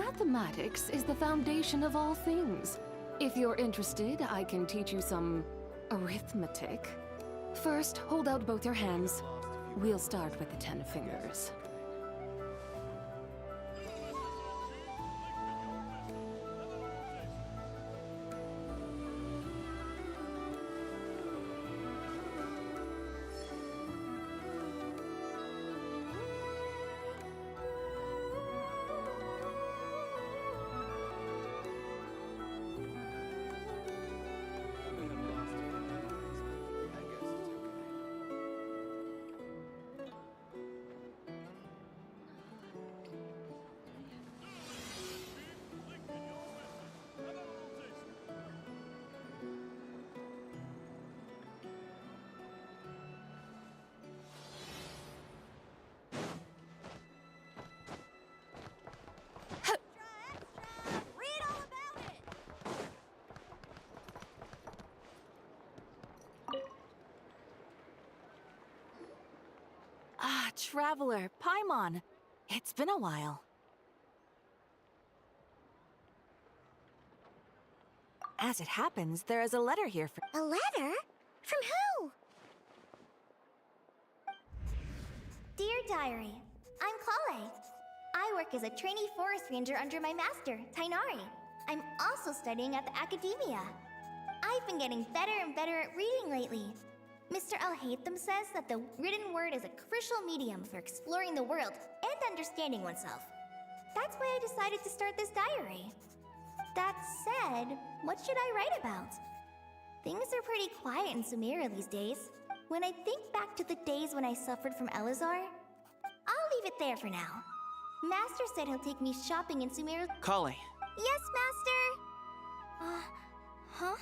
Mathematics is the foundation of all things. If you're interested, I can teach you some arithmetic. First, hold out both your hands. We'll start with the 10 fingers. Traveler, Paimon. It's been a while. As it happens, there is a letter here for— A letter? From who? Dear Diary, I'm Kare. I work as a trainee forest ranger under my master, Tighnari. I'm also studying at the academia. I've been getting better and better at reading lately. Mr. Al-Haytham says that the written word is a crucial medium for exploring the world and understanding oneself. That's why I decided to start this diary. That said, what should I write about? Things are pretty quiet in Sumeria these days. When I think back to the days when I suffered from Elazar, I'll leave it there for now. Master said he'll take me shopping in Sumeria— Kale. Yes, Master! Huh?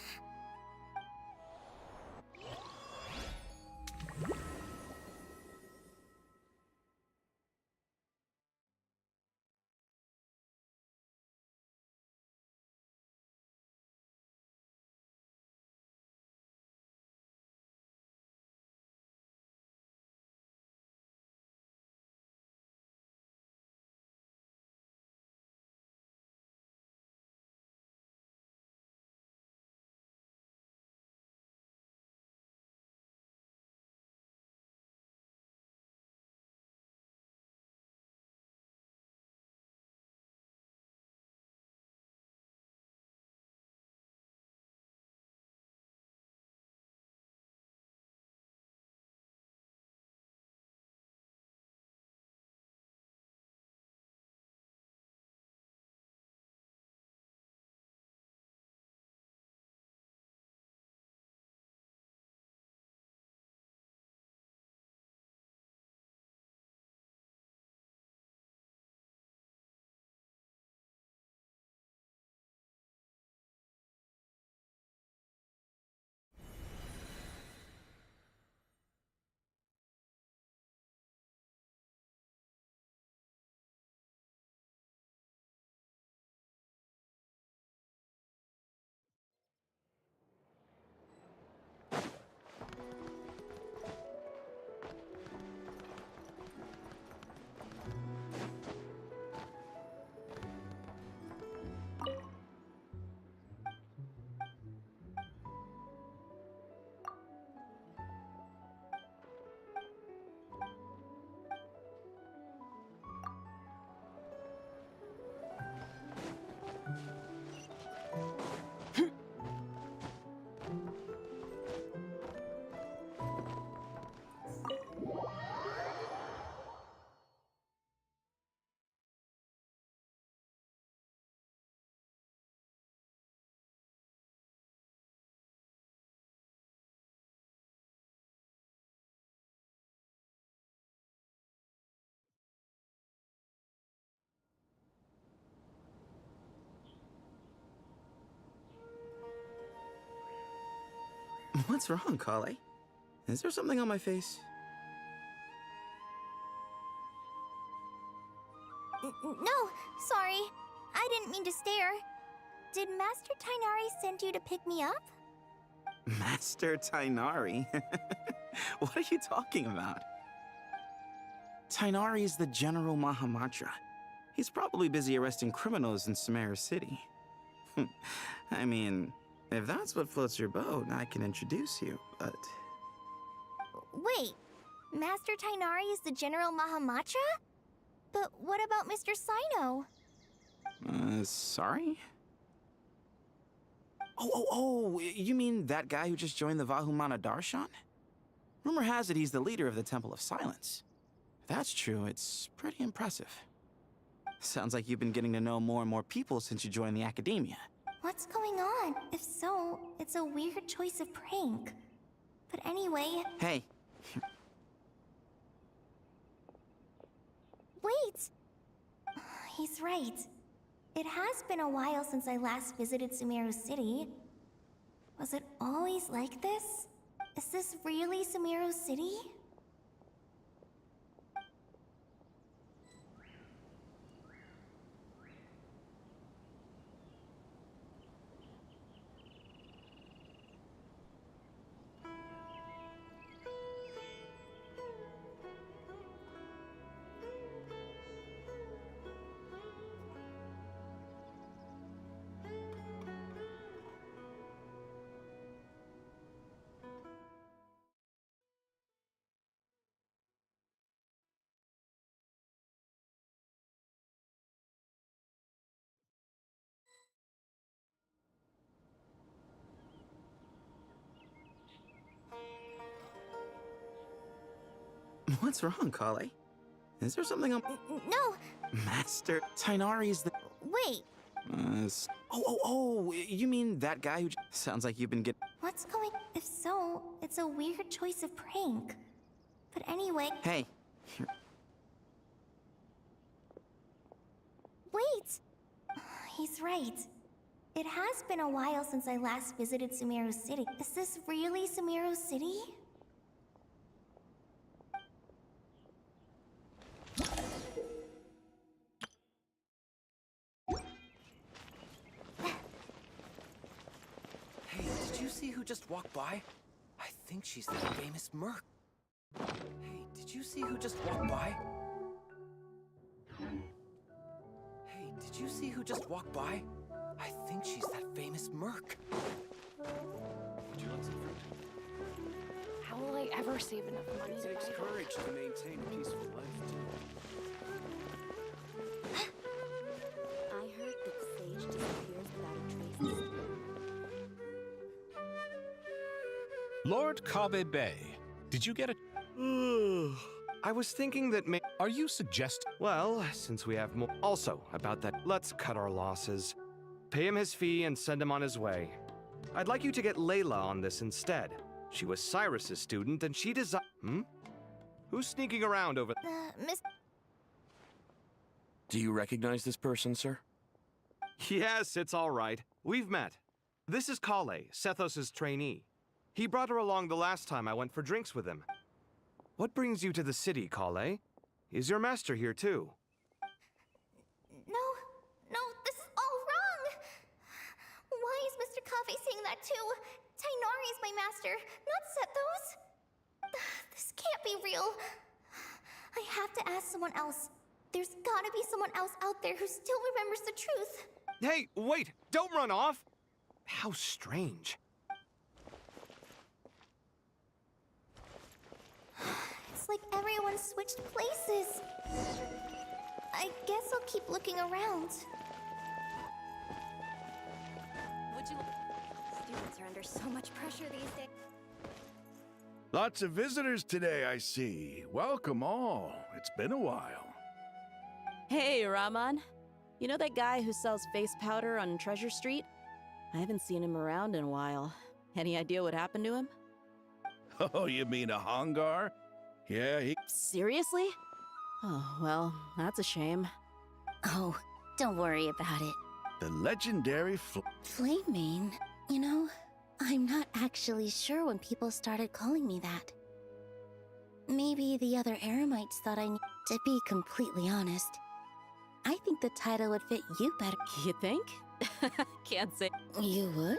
What's wrong, Kale? Is there something on my face? No, sorry. I didn't mean to stare. Did Master Tighnari send you to pick me up? Master Tighnari? What are you talking about? Tighnari is the General Mahamatra. He's probably busy arresting criminals in Sumeru City. I mean, if that's what floats your boat, I can introduce you, but... Wait, Master Tainari is the General Mahamatra? But what about Mr. Sino? Sorry? Oh, you mean that guy who just joined the Vahumana Darshan? Rumor has it he's the leader of the Temple of Silence. If that's true, it's pretty impressive. Sounds like you've been getting to know more and more people since you joined the academia. What's going on? If so, it's a weird choice of prank. But anyway... Hey. Wait! He's right. It has been a while since I last visited Sumeru City. Was it always like this? Is this really Sumeru City? What's wrong, Kale? Is there something on... No! Master Tainari's the... Wait! You mean that guy who... Sounds like you've been getting... What's going... If so, it's a weird choice of prank. But anyway... Hey. Wait! He's right. It has been a while since I last visited Sumeru City. Is this really Sumeru City? Hey, did you see who just walked by? I think she's that famous merc. Hey, did you see who just walked by? Hey, did you see who just walked by? I think she's that famous merc. Would you like some fruit? How will I ever save enough money It to takes buy courage to maintain a peaceful life, too. I heard that Sage disappears without a trace. Lord Kabe Bay, did you get a... I was thinking that Are you suggesting... well, since we have more... Also, about that, let's cut our losses. Pay him his fee and send him on his way. I'd like you to get Layla on this instead. She was Cyrus's student and she designed... Who's sneaking around over... Miss... Do you recognize this person, sir? Yes, it's all right. We've met. This is Kale, Sethos' trainee. He brought her along the last time I went for drinks with him. What brings you to the city, Kale? Is your master here too? No, this is all wrong! Why is Mr. Kave saying that too? Tainari is my master, not Sethos! This can't be real. I have to ask someone else. There's gotta be someone else out there who still remembers the truth. Hey, wait! Don't run off! How strange. It's like everyone switched places. I guess I'll keep looking around. Would you... Students are under so much pressure these days. Lots of visitors today, I see. Welcome all. It's been a while. Hey, Raman. You know that guy who sells face powder on Treasure Street? I haven't seen him around in a while. Any idea what happened to him? Oh, you mean a Hangar? Yeah, he... Seriously? Oh, well, that's a shame. Oh, don't worry about it. The legendary Flaming? You know, I'm not actually sure when people started calling me that. Maybe the other Eremites thought I need to be completely honest. I think the title would fit you better. You think? Can't say. You would?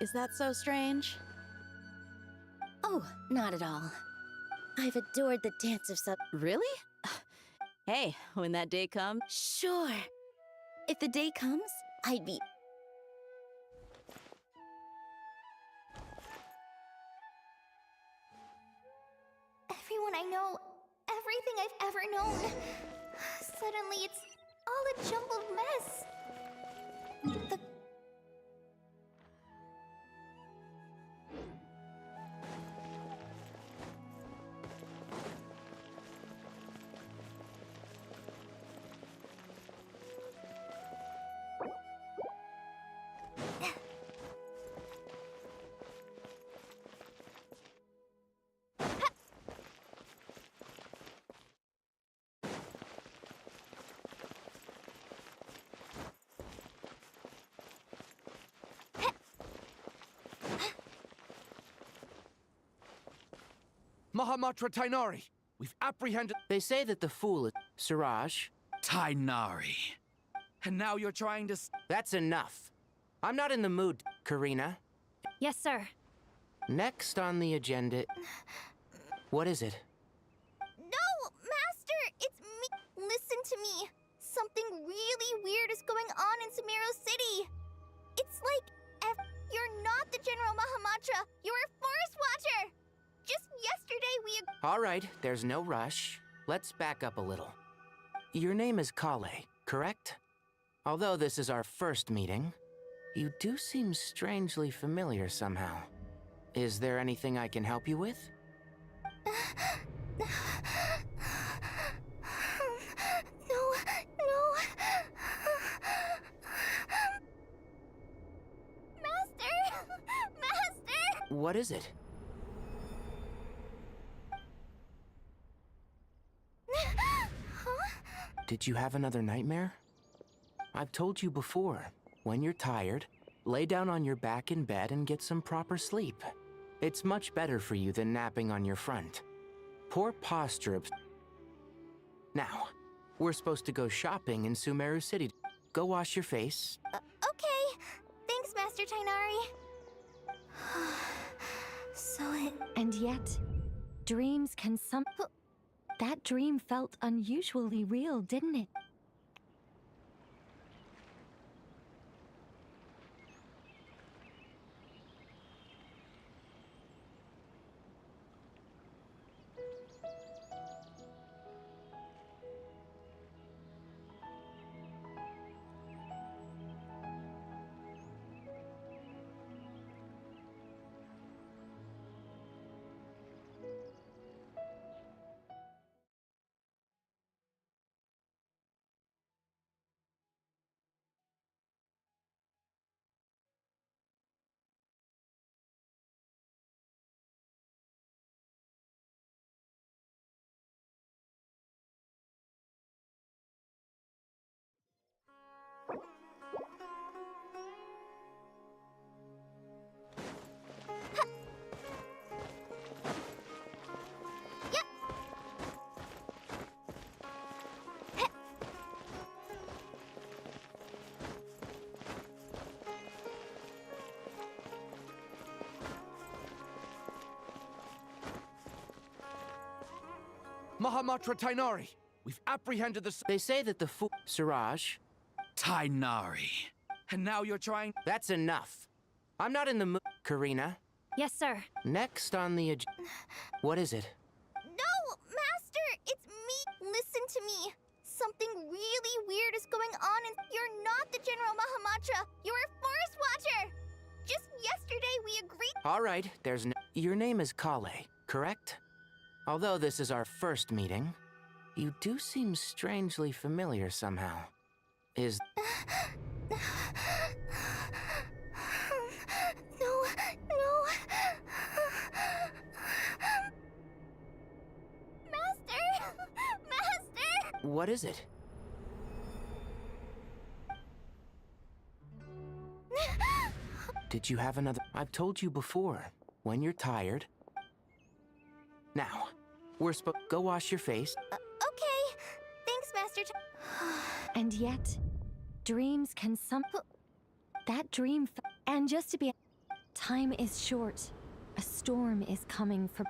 Is that so strange? Oh, not at all. I've adored the dance of sub. Really? Hey, when that day comes, Sure. If the day comes, I'd be... Everyone I know, everything I've ever known. Suddenly it's all a jumbled mess. The Mahamatra Tainari, we've apprehended... They say that the fool is Siraj. Tainari. And now you're trying to... That's enough. I'm not in the mood, Karina. Yes, sir. Next on the agenda... What is it? No, Master! It's me! Listen to me. Something really weird is going on in Sumeru City. It's like... You're not the General Mahamatra. You're a Forest Watcher! Just yesterday we... All right, there's no rush. Let's back up a little. Your name is Kare, correct? Although this is our first meeting, you do seem strangely familiar somehow. Is there anything I can help you with? No. Master! What is it? Did you have another nightmare? I've told you before, when you're tired, lay down on your back in bed and get some proper sleep. It's much better for you than napping on your front. Poor posture. Now, we're supposed to go shopping in Sumeru City. Go wash your face. Okay. Thanks, Master Tainari. And yet, dreams can That dream felt unusually real, didn't it? Mahamatra Tainari, we've apprehended the... They say that the fool... Siraj. Tainari. And now you're trying... That's enough. I'm not in the mood, Karina. Yes, sir. Next on the agenda... What is it? No, Master! It's me! Listen to me. Something really weird is going on and you're not the General Mahamatra. You're a Forest Watcher! Just yesterday we agreed... All right, there's no... Your name is Kare, correct? Although this is our first meeting, you do seem strangely familiar somehow. Is... No. Master! What is it? Did you have another... I've told you before, when you're tired... Now, we're supposed... Go wash your face. Okay. Thanks, Master And yet, dreams can That dream and just to be... Time is short. A storm is coming for...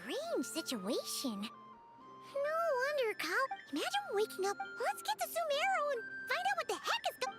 strange situation. No wonder, Kyle. Imagine waking up. Let's get to Sumeru and find out what the heck is going.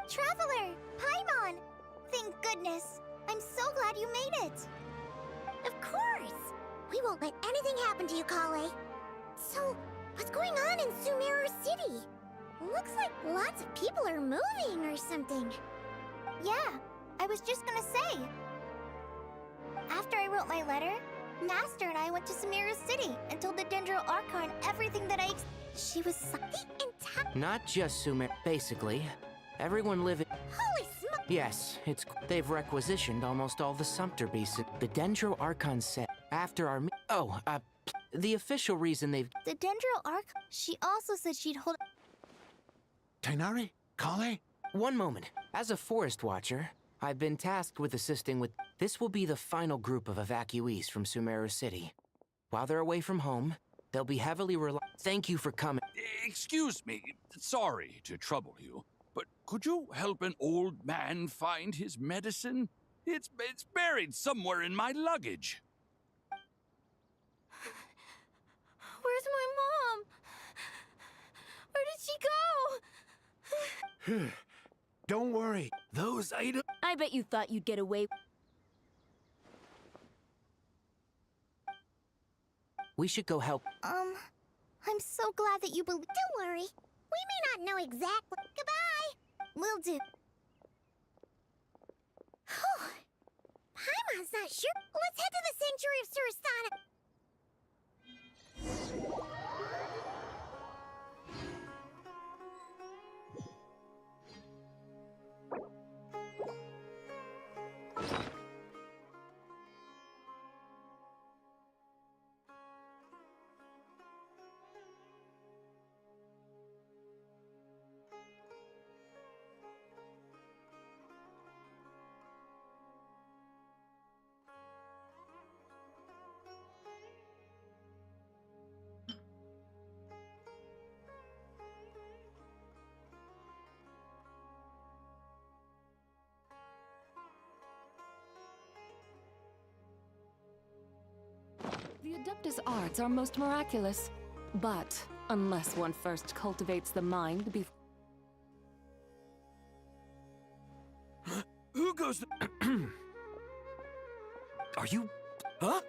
Traveler! Paimon! Thank goodness. I'm so glad you made it. Of course! We won't let anything happen to you, Kale. So, what's going on in Sumeru City? Looks like lots of people are moving or something. Yeah, I was just gonna say. After I wrote my letter, Master and I went to Sumeru City and told the Dendro Archon everything that She was the entire... Not just Sumer. Basically, everyone living... Holy smoke! Yes, they've requisitioned almost all the Sumpter beasts. The Dendro Archon said after our the official reason they've... The Dendro Archon... She also said she'd hold... Tighnari? Kale? One moment. As a forest watcher, I've been tasked with assisting with... This will be the final group of evacuees from Sumeru City. While they're away from home, they'll be heavily Thank you for coming. Excuse me, sorry to trouble you, but could you help an old man find his medicine? It's buried somewhere in my luggage. Where's my mom? Where did she go? Don't worry, those items... I bet you thought you'd get away. We should go help. I'm so glad that you believe. Don't worry. We may not know exactly. Goodbye. Will do. Paimon's not sure. Let's head to the Sanctuary of Surasana. The Adeptus arts are most miraculous, but unless one first cultivates the mind before... Who goes to... Are you... Huh?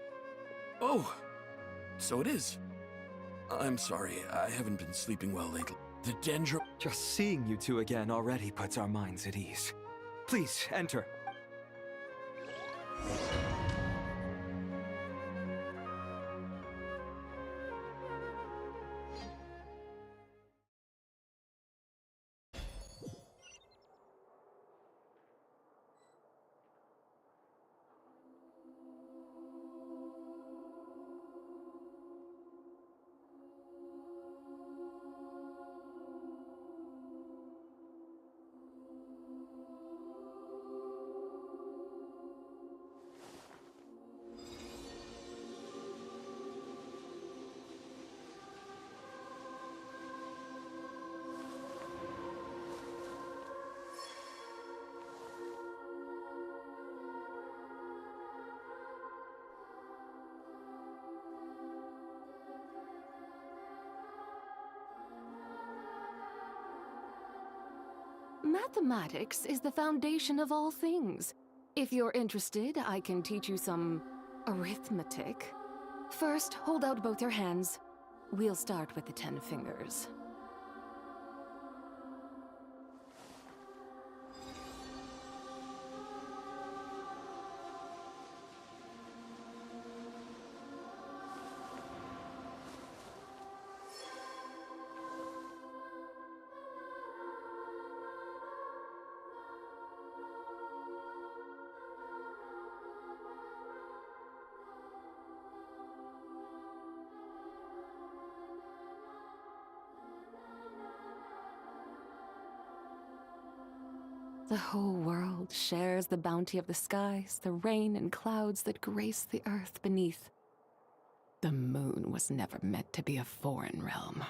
Oh, so it is. I'm sorry, I haven't been sleeping well lately. The Dendro... Just seeing you two again already puts our minds at ease. Please, enter. Mathematics is the foundation of all things. If you're interested, I can teach you some arithmetic. First, hold out both your hands. We'll start with the 10 fingers. The whole world shares the bounty of the skies, the rain and clouds that grace the earth beneath. The moon was never meant to be a foreign realm.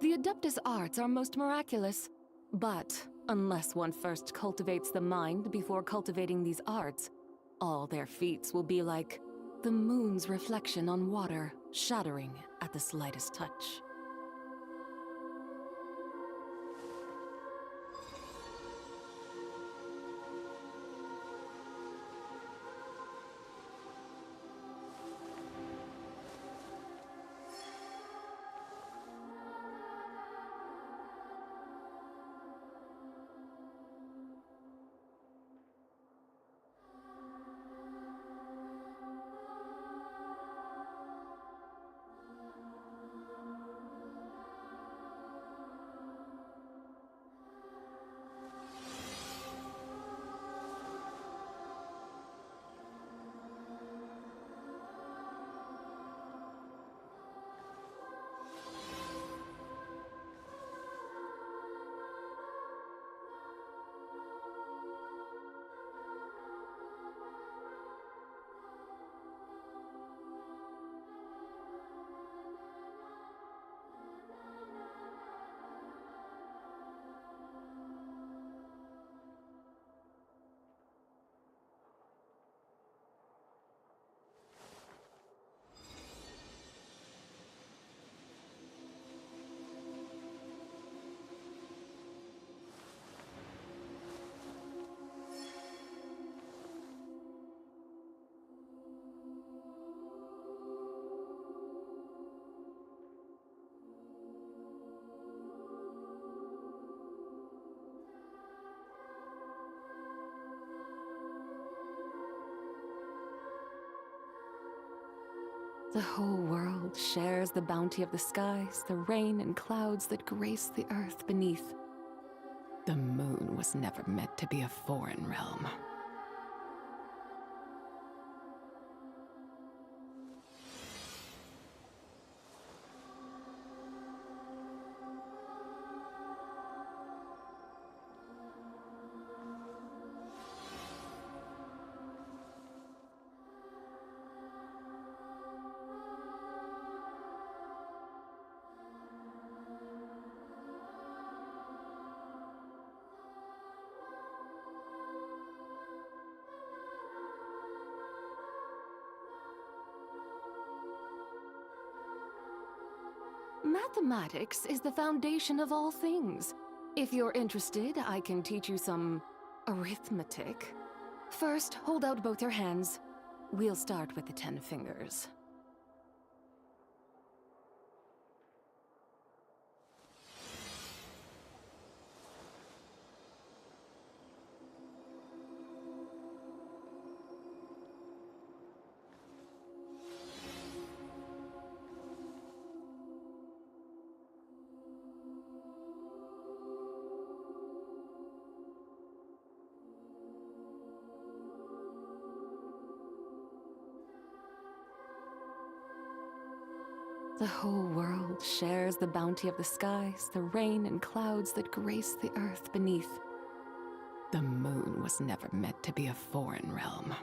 The Adeptus arts are most miraculous, but unless one first cultivates the mind before cultivating these arts, all their feats will be like the moon's reflection on water, shattering at the slightest touch. The whole world shares the bounty of the skies, the rain and clouds that grace the earth beneath. The moon was never meant to be a foreign realm. Mathematics is the foundation of all things. If you're interested, I can teach you some arithmetic. First, hold out both your hands. We'll start with the 10 fingers. The whole world shares the bounty of the skies, the rain and clouds that grace the earth beneath. The moon was never meant to be a foreign realm.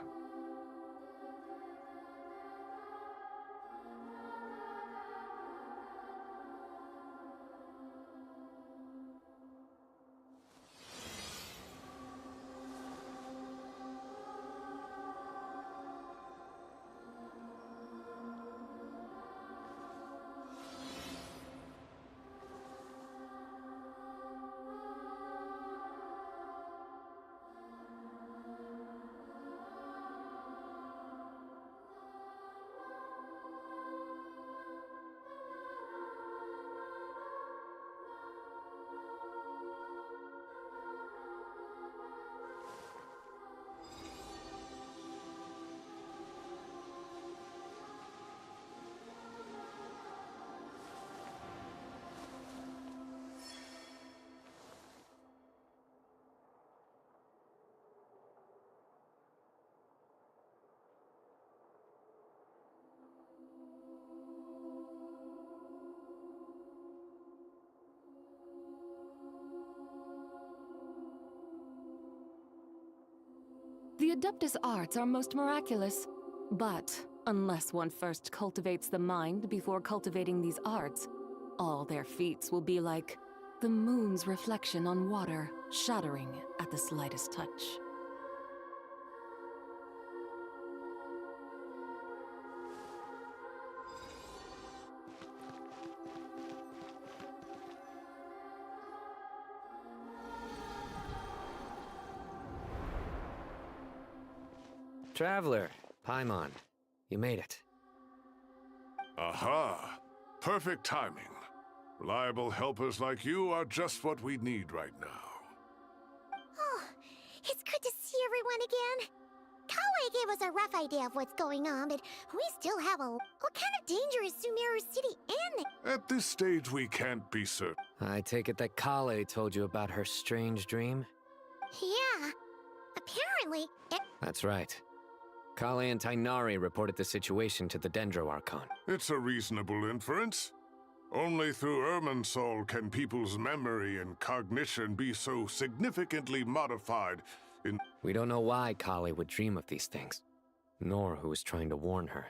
The Adeptus arts are most miraculous, but unless one first cultivates the mind before cultivating these arts, all their feats will be like the moon's reflection on water, shattering at the slightest touch. Traveler, Paimon, you made it. Aha! Perfect timing. Reliable helpers like you are just what we need right now. Oh, it's good to see everyone again. Kare gave us a rough idea of what's going on, but we still have a... What kind of danger is Sumeru City in? At this stage, we can't be certain. I take it that Kale told you about her strange dream? Yeah. Apparently, That's right. Kale and Tainari reported the situation to the Dendro Archon. It's a reasonable inference. Only through Irminsul can people's memory and cognition be so significantly modified in... We don't know why Kale would dream of these things, nor who was trying to warn her.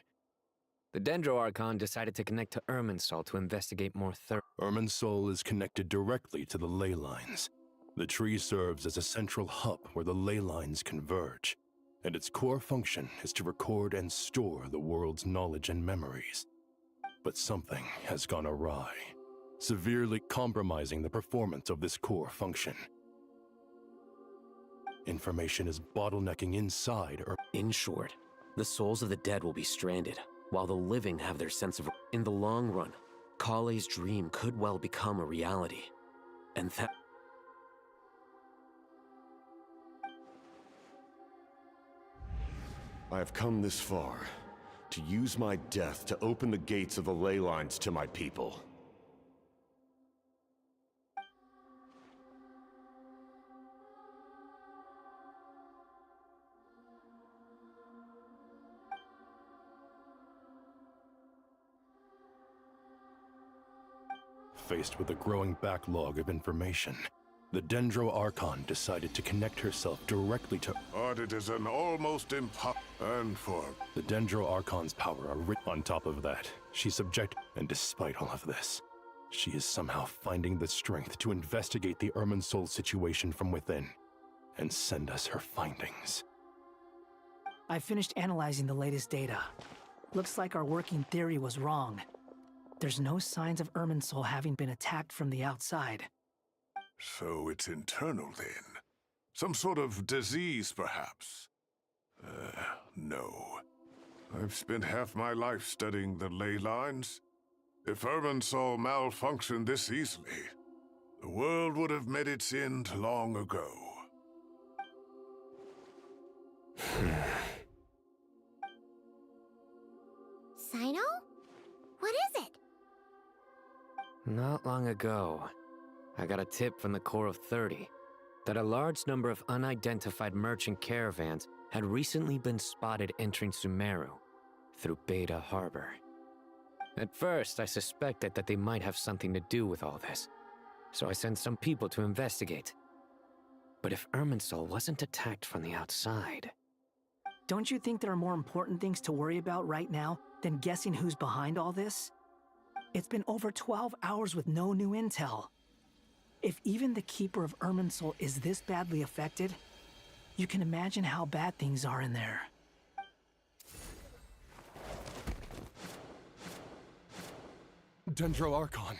The Dendro Archon decided to connect to Irminsul to investigate more thoroughly. Irminsul is connected directly to the ley lines. The tree serves as a central hub where the ley lines converge, and its core function is to record and store the world's knowledge and memories. But something has gone awry, severely compromising the performance of this core function. Information is bottlenecking inside In short, the souls of the dead will be stranded, while the living have their sense of... In the long run, Kale's dream could well become a reality. And that... I have come this far, to use my death to open the gates of the ley lines to my people. Faced with a growing backlog of information, the Dendro Archon decided to connect herself directly to... But it is an almost impossible... And for... The Dendro Archon's power are written on top of that. She's subject... And despite all of this, she is somehow finding the strength to investigate the Irminsul situation from within and send us her findings. I finished analyzing the latest data. Looks like our working theory was wrong. There's no signs of Irminsul having been attacked from the outside. So it's internal then? Some sort of disease, perhaps? No. I've spent half my life studying the ley lines. If Irminsul malfunctioned this easily, the world would have met its end long ago. Sino? What is it? Not long ago, I got a tip from the Core of 30 that a large number of unidentified merchant caravans had recently been spotted entering Sumeru through Beta Harbor. At first, I suspected that they might have something to do with all this, so I sent some people to investigate. But if Irminsul wasn't attacked from the outside... Don't you think there are more important things to worry about right now than guessing who's behind all this? It's been over 12 hours with no new intel. If even the Keeper of Irminsul is this badly affected, you can imagine how bad things are in there. Dendro Archon.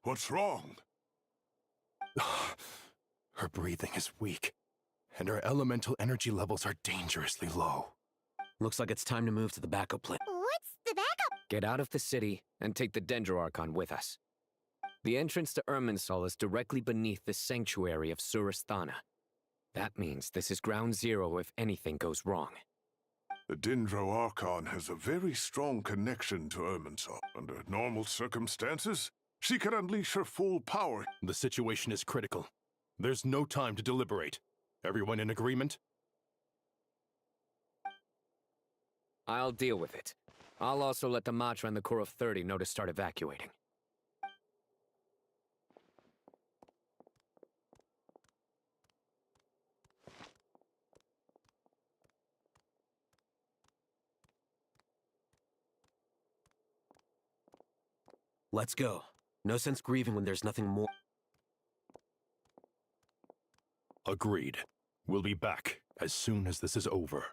What's wrong? Her breathing is weak, and her elemental energy levels are dangerously low. Looks like it's time to move to the backup plan. What's the backup? Get out of the city and take the Dendro Archon with us. The entrance to Irminsul is directly beneath the sanctuary of Surasthana. That means this is ground zero if anything goes wrong. The Dendro Archon has a very strong connection to Irminsul. Under normal circumstances, she can unleash her full power. The situation is critical. There's no time to deliberate. Everyone in agreement? I'll deal with it. I'll also let the Matra and the Core of 30 know to start evacuating. Let's go. No sense grieving when there's nothing more. Agreed. We'll be back as soon as this is over.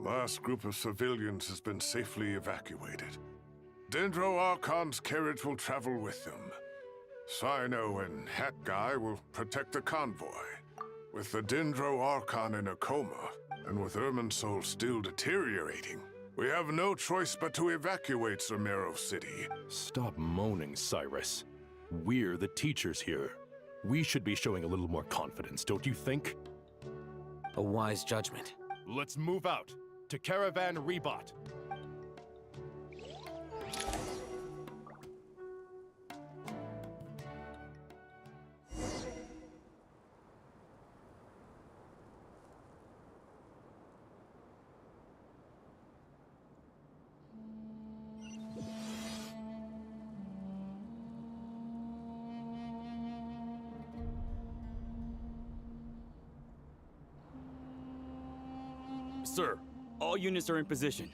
The last group of civilians has been safely evacuated. Dendro Archon's carriage will travel with them. Sino and Hat Guy will protect the convoy. With the Dendro Archon in a coma, and with Irminsul still deteriorating, we have no choice but to evacuate Sumeru City. Stop moaning, Cyrus. We're the teachers here. We should be showing a little more confidence, don't you think? A wise judgment. Let's move out to Caravan Rebot. Sir, all units are in position.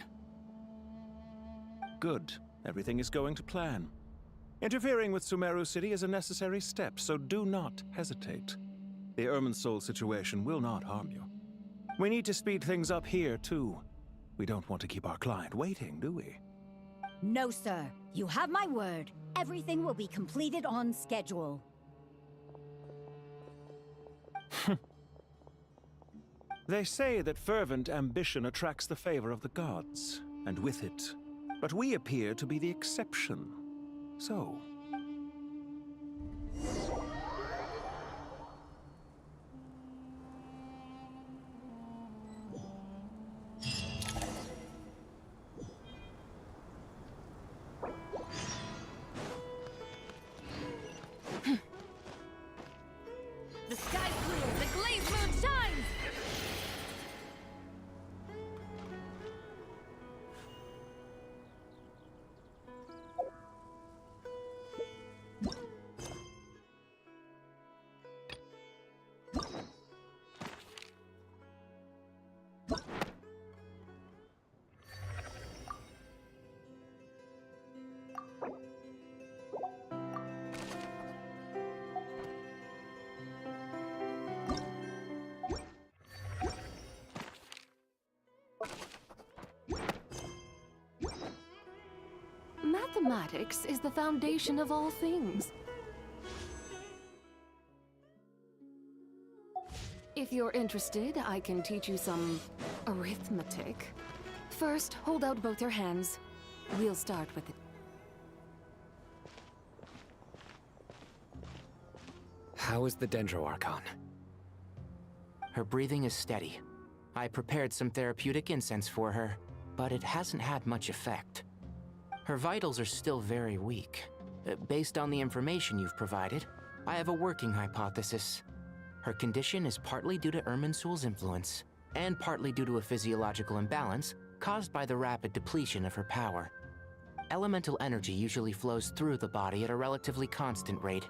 Good. Everything is going to plan. Interfering with Sumeru City is a necessary step, so do not hesitate. The Irminsul situation will not harm you. We need to speed things up here, too. We don't want to keep our client waiting, do we? No, sir. You have my word. Everything will be completed on schedule. They say that fervent ambition attracts the favor of the gods, and with it. But we appear to be the exception. So... The sky's clear, the glazed moon shines! Mathematics is the foundation of all things. If you're interested, I can teach you some arithmetic. First, hold out both your hands. We'll start with it. How is the Dendroarchon? Her breathing is steady. I prepared some therapeutic incense for her, but it hasn't had much effect. Her vitals are still very weak. Based on the information you've provided, I have a working hypothesis. Her condition is partly due to Irminsul's influence, and partly due to a physiological imbalance caused by the rapid depletion of her power. Elemental energy usually flows through the body at a relatively constant rate.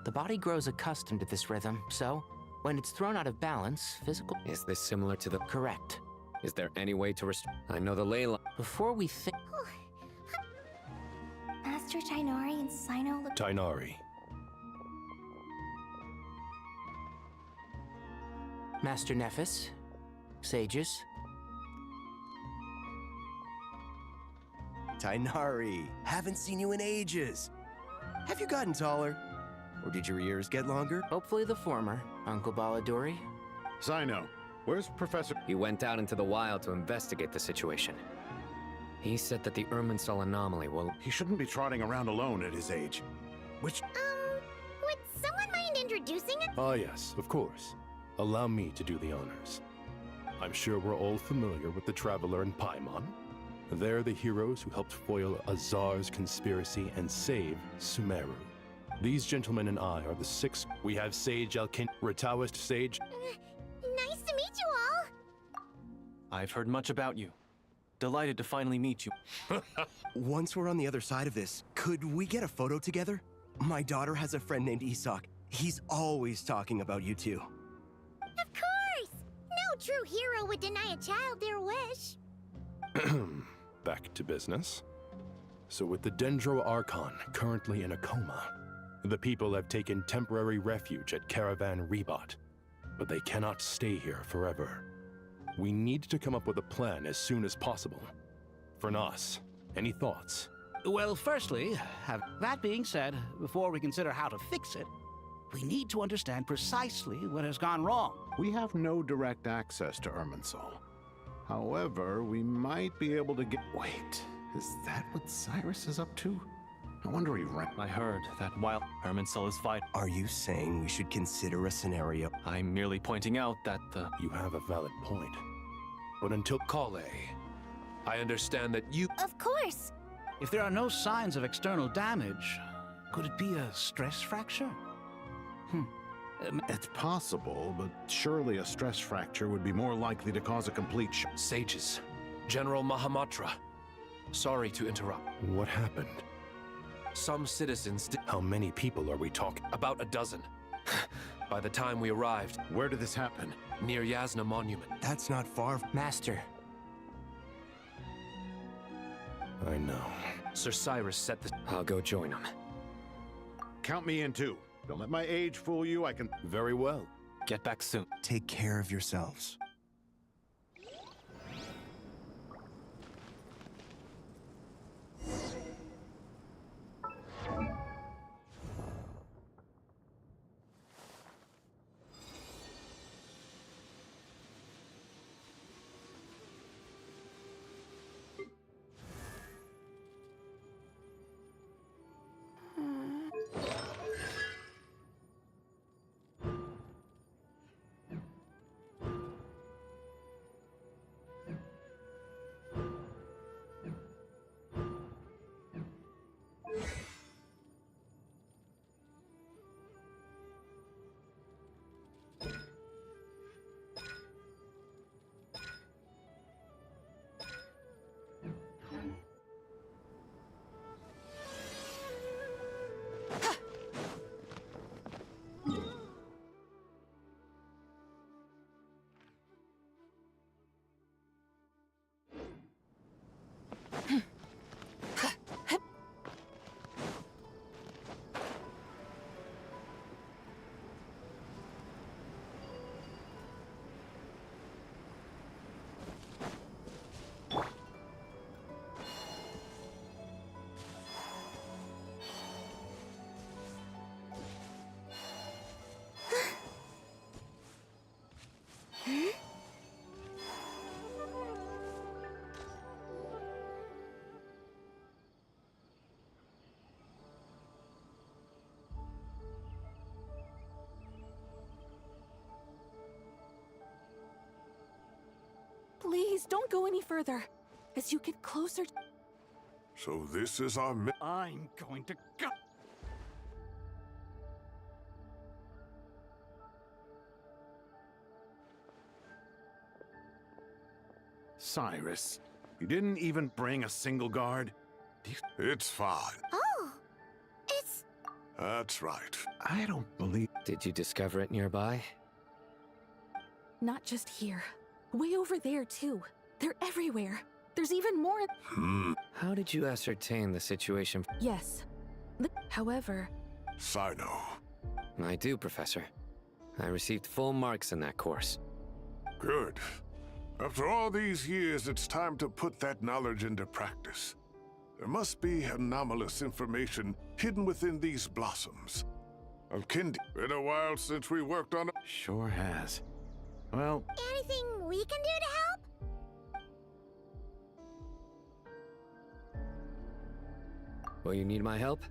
The body grows accustomed to this rhythm, so when it's thrown out of balance, physical... Is this similar to the... Correct. Is there any way to I know the ley line... Before we think... Master Tighnari and Sino look... Tighnari. Master Nephis, sages. Tighnari, haven't seen you in ages. Have you gotten taller? Or did your ears get longer? Hopefully the former, Uncle Baladori. Sino, where's Professor? He went out into the wild to investigate the situation. He said that the Irminsul anomaly will... He shouldn't be trotting around alone at his age. Which... would someone mind introducing it? Ah, yes, of course. Allow me to do the honors. I'm sure we're all familiar with the Traveler and Paimon. They're the heroes who helped foil Azar's conspiracy and save Sumeru. These gentlemen and I are the six. We have Sage Elkin, Retaoist Sage. Nice to meet you all. I've heard much about you. Delighted to finally meet you. Once we're on the other side of this, could we get a photo together? My daughter has a friend named Isak. He's always talking about you two. Of course! No true hero would deny a child their wish. Back to business. So with the Dendroarchon currently in a coma, the people have taken temporary refuge at Caravan Rebot, but they cannot stay here forever. We need to come up with a plan as soon as possible. For Nas, any thoughts? Well, firstly, that being said, before we consider how to fix it, we need to understand precisely what has gone wrong. We have no direct access to Irminsul. However, we might be able to get... Wait, is that what Cyrus is up to? I wonder he ran... I heard that while Irminsul is fighting... Are you saying we should consider a scenario? I'm merely pointing out that the... You have a valid point. But until... Kale, I understand that you... Of course! If there are no signs of external damage, could it be a stress fracture? It's possible, but surely a stress fracture would be more likely to cause a complete shock. Sages, General Mahamatra, sorry to interrupt. What happened? Some citizens did... How many people are we talking? About a dozen. By the time we arrived... Where did this happen? Near Yasna Monument. That's not far... Master. I know. Sir Cyrus set the... I'll go join him. Count me in too. Don't let my age fool you, I can... Very well. Get back soon. Take care of yourselves. Please, don't go any further. As you get closer... So this is our I'm going to go. Cyrus, you didn't even bring a single guard? It's fine. Oh, it's... That's right. I don't believe... Did you discover it nearby? Not just here. Way over there, too. They're everywhere. There's even more... How did you ascertain the situation? Yes. However... Sino. I do, Professor. I received full marks in that course. Good. After all these years, it's time to put that knowledge into practice. There must be anomalous information hidden within these blossoms. Alkindi, been a while since we worked on it. Sure has. Well... Anything we can do to help? Will you need my help?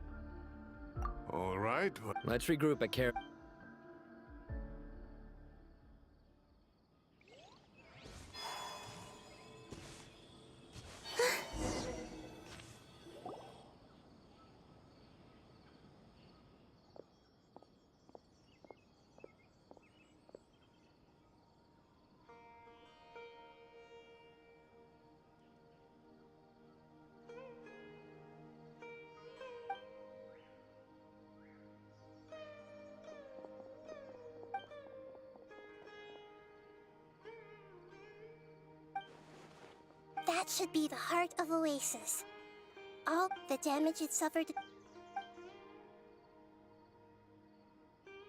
All right. Let's regroup at Kare. That should be the heart of Oasis. All the damage it suffered...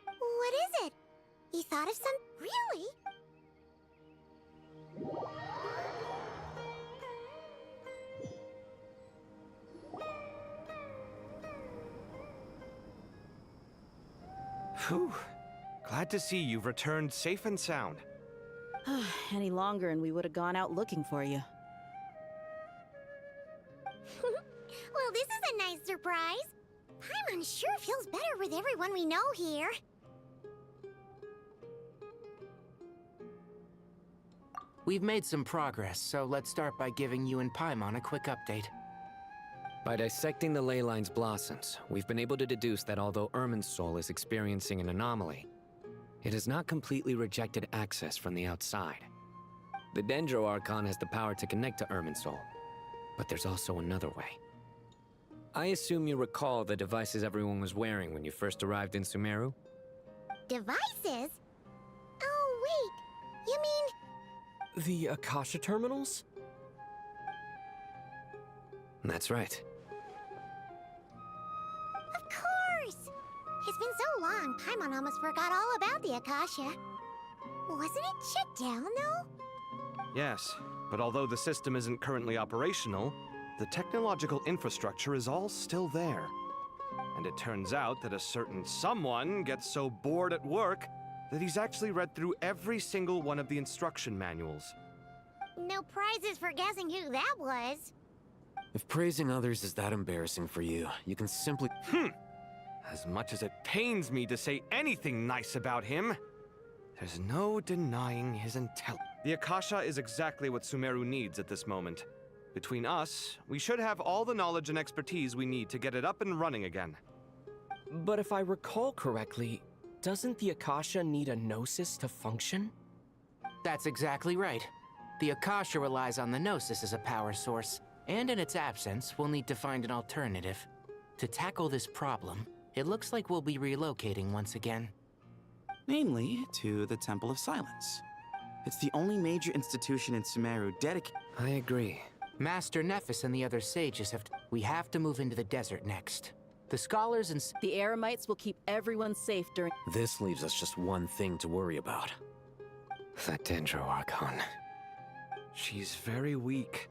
What is it? You thought of some... Really? Whew. Glad to see you've returned safe and sound. Any longer and we would have gone out looking for you. Well, this is a nice surprise. Paimon sure feels better with everyone we know here. We've made some progress, so let's start by giving you and Paimon a quick update. By dissecting the ley line's blossoms, we've been able to deduce that although Irminsul is experiencing an anomaly, it has not completely rejected access from the outside. The Dendro Archon has the power to connect to Irminsul, but there's also another way. I assume you recall the devices everyone was wearing when you first arrived in Sumeru? Devices? Oh, wait. You mean... The Akasha terminals? That's right. Of course! It's been so long, Paimon almost forgot all about the Akasha. Wasn't it shut down, though? Yes, but although the system isn't currently operational, the technological infrastructure is all still there. And it turns out that a certain someone gets so bored at work that he's actually read through every single one of the instruction manuals. No prizes for guessing who that was. If praising others is that embarrassing for you, you can simply... As much as it pains me to say anything nice about him, there's no denying his intelligence. The Akasha is exactly what Sumeru needs at this moment. Between us, we should have all the knowledge and expertise we need to get it up and running again. But if I recall correctly, doesn't the Akasha need a Gnosis to function? That's exactly right. The Akasha relies on the Gnosis as a power source, and in its absence, we'll need to find an alternative. To tackle this problem, it looks like we'll be relocating once again. Namely, to the Temple of Silence. It's the only major institution in Sumeru dedicated... I agree. Master Nephis and the other sages we have to move into the desert next. The scholars and... The Eremites will keep everyone safe during... This leaves us just one thing to worry about. That Dendro Archon. She's very weak.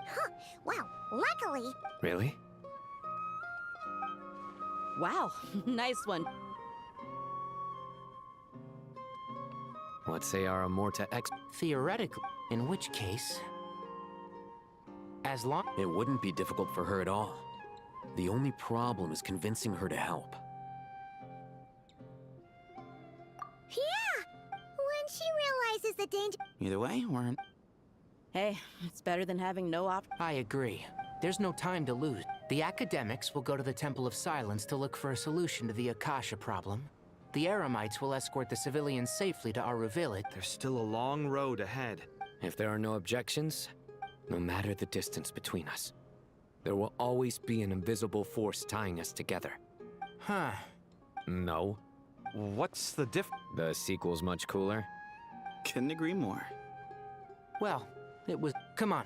Huh. Well, luckily... Really? Wow, nice one. What say our Amorta X? Theoretically, in which case... As long... It wouldn't be difficult for her at all. The only problem is convincing her to help. Yeah! When she realizes the danger... Either way, we're in... Hey, it's better than having no op. I agree. There's no time to lose. The academics will go to the Temple of Silence to look for a solution to the Akasha problem. The Eremites will escort the civilians safely to Aru Village. There's still a long road ahead. If there are no objections, no matter the distance between us, there will always be an invisible force tying us together. Huh. No. What's the The sequel's much cooler. Couldn't agree more. Well, it was... Come on.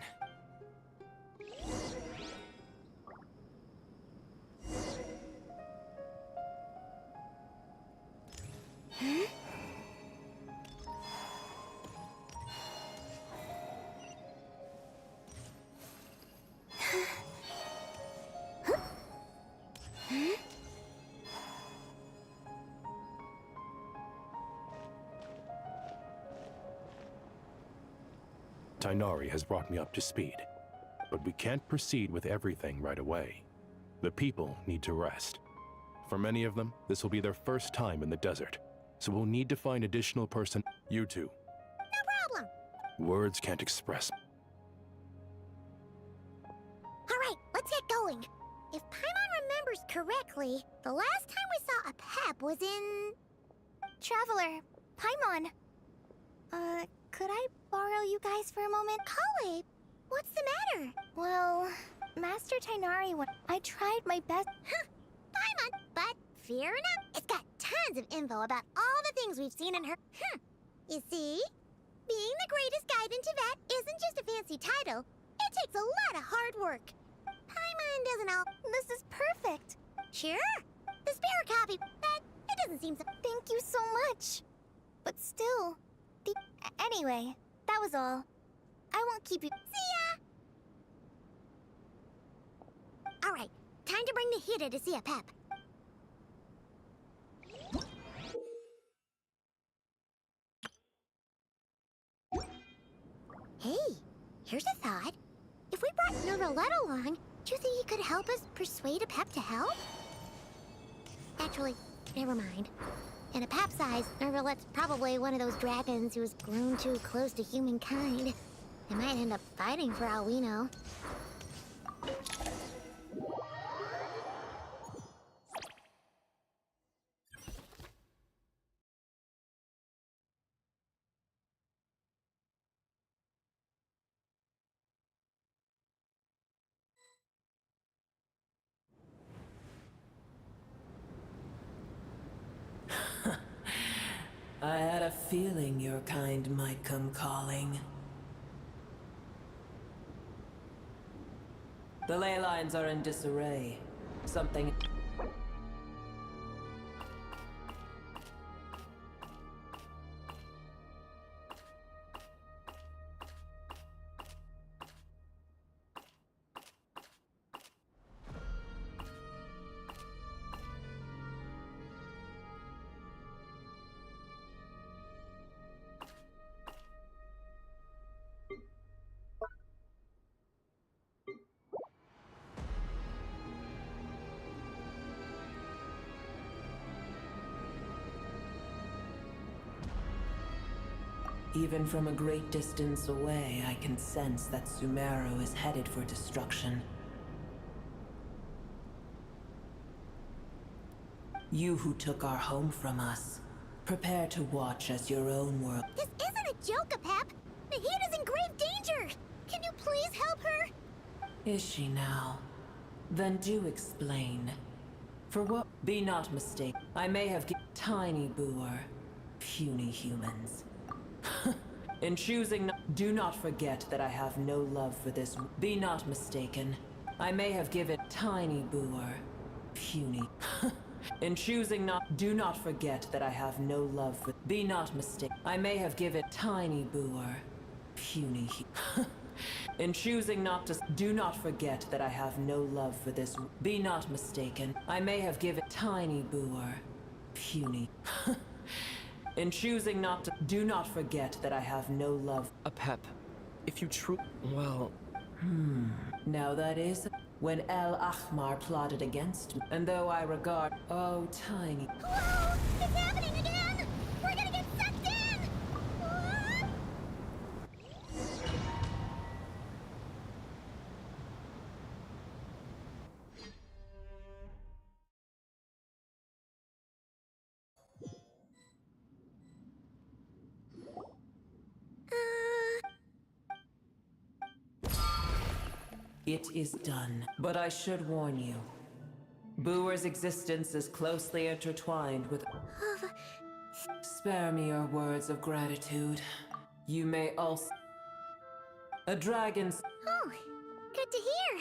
Tighnari has brought me up to speed, but we can't proceed with everything right away. The people need to rest. For many of them, this will be their first time in the desert, so we'll need to find additional person. You two. No problem. Words can't express. All right, let's get going. If Paimon remembers correctly, the last time we saw a Pep was in... Traveler, Paimon. Could I borrow you guys for a moment? Kale, what's the matter? Well, Master Tighnari, I tried my best. Huh, Paimon, but fair enough. It's got tons of info about all the things we've seen in her. You see? Being the greatest guide in Tibet isn't just a fancy title. It takes a lot of hard work. Paimon doesn't all... This is perfect. Sure. The spare copy, but it doesn't seem so... Thank you so much. But still... Anyway, that was all. I won't keep you... See ya! Alright, time to bring the Hida to see a Pep. Hey, here's a thought. If we brought Nervalette along, do you think he could help us persuade a Pep to help? Actually, never mind. In a Pep size, Nervalette's probably one of those dragons who's grown too close to humankind. They might end up fighting for all we know. I had a feeling your kind might come calling. The ley lines are in disarray. Something... Even from a great distance away, I can sense that Sumeru is headed for destruction. You who took our home from us, prepare to watch as your own world... This isn't a joke, Pep! The Hida's in grave danger! Can you please help her? Is she now? Then do explain. For what? Be not mistaken. I may have tiny boor, puny humans. In choosing do not forget that I have no love for this. Be not mistaken. I may have given tiny boor, puny. In choosing not, do not forget that I have no love for. Be not mistaken. I may have given tiny boor, puny. In choosing not to, do not forget that I have no love for this. Be not mistaken. I may have given tiny boor, puny. In choosing not to, do not forget that I have no love. A Pep, if you well... Now that is... When El Ahmar plotted against me, and though I regard... Oh, tiny... Whoa! It's happening again! We're gonna get sucked in! It is done. But I should warn you. Booer's existence is closely intertwined with... Spare me your words of gratitude. You may also... A dragon's... Oh, good to hear.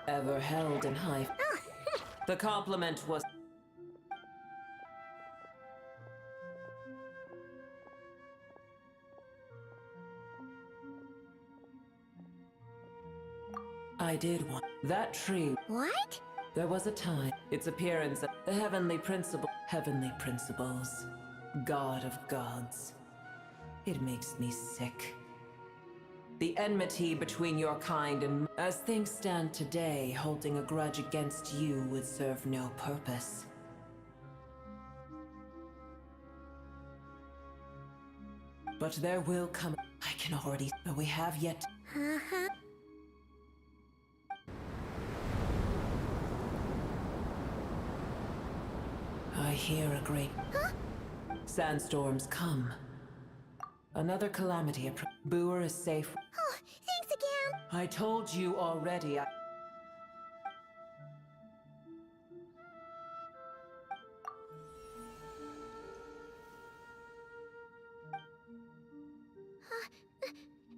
Ever held in high... The compliment was... I did want... That tree... What? There was a time. Its appearance... The heavenly principle... Heavenly principles. God of gods. It makes me sick. The enmity between your kind and... As things stand today, holding a grudge against you would serve no purpose. But there will come... I can already... But we have yet... Uh-huh. I hear a great... Huh? Sandstorms come. Another calamity Booer is safe. Oh, thanks again. I told you already.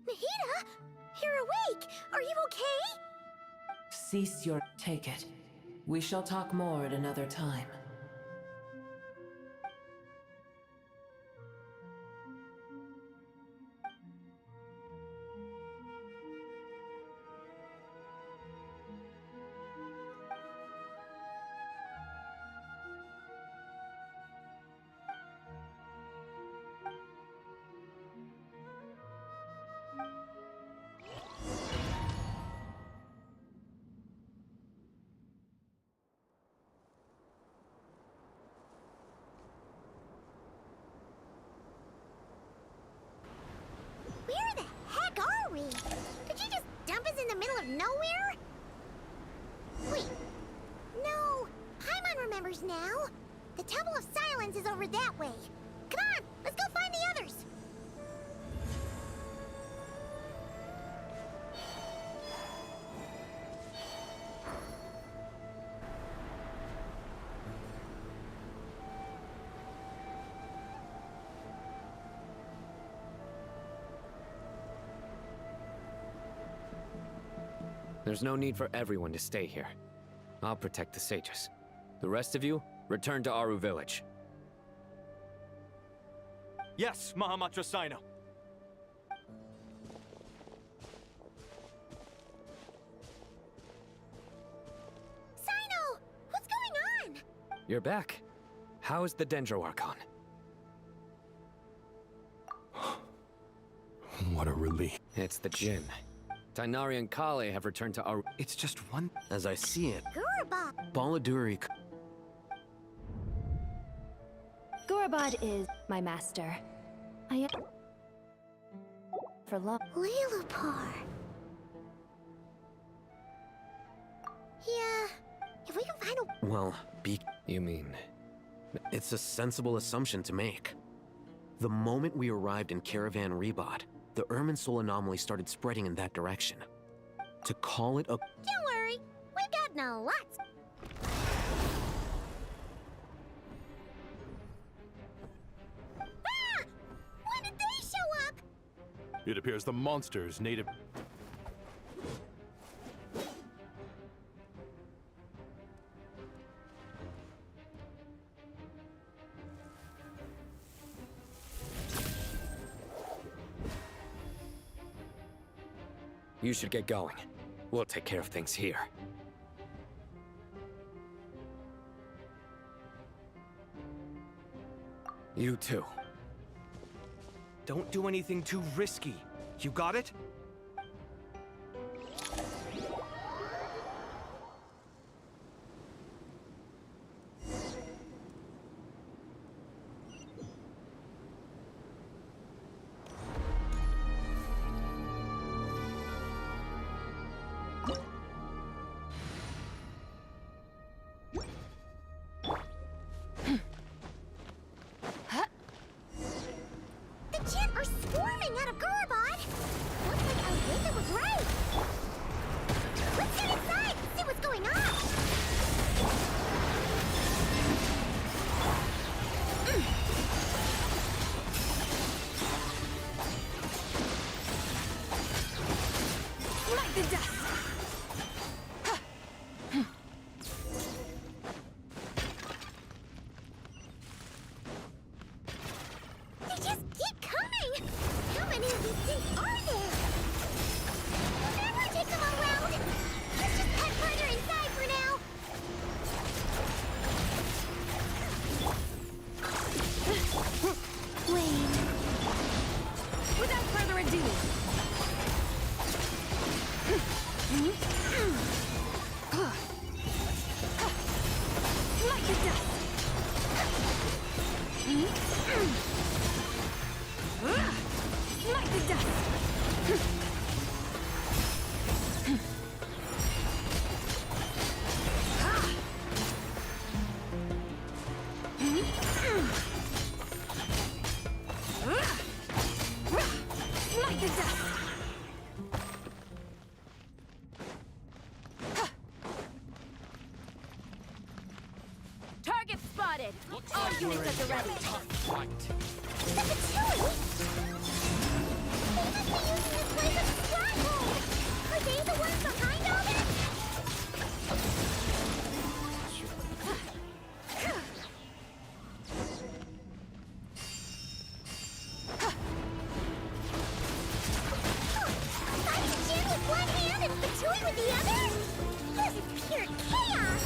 Nahida? You're awake. Are you okay? Cease your... Take it. We shall talk more at another time. Where the heck are we? Did you just dump us in the middle of nowhere? Wait. No. Paimon remembers now. The Temple of Silence is over that way. Come on, let's go find the others. There's no need for everyone to stay here. I'll protect the sages. The rest of you, return to Aru village. Yes, Mahamatra Sino. Sino! What's going on? You're back. How's the Dendro Archon? What a relief. It's the Jinn. Tainari and Kale have returned to Aru. It's just one... As I see it, Gurubad. Baladuri... Gurubad is my master. I am... for love. Lilupar. Yeah, if we can find a... Well, You mean... It's a sensible assumption to make. The moment we arrived in Caravan Rebot, the Irminsul anomaly started spreading in that direction. To call it a... Don't worry, we've gotten a lot. Ah! When did they show up? It appears the monsters native... You should get going. We'll take care of things here. You too. Don't do anything too risky. You got it? The Jinn All units at the ready. The Patui? They must be using this place as a stronghold! Are they the ones behind all this? Fighting Jin with one hand and Patui with the other? This is pure chaos!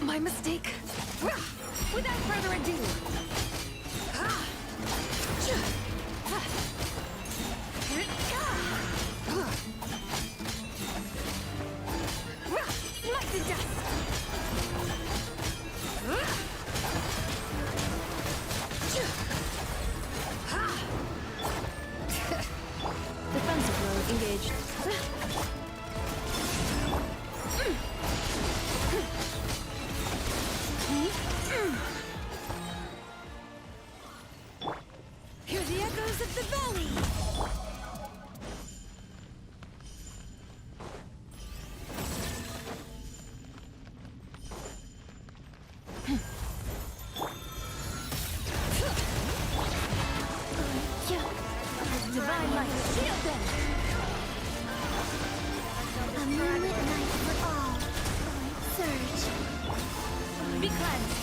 My mistake. Without further ado. Like the dust. Defensive mode engaged. Hear the echoes of the valley! Divine light, shield them! A moonlit night for all. Surge. Be cleansed.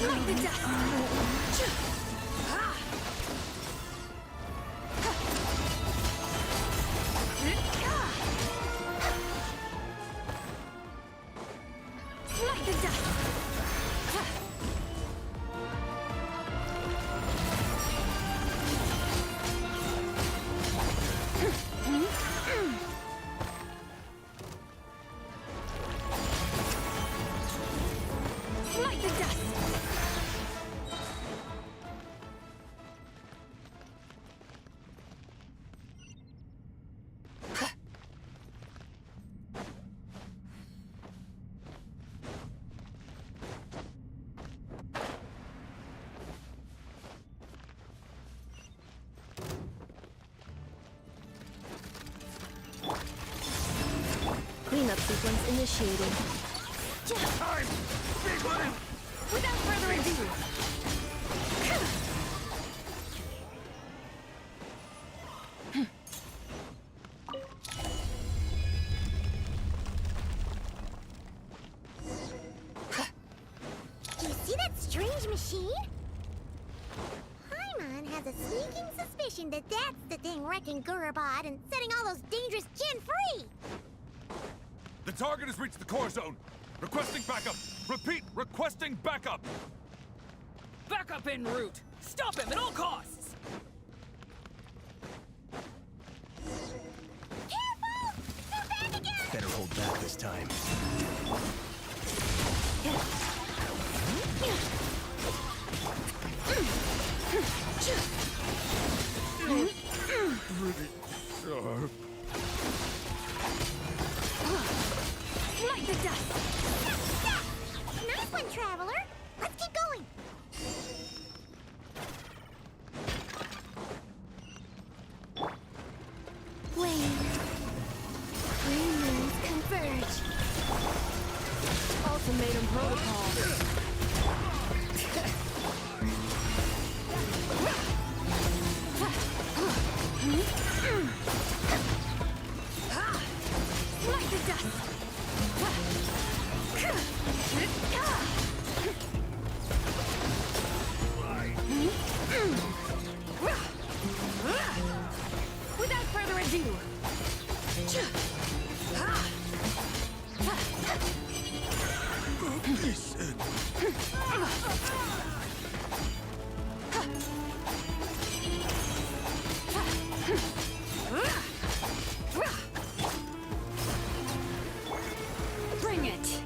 Like the dust. Like the dust. Like the dust. Cleanup sequence initiated. Time! Big one! Without further ado. Do you see that strange machine? Paimon has a sneaking suspicion that that's the thing wrecking Gurabad and setting all those dangerous Jin free! The target has reached the core zone. Requesting backup. Repeat, requesting backup. Backup en route! Stop him at all costs! Careful! They're back again! Better hold back this time. Pretty sharp. Like the dust. Nice one, Traveler! Let's keep going! Wayne. Three moons converge. Ultimatum protocol. Bring it!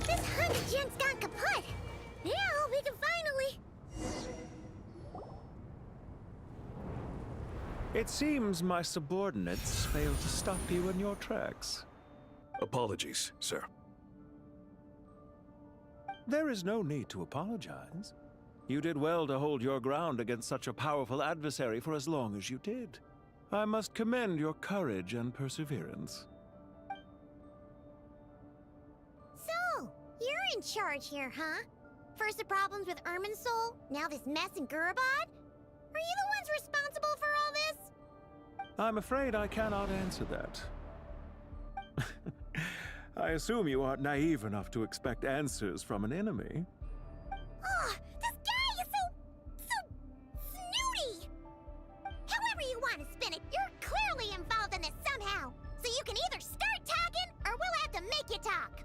This 100 gen's gone kaput. Now we can finally... It seems my subordinates failed to stop you in your tracks. Apologies, sir. There is no need to apologize. You did well to hold your ground against such a powerful adversary for as long as you did. I must commend your courage and perseverance. So, you're in charge here, huh? First the problems with Irminsul, now this mess in Gurabad? Are you the ones responsible for all this? I'm afraid I cannot answer that. I assume you aren't naive enough to expect answers from an enemy. Oh, this guy is so snooty! However you want to spin it, you're clearly involved in this somehow. So you can either start talking, or we'll have to make you talk.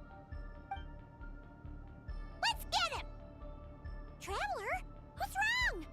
Let's get him! Traveler? What's wrong?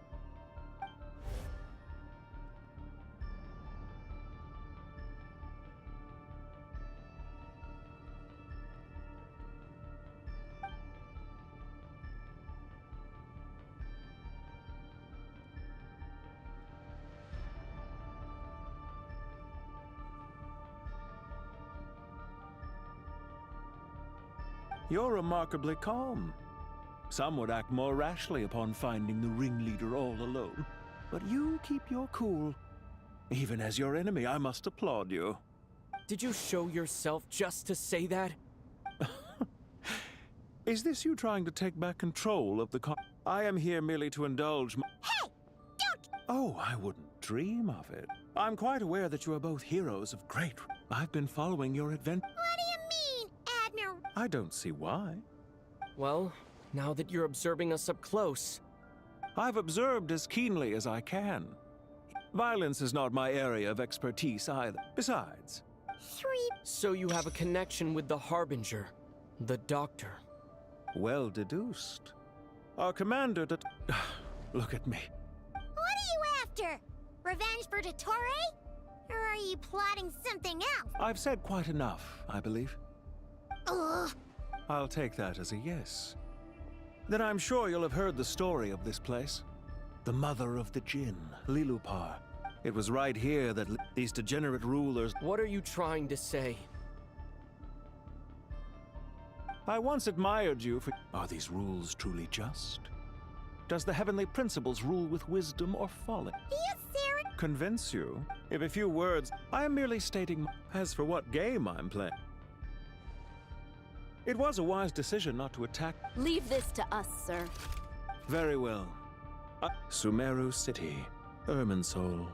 You're remarkably calm. Some would act more rashly upon finding the ringleader all alone. But you keep your cool. Even as your enemy, I must applaud you. Did you show yourself just to say that? Is this you trying to take back control of the I am here merely to indulge my— Hey! Don't— Oh, I wouldn't dream of it. I'm quite aware that you are both heroes of great— I've been following your adventure. What do you mean, Admiral? I don't see why. Well, now that you're observing us up close... I've observed as keenly as I can. Violence is not my area of expertise either. Besides... So you have a connection with the Harbinger, the Doctor. Well deduced. Our commander that... Look at me. What are you after? Revenge for Dottore? Or are you plotting something else? I've said quite enough, I believe. Ugh. I'll take that as a yes. Then I'm sure you'll have heard the story of this place. The mother of the Jinn, Lilupar. It was right here that these degenerate rulers... What are you trying to say? I once admired you for... Are these rules truly just? Does the heavenly principles rule with wisdom or folly? Convince you? If a few words, I am merely stating... As for what game I'm playing... It was a wise decision not to attack... Leave this to us, sir. Very well. Sumeru City, Irminsul.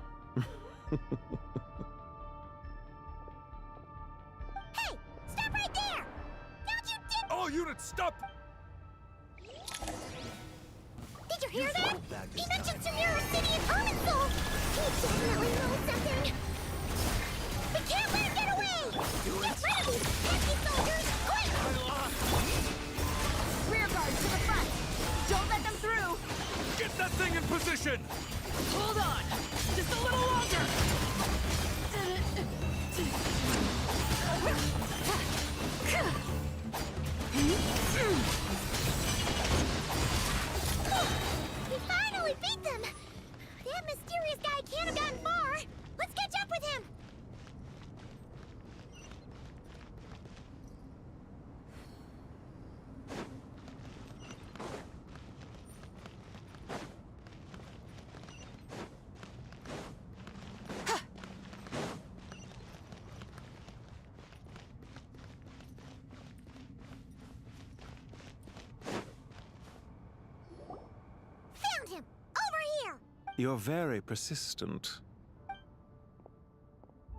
Hey! Stop right there! Don't you dip— All units, stop! Did you hear that? He mentioned Sumeru City and Irminsul! He definitely knows something! We can't let him get away! Get rid of these pesky soldiers! Quick! Rear guard to the front! Don't let them through! Get that thing in position! Hold on! Just a little longer! We finally beat them! That mysterious guy can't have gotten far! Let's catch up with him! You're very persistent.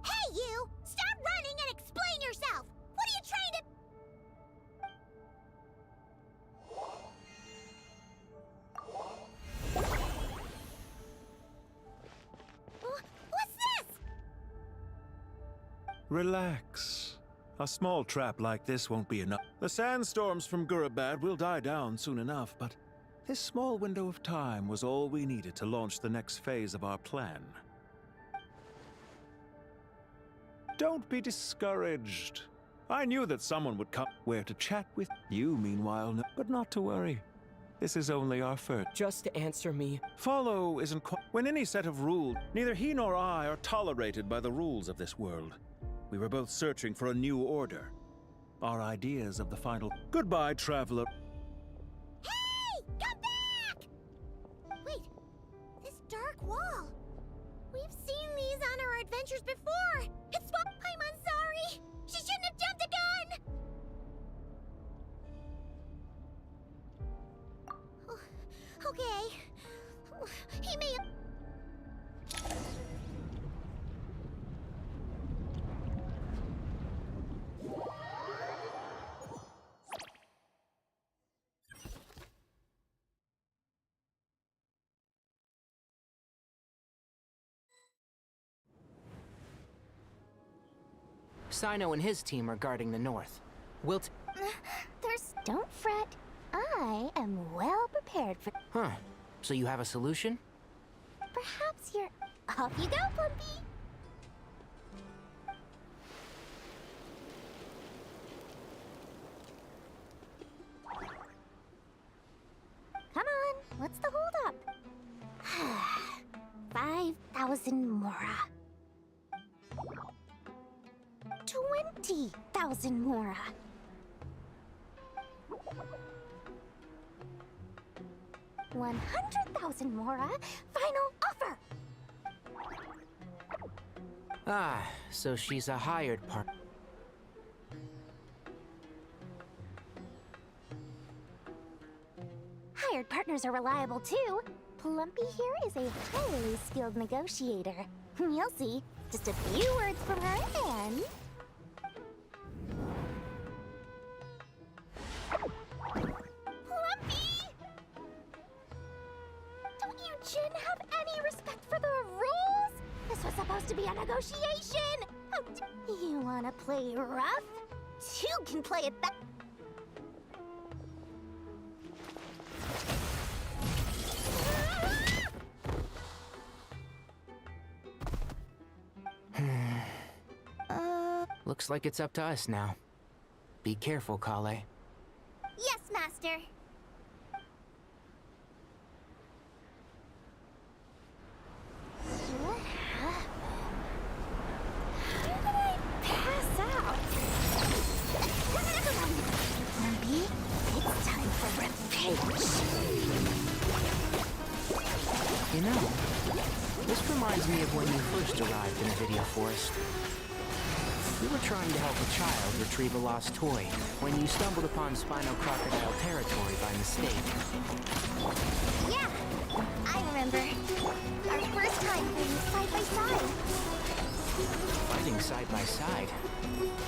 Hey, you! Stop running and explain yourself! What are you trying to... What's this? Relax. A small trap like this won't be enough. The sandstorms from Gurabad will die down soon enough, but this small window of time was all we needed to launch the next phase of our plan. Don't be discouraged. I knew that someone would come where to chat with you, meanwhile, but not to worry. This is only our first. Just answer me. Follow isn't quite. When any set of rules, neither he nor I are tolerated by the rules of this world. We were both searching for a new order. Our ideas of the final. Goodbye, traveler. Hey! Come back! Wait, this dark wall. We've seen these on our adventures before. It's what I'm sorry. She shouldn't have jumped the gun. Okay. He may have... Sino and his team are guarding the north. Don't fret. I am well prepared for... Huh. So you have a solution? Perhaps you're... Off you go, Plumpy! Come on, what's the holdup? 5,000 Mora. 20,000 Mora. 100,000 Mora. Final offer. Ah, so she's a hired part. Hired partners are reliable too. Plumpy here is a highly skilled negotiator. You'll see. Just a few words from her and... Plumpy! Don't you Jin have any respect for the rules? This was supposed to be a negotiation! You wanna play rough? Two can play it that... Looks like it's up to us now. Be careful, Kale. Yes, Master. What happened? How did I pass out? Plumpy, it's time for revenge. You know, this reminds me of when you first arrived in Nvidia Forest. You were trying to help a child retrieve a lost toy when you stumbled upon Spino Crocodile territory by mistake. Yeah, I remember. Our first time fighting side by side. Fighting side by side?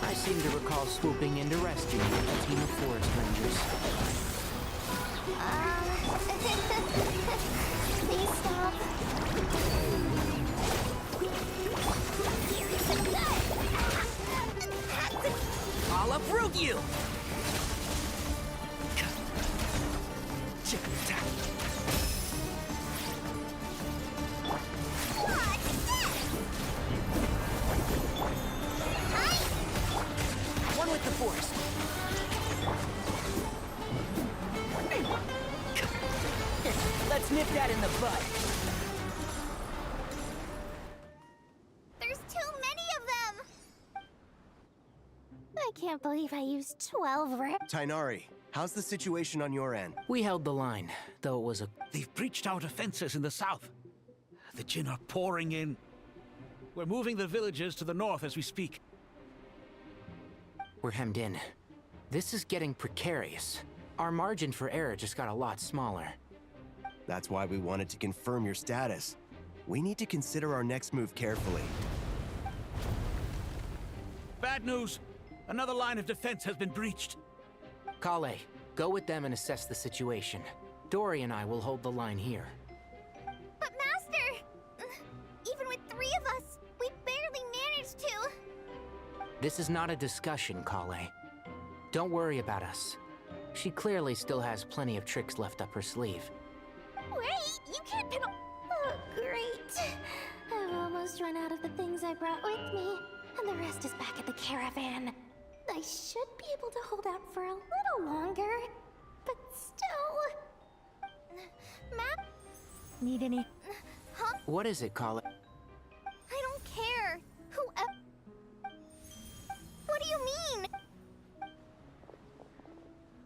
I seem to recall swooping in to rescue you with a team of forest rangers. Please stop. I'll uproot you! Chicken attack. One with the force. Let's nip that in the bud. There's too many of them! I can't believe I used 12 Tainari, how's the situation on your end? We held the line, though it was a... They've breached our defenses in the south. The Jin are pouring in. We're moving the villages to the north as we speak. We're hemmed in. This is getting precarious. Our margin for error just got a lot smaller. That's why we wanted to confirm your status. We need to consider our next move carefully. Bad news! Another line of defense has been breached. Kale, go with them and assess the situation. Dory and I will hold the line here. But Master! Even with 3 of us, we barely managed to. This is not a discussion, Kale. Don't worry about us. She clearly still has plenty of tricks left up her sleeve. Wait, you can't pin. Oh, great. I've almost run out of the things I brought with me, and the rest is back at the caravan. I should be able to hold out for a little longer, but still. Map? Need any? Huh? What is it, Kale? I don't care. What do you mean?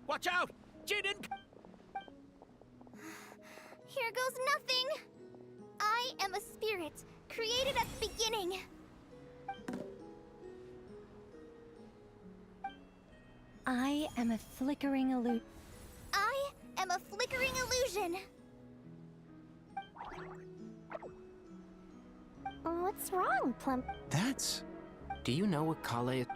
Watch out! Jin! Here goes nothing. I am a spirit, created at the beginning. I am a flickering illusion. I am a flickering illusion. What's wrong, Plump? That's... Do you know what Kale is?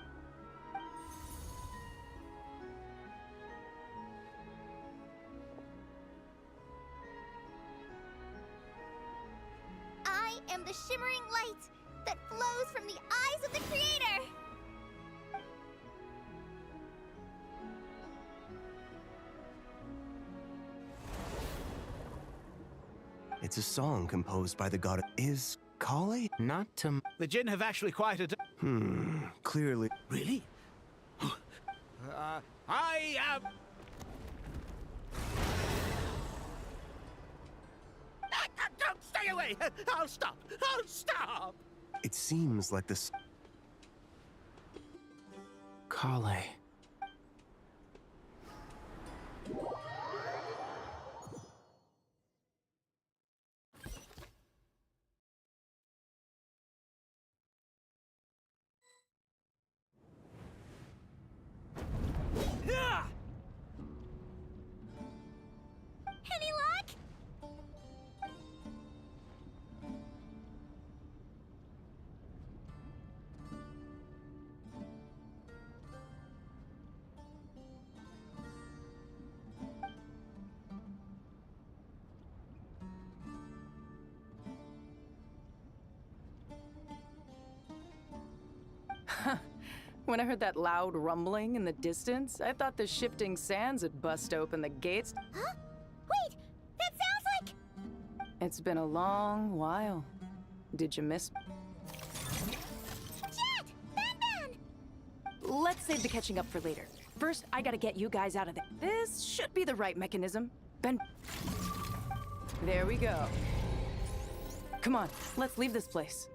I am the shimmering light that flows from the eyes of the Creator. It's a song composed by the god. Is Kale? Not to... The Jinn have actually quieted. Clearly. Really? I am... Don't stay away! I'll stop! I'll stop! It seems like this... Kale. Any luck? When I heard that loud rumbling in the distance, I thought the shifting sands had bust open the gates. Huh? Wait! That sounds like... It's been a long while. Did you miss me? Jet! Batman! Let's save the catching up for later. First, I gotta get you guys out of there. This should be the right mechanism. Ben... There we go. Come on, let's leave this place.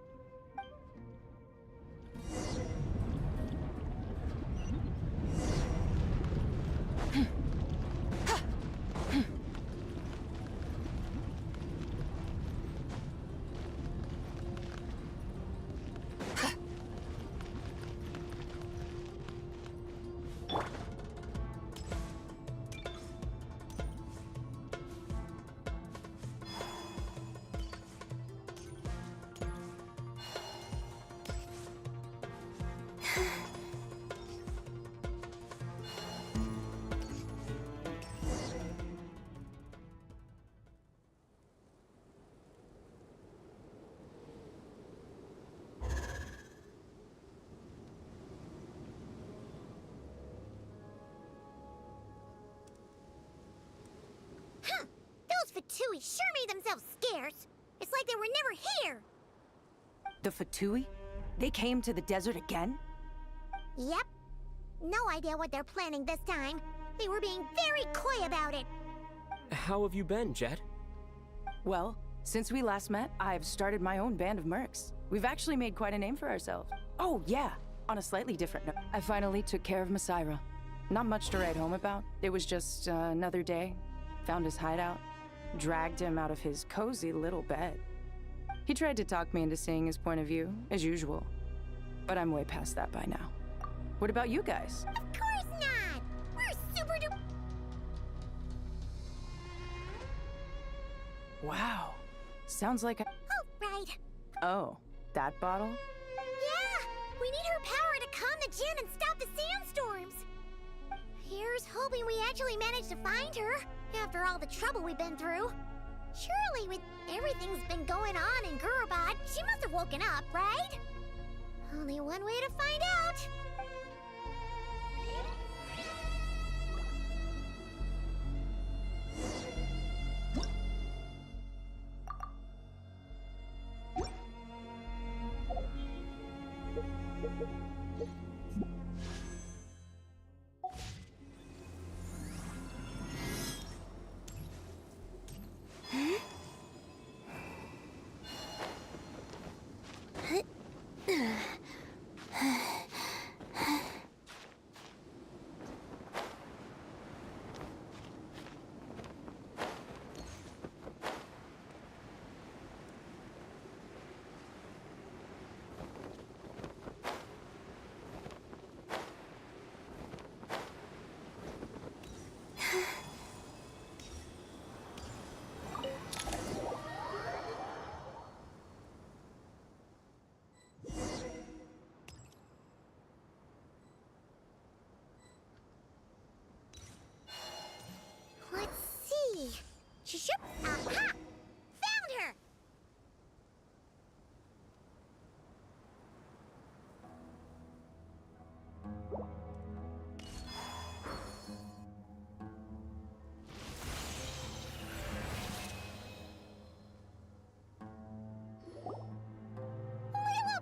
Fatui sure made themselves scarce. It's like they were never here. The Fatui? They came to the desert again? Yep. No idea what they're planning this time. They were being very coy about it. How have you been, Jet? Well, since we last met, I've started my own band of mercs. We've actually made quite a name for ourselves. Oh, yeah. On a slightly different note, I finally took care of Masaira. Not much to write home about. It was just another day. Found his hideout. Dragged him out of his cozy little bed. He tried to talk me into seeing his point of view, as usual. But I'm way past that by now. What about you guys? Of course not! We're super duper... Wow. Sounds like a... Oh, right. Oh, that bottle? Yeah! We need her power to calm the Jinn and stop the sandstorms! Here's hoping we actually managed to find her, after all the trouble we've been through. Surely with everything's been going on in Gurubad, she must have woken up, right? Only one way to find out. Let's see. She should. Aha! Found her!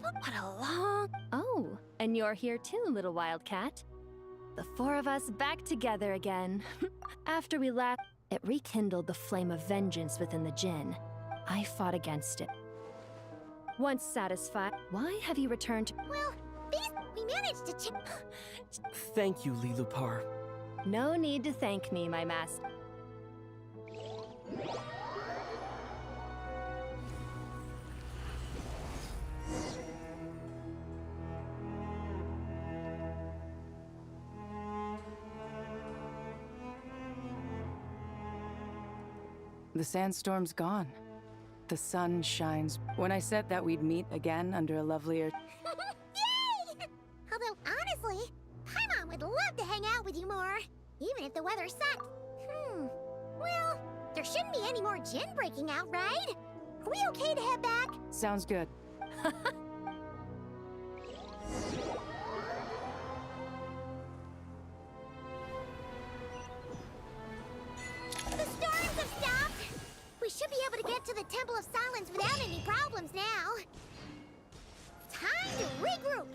What a long... Oh, and you're here too, little wildcat. The four of us back together again. After we left, it rekindled the flame of vengeance within the Jinn. I fought against it. Once satisfied, why have you returned to... Well, we managed to Thank you, Lilupar. No need to thank me, my master. The sandstorm's gone. The sun shines. When I said that we'd meet again under a lovelier... Yay! Although, honestly, Paimon would love to hang out with you more, even if the weather sucks. Well, there shouldn't be any more Jinn breaking out, right? Are we okay to head back? Sounds good. The storms have stopped! We should be able to get to the Temple of Silence without any problems now. Time to regroup!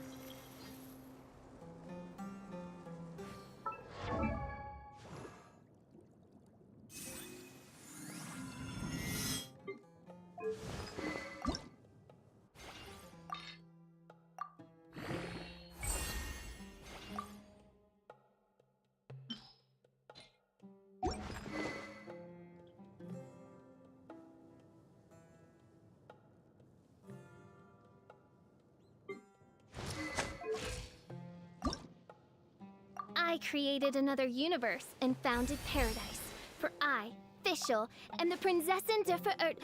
I created another universe and founded paradise. For I, Fischl, am the Prinzessin der Verirrt...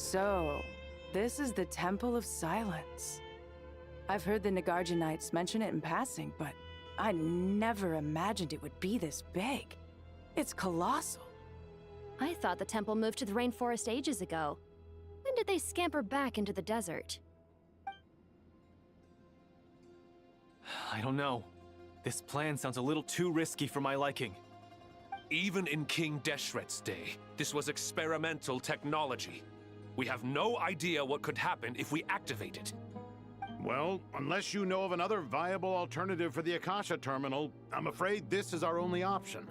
So, this is the Temple of Silence. I've heard the Nagarjanites mention it in passing, but I never imagined it would be this big. It's colossal. I thought the temple moved to the rainforest ages ago. When did they scamper back into the desert? I don't know. This plan sounds a little too risky for my liking. Even in King Deshret's day, this was experimental technology. We have no idea what could happen if we activate it. Well, unless you know of another viable alternative for the Akasha terminal, I'm afraid this is our only option.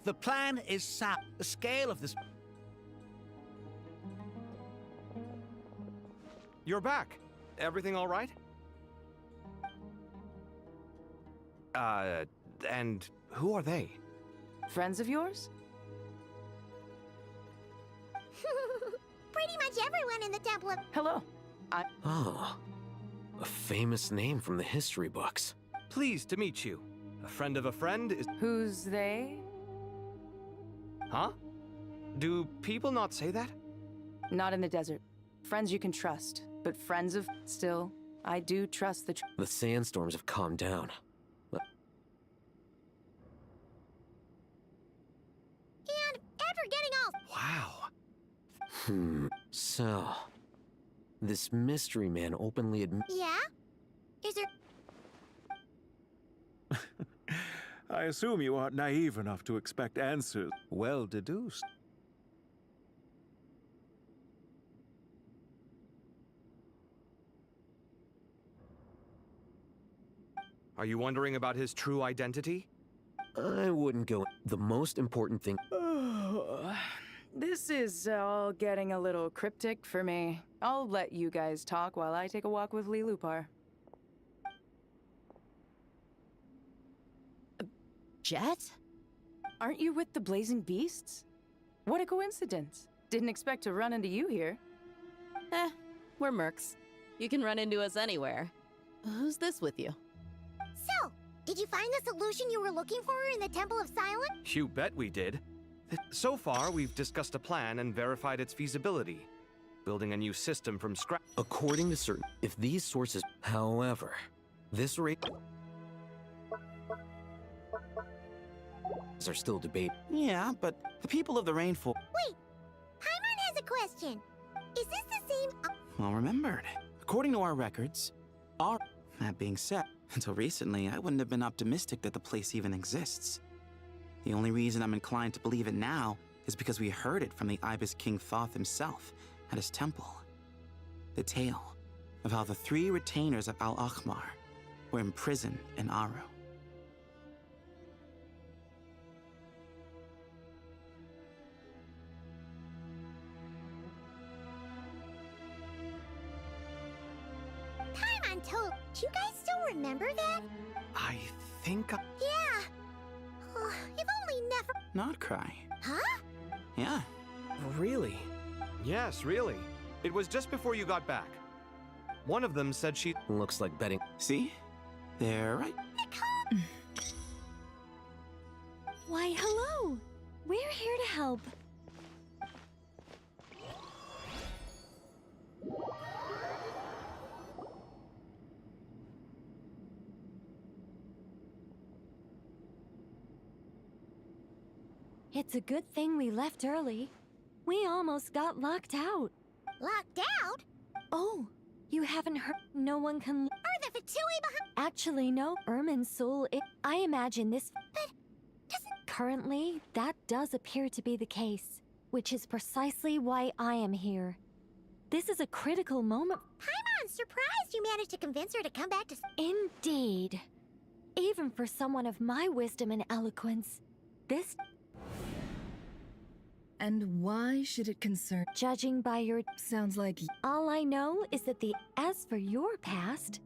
The plan is sound. The scale of this... You're back. Everything all right? And who are they? Friends of yours? Pretty much everyone in the Temple of... Hello. Oh, a famous name from the history books. Pleased to meet you. A friend of a friend is... Who's they? Huh? Do people not say that? Not in the desert. Friends you can trust, but friends of... Still, I do trust the... The sandstorms have calmed down. And after getting all... Wow. So... This mystery man openly Yeah? Is there... I assume you aren't naive enough to expect answers well deduced. Are you wondering about his true identity? I wouldn't go... The most important thing... This is all getting a little cryptic for me. I'll let you guys talk while I take a walk with Lilupar. Jet? Aren't you with the Blazing Beasts? What a coincidence. Didn't expect to run into you here. We're mercs. You can run into us anywhere. Who's this with you? So, did you find the solution you were looking for in the Temple of Silence? You bet we did. So far, we've discussed a plan and verified its feasibility. Building a new system from scratch. According to certain... If these sources... However, this rate... are still debated. Yeah, but the people of the rainforest... Wait! Paimon has a question. Is this the same... Well remembered. According to our records, That being said, until recently, I wouldn't have been optimistic that the place even exists. The only reason I'm inclined to believe it now is because we heard it from the Ibis King Thoth himself at his temple. The tale of how the 3 retainers of Al-Akhmar were imprisoned in Aru. Paimon told... Do you guys still remember that? I think... Yeah. Oh, if only never... Not cry. Huh? Yeah. Really? Yes, really. It was just before you got back. One of them said she... Looks like betting. See? They're right. Why, hello! We're here to help. It's a good thing we left early. We almost got locked out. Locked out? Oh, you haven't heard? No one can... Are the Fatui behind? Actually, no. Ermin's soul, I imagine this... But doesn't... Currently, that does appear to be the case, which is precisely why I am here. This is a critical moment. Paimon's surprised you managed to convince her to come back to... Indeed. Even for someone of my wisdom and eloquence, this... And why should it concern? Judging by your... Sounds like... All I know is that As for your past,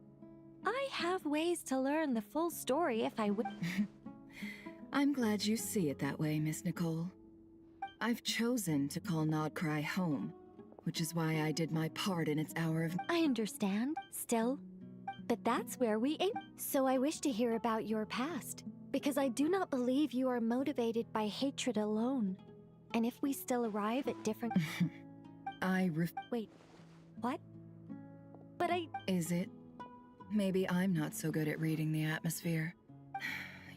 I have ways to learn the full story if I would... I'm glad you see it that way, Miss Nicole. I've chosen to call Nodcry home, which is why I did my part in its hour of... I understand, still. But that's where we aim. So I wish to hear about your past, because I do not believe you are motivated by hatred alone. And if we still arrive at different... Wait, what? But Is it? Maybe I'm not so good at reading the atmosphere.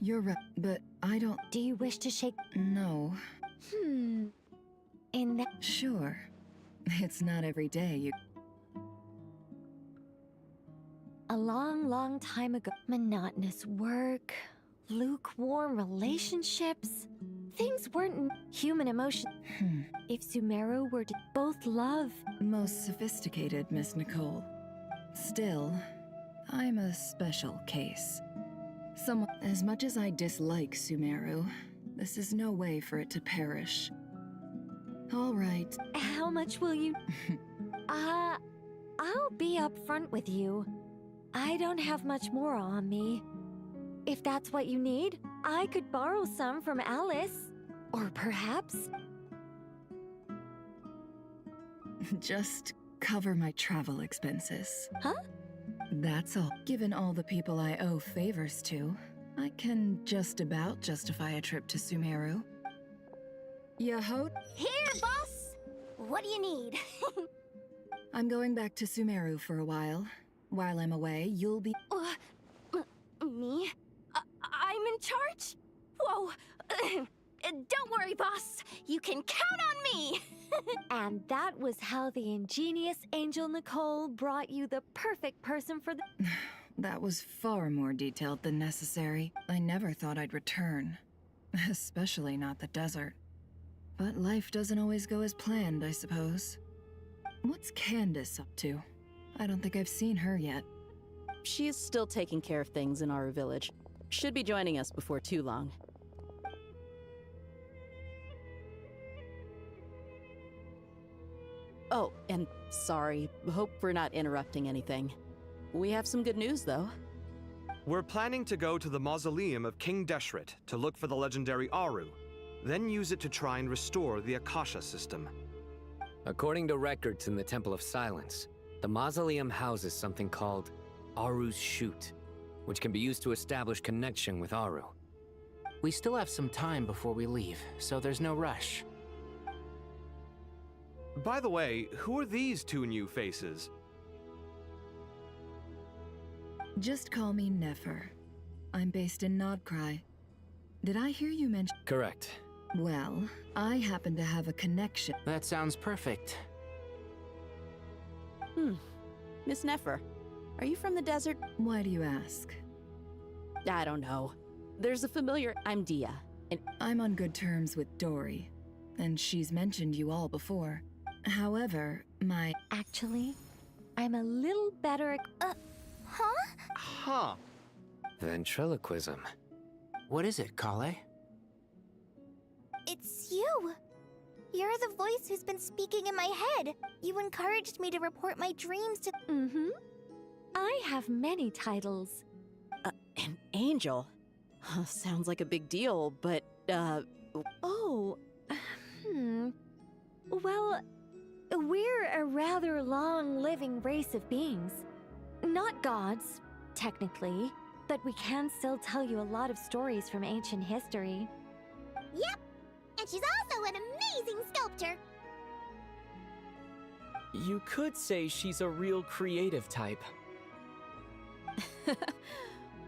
You're right, but I don't... Do you wish to shake... No. In that... Sure. It's not every day you... A long, long time ago, monotonous work, lukewarm relationships. Things weren't human emotion. If Sumeru were to both love... Most sophisticated, Miss Nicole. Still, I'm a special case. As much as I dislike Sumeru, this is no way for it to perish. All right. How much will you... I'll be upfront with you. I don't have much more on me. If that's what you need, I could borrow some from Alice. Or perhaps... Just cover my travel expenses. Huh? That's all. Given all the people I owe favors to, I can just about justify a trip to Sumeru. Yaho? Here, boss! What do you need? I'm going back to Sumeru for a while. While I'm away, you'll be... Me? I'm in charge? Whoa! Don't worry, boss. You can count on me! And that was how the ingenious Angel Nicole brought you the perfect person for the... That was far more detailed than necessary. I never thought I'd return. Especially not the desert. But life doesn't always go as planned, I suppose. What's Candace up to? I don't think I've seen her yet. She's still taking care of things in our village. Should be joining us before too long. Oh, and sorry. Hope we're not interrupting anything. We have some good news, though. We're planning to go to the mausoleum of King Deshret to look for the legendary Aru, then use it to try and restore the Akasha system. According to records in the Temple of Silence, the mausoleum houses something called Aru's Chute, which can be used to establish connection with Aru. We still have some time before we leave, so there's no rush. By the way, who are these two new faces? Just call me Nefer. I'm based in Nodcry. Did I hear you mention... Correct. Well, I happen to have a connection. That sounds perfect. Miss Nefer, are you from the desert? Why do you ask? I don't know. There's a familiar... I'm Dia, and... I'm on good terms with Dory, and she's mentioned you all before. However, Actually, I'm a little better at... Huh? Ventriloquism. What is it, Kale? It's you! You're the voice who's been speaking in my head. You encouraged me to report my dreams to... I have many titles. An angel? Sounds like a big deal, but, Oh, Well, we're a rather long-living race of beings. Not gods, technically, but we can still tell you a lot of stories from ancient history. Yep! And she's also an amazing sculptor! You could say she's a real creative type.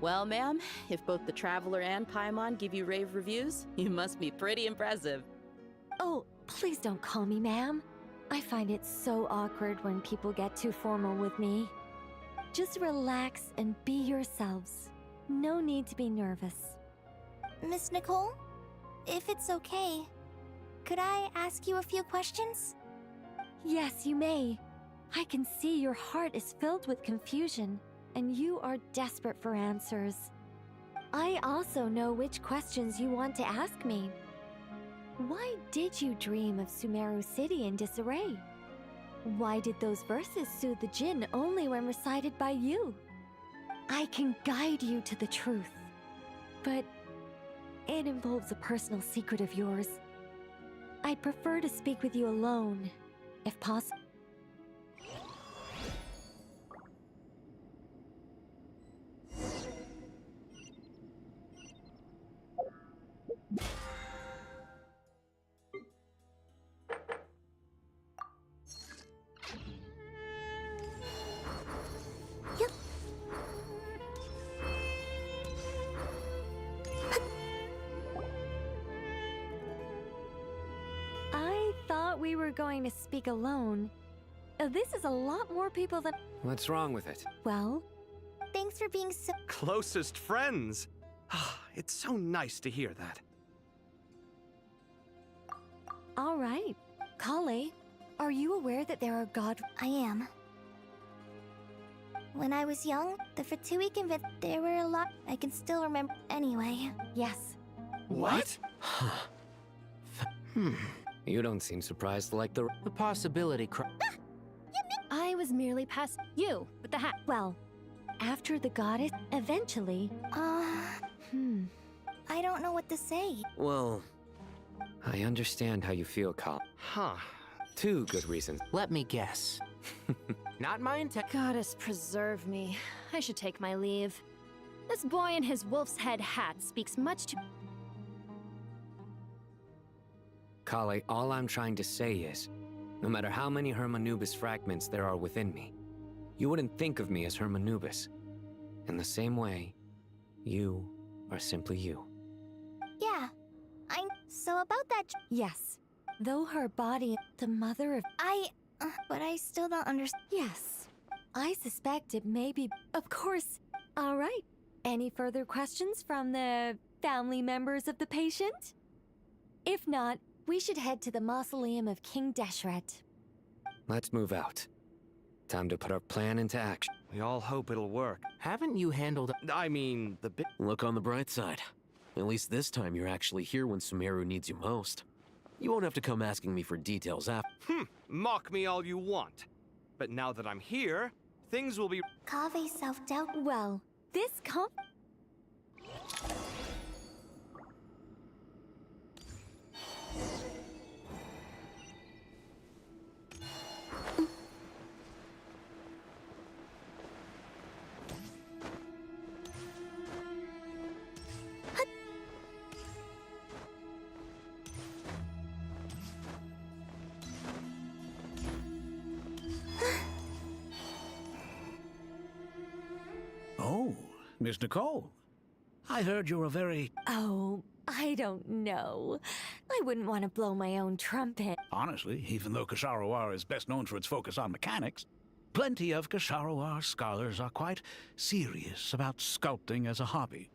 Well, ma'am, if both the Traveler and Paimon give you rave reviews, you must be pretty impressive. Oh, please don't call me ma'am. I find it so awkward when people get too formal with me. Just relax and be yourselves. No need to be nervous. Miss Nicole, if it's okay, could I ask you a few questions? Yes, you may. I can see your heart is filled with confusion, and you are desperate for answers. I also know which questions you want to ask me. Why did you dream of Sumeru City in disarray? Why did those verses soothe the Jinn only when recited by you? I can guide you to the truth, but it involves a personal secret of yours. I'd prefer to speak with you alone, if possible. going to speak alone. This is a lot more people than. What's wrong with it? Well, Thanks for being so. Closest friends. It's so nice to hear that. all right. Kale, are you aware that there are god. I am. When I was young, the Fatui convent, there were a lot I can still remember. Anyway. Yes. What? You don't seem surprised like the possibility I was merely past you with the hat. Well, after the goddess, eventually. I don't know what to say. Well, I understand how you feel, Kal. Huh. 2 good reasons. Let me guess. Not my intent. Goddess preserve me. I should take my leave. This boy in his wolf's head hat speaks much to. Kale, all I'm trying to say is, no matter how many Hermanubis fragments there are within me, you wouldn't think of me as Hermanubis. In the same way, you are simply you. Yeah. So about that. Yes. Though her body, the mother of. But I still don't understand. Yes. I suspect it may be. Of course. All right. Any further questions from the family members of the patient? If not, we should head to the mausoleum of King Deshret. Let's move out. Time to put our plan into action. We all hope it'll work. Haven't you handled... I mean, the bit... Look on the bright side. At least this time you're actually here when Sumeru needs you most. You won't have to come asking me for details after. Mock me all you want. But now that I'm here, things will be... Kave's self-doubt. Well, this Oh, Miss Nicole. I heard you were very... Oh, I don't know. I wouldn't want to blow my own trumpet. Honestly, even though Kasharawar is best known for its focus on mechanics, plenty of Kasharawar scholars are quite serious about sculpting as a hobby.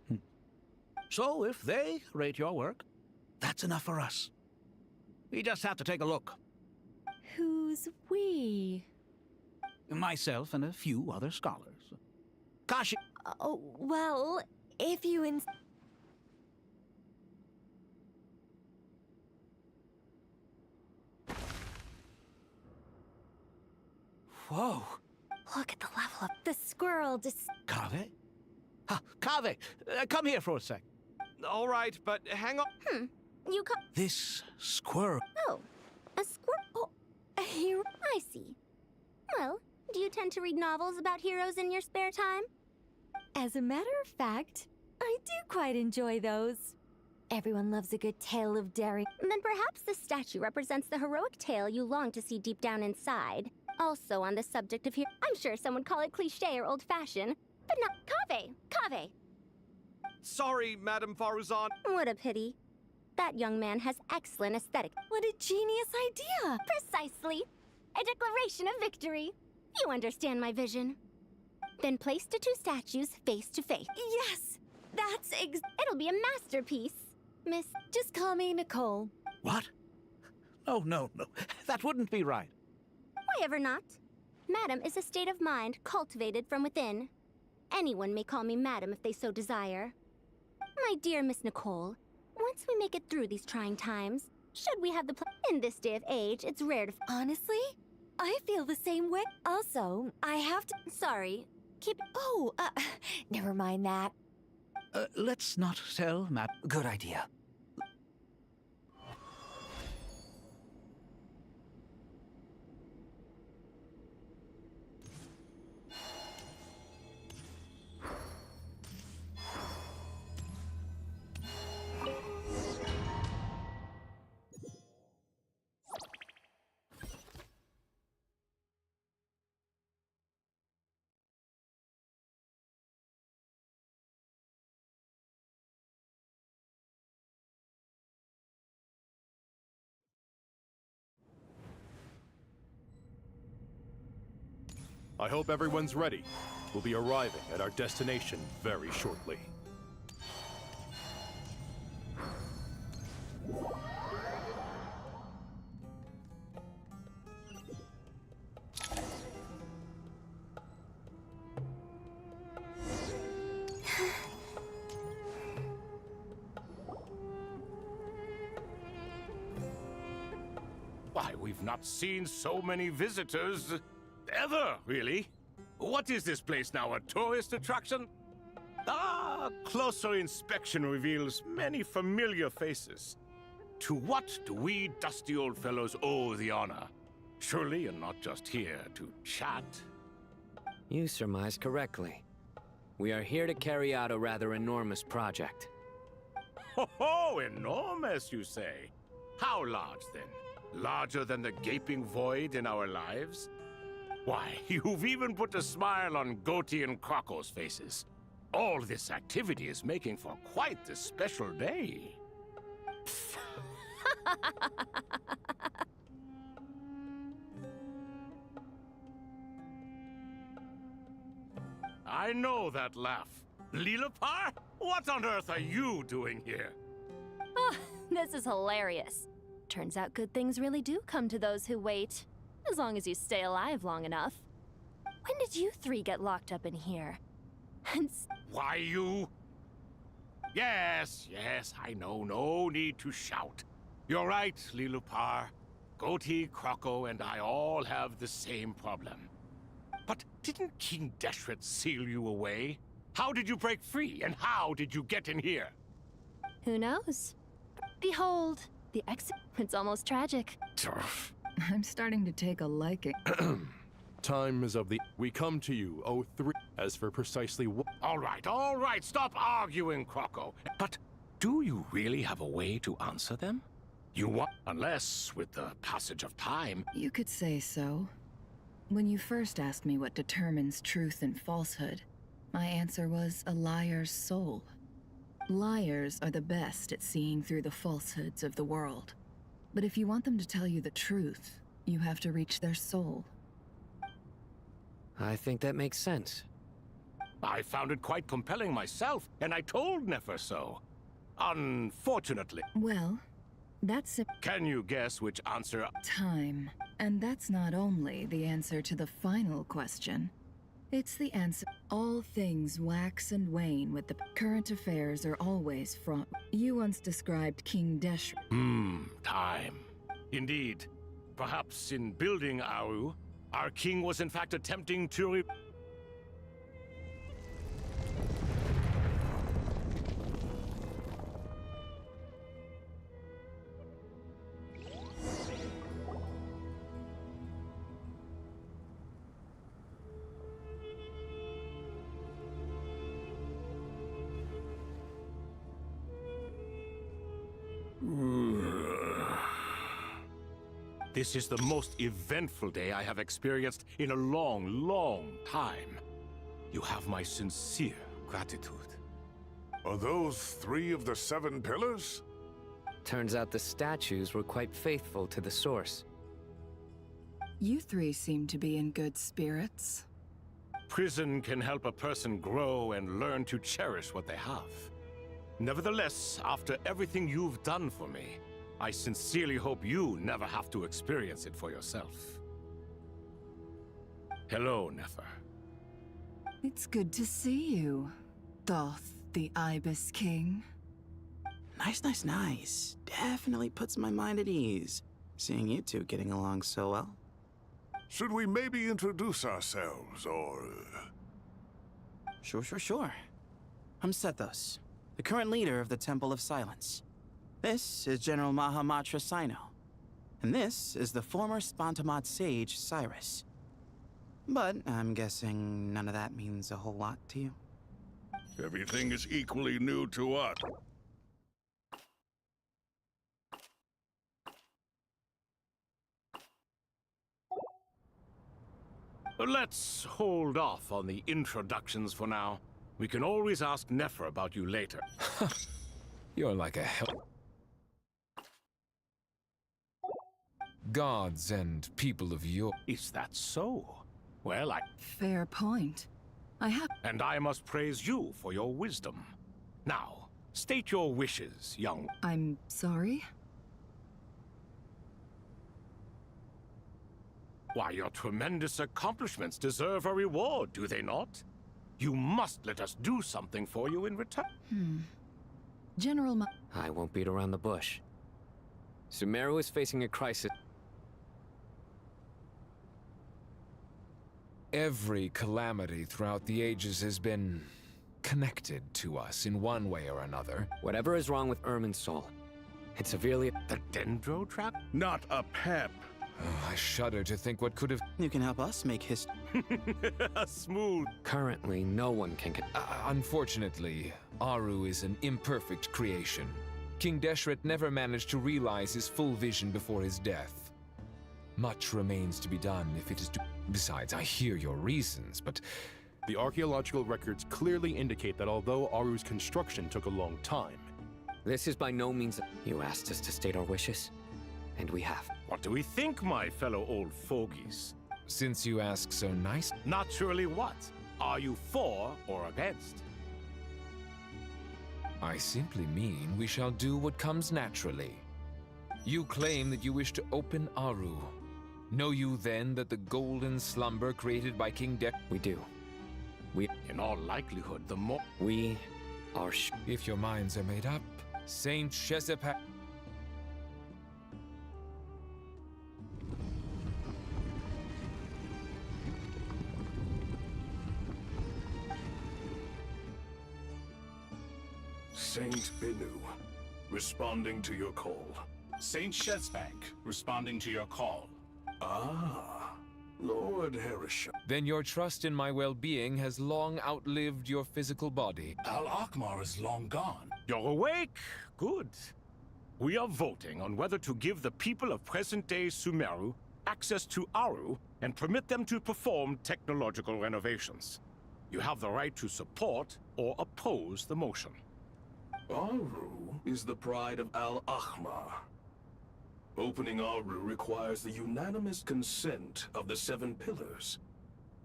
So if they rate your work, that's enough for us. We just have to take a look. Who's we? Myself and a few other scholars. Kashi... Oh, well, if you Whoa. Look at the level of the squirrel just... Kave? Kave, come here for a sec. All right, but hang on. You come... This squirrel... Oh, a squirrel. Oh, a hero? I see. Well, do you tend to read novels about heroes in your spare time? As a matter of fact, I do quite enjoy those. Everyone loves a good tale of daring. Then perhaps this statue represents the heroic tale you long to see deep down inside. Also on the subject of I'm sure some would call it cliché or old-fashioned, but not Kave. Sorry, Madame Faruzan. What a pity. That young man has excellent aesthetic. What a genius idea! Precisely. A declaration of victory. You understand my vision. Then place the 2 statues face to face. Yes! That's It'll be a masterpiece, Miss... Just call me Nicole. What? Oh, no. That wouldn't be right. Why ever not? Madam is a state of mind cultivated from within. Anyone may call me Madam if they so desire. My dear Miss Nicole, once we make it through these trying times, should we have the in this day of age, it's rare to... Honestly, I feel the same way. Also, I have to... Sorry. Never mind that. Let's not tell Matt. Good idea. I hope everyone's ready. We'll be arriving at our destination very shortly. Why, we've not seen so many visitors ever, really. What is this place now, a tourist attraction? Ah, closer inspection reveals many familiar faces. To what do we dusty old fellows owe the honor? Surely you're not just here to chat. You surmise correctly. We are here to carry out a rather enormous project. Ho, enormous, you say? How large, then? Larger than the gaping void in our lives? Why, you've even put a smile on Goatee and Crocco's faces. All this activity is making for quite the special day. I know that laugh. Lilipar? What on earth are you doing here? Oh, this is hilarious. Turns out good things really do come to those who wait. As long as you stay alive long enough. When did you three get locked up in here? Why, you... Yes, I know. No need to shout. You're right, Lilipar. Goatee, Crocco, and I all have the same problem. But didn't King Deshret seal you away? How did you break free, and how did you get in here? Who knows? Behold, the exit. It's almost tragic. I'm starting to take a liking. Time is of the... We come to you, O3. As for precisely what... All right, stop arguing, Crocco. But do you really have a way to answer them? You want... Unless, with the passage of time... You could say so. When you first asked me what determines truth and falsehood, my answer was a liar's soul. Liars are the best at seeing through the falsehoods of the world. But if you want them to tell you the truth, you have to reach their soul. I think that makes sense. I found it quite compelling myself, and I told Nefer so. Unfortunately. Well, that's it. Can you guess which answer? Time. And that's not only the answer to the final question. It's the answer. All things wax and wane with the current affairs are always fraught. You once described King Deshret. Time. Indeed. Perhaps in building Aru, our king was in fact attempting to This is the most eventful day I have experienced in a long, long time. You have my sincere gratitude. Are those 3 of the 7 pillars? Turns out the statues were quite faithful to the source. You 3 seem to be in good spirits. Prison can help a person grow and learn to cherish what they have. Nevertheless, after everything you've done for me, I sincerely hope you never have to experience it for yourself. Hello, Nefer. It's good to see you, Thoth, the Ibis King. Nice. Definitely puts my mind at ease, seeing you two getting along so well. Should we maybe introduce ourselves, or... Sure. I'm Sethos, the current leader of the Temple of Silence. This is General Mahamatra Sino, and this is the former Spantamad sage, Cyrus. But I'm guessing none of that means a whole lot to you. Everything is equally new to us. Let's hold off on the introductions for now. We can always ask Nefer about you later. You're like a hell... Gods and people of your... Is that so? Well, Fair point. I have. And I must praise you for your wisdom. Now, state your wishes, young. I'm sorry? Why, your tremendous accomplishments deserve a reward, do they not? You must let us do something for you in return. General I won't beat around the bush. Sumeru is facing a crisis. Every calamity throughout the ages has been connected to us in one way or another. Whatever is wrong with Irminsul, it severely... The Dendro trap? Not a pep. Oh, I shudder to think what could have... You can help us make history. Smooth. Currently, no one can... Unfortunately, Aru is an imperfect creation. King Deshret never managed to realize his full vision before his death. Much remains to be done if it is to... Besides, I hear your reasons, but... The archaeological records clearly indicate that although Aru's construction took a long time... This is by no means... You asked us to state our wishes, and we have. What do we think, my fellow old fogies? Since you ask so nice... Naturally what? Are you for or against? I simply mean we shall do what comes naturally. You claim that you wish to open Aru. Know you then that the golden slumber created by King Dek... We do. We... In all likelihood, the more... We are... If your minds are made up, Saint Chesapeake... Saint Binu, responding to your call. Saint Shezbank, responding to your call. Ah, Lord Harisham. Then your trust in my well-being has long outlived your physical body. Al-Akmar is long gone. You're awake? Good. We are voting on whether to give the people of present-day Sumeru access to Aru and permit them to perform technological renovations. You have the right to support or oppose the motion. Aru is the pride of Al-Akmar. Opening Aru requires the unanimous consent of the 7 pillars.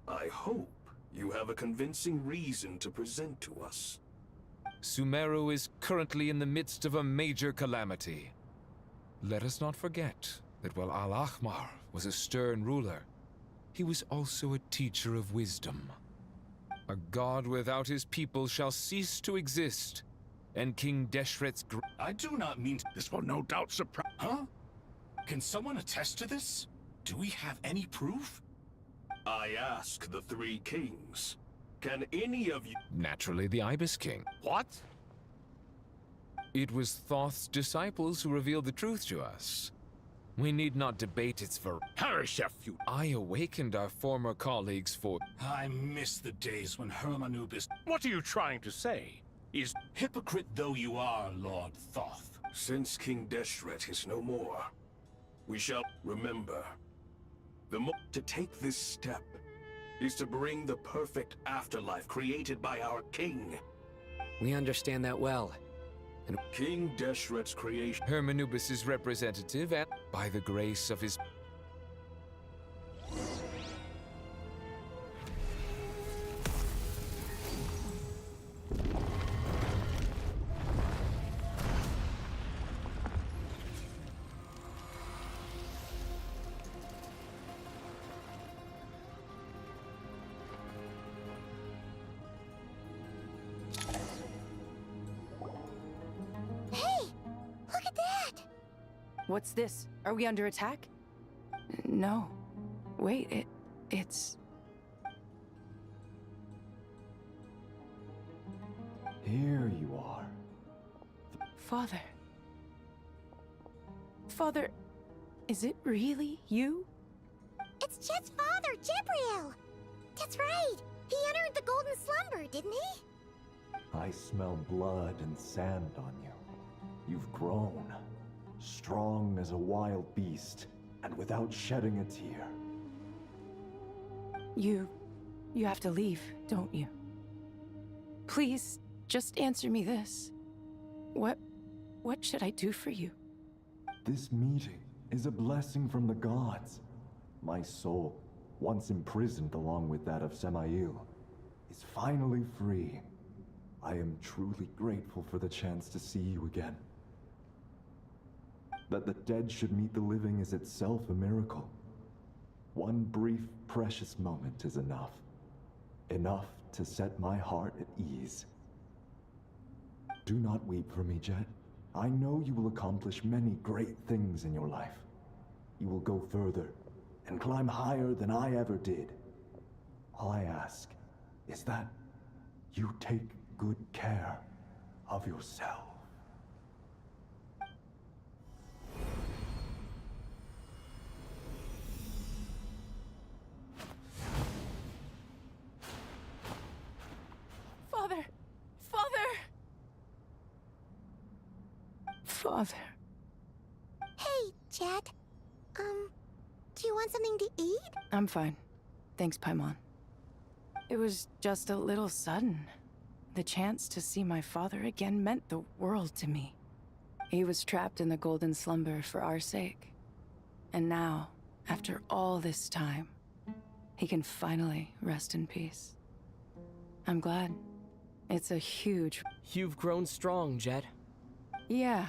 I hope you have a convincing reason to present to us. Sumeru is currently in the midst of a major calamity. Let us not forget that while Al-Akmar was a stern ruler, he was also a teacher of wisdom. A god without his people shall cease to exist, and King Deshret's... I do not mean this will no doubt surprise... Huh? Can someone attest to this? Do we have any proof? I ask the 3 kings. Can any of you... Naturally, the Ibis King. What? It was Thoth's disciples who revealed the truth to us. We need not debate its Harishef, you... I awakened our former colleagues for... I miss the days when Hermanubis... What are you trying to say? Is hypocrite though you are, Lord Thoth. Since King Deshret is no more, we shall remember. To take this step is to bring the perfect afterlife created by our king. We understand that well. And King Deshret's creation... Hermanubis' representative, and by the grace of his... What's this? Are we under attack? No. Wait, it's... Here you are. Father. Father, is it really you? It's Chet's father, Jibril! That's right! He entered the Golden Slumber, didn't he? I smell blood and sand on you. You've grown. Strong as a wild beast, and without shedding a tear. You have to leave, don't you? Please, just answer me this. What should I do for you? This meeting is a blessing from the gods. My soul once imprisoned along with that of Semail, is finally free. I am truly grateful for the chance to see you again. That the dead should meet the living is itself a miracle. One brief, precious moment is enough. Enough to set my heart at ease. Do not weep for me, Jet. I know you will accomplish many great things in your life. You will go further and climb higher than I ever did. All I ask is that you take good care of yourself. Father! Father! Father. Hey, Jet. Do you want something to eat? I'm fine. Thanks, Paimon. It was just a little sudden. The chance to see my father again meant the world to me. He was trapped in the golden slumber for our sake. And now, after all this time, he can finally rest in peace. I'm glad. It's a huge... You've grown strong, Jet. Yeah.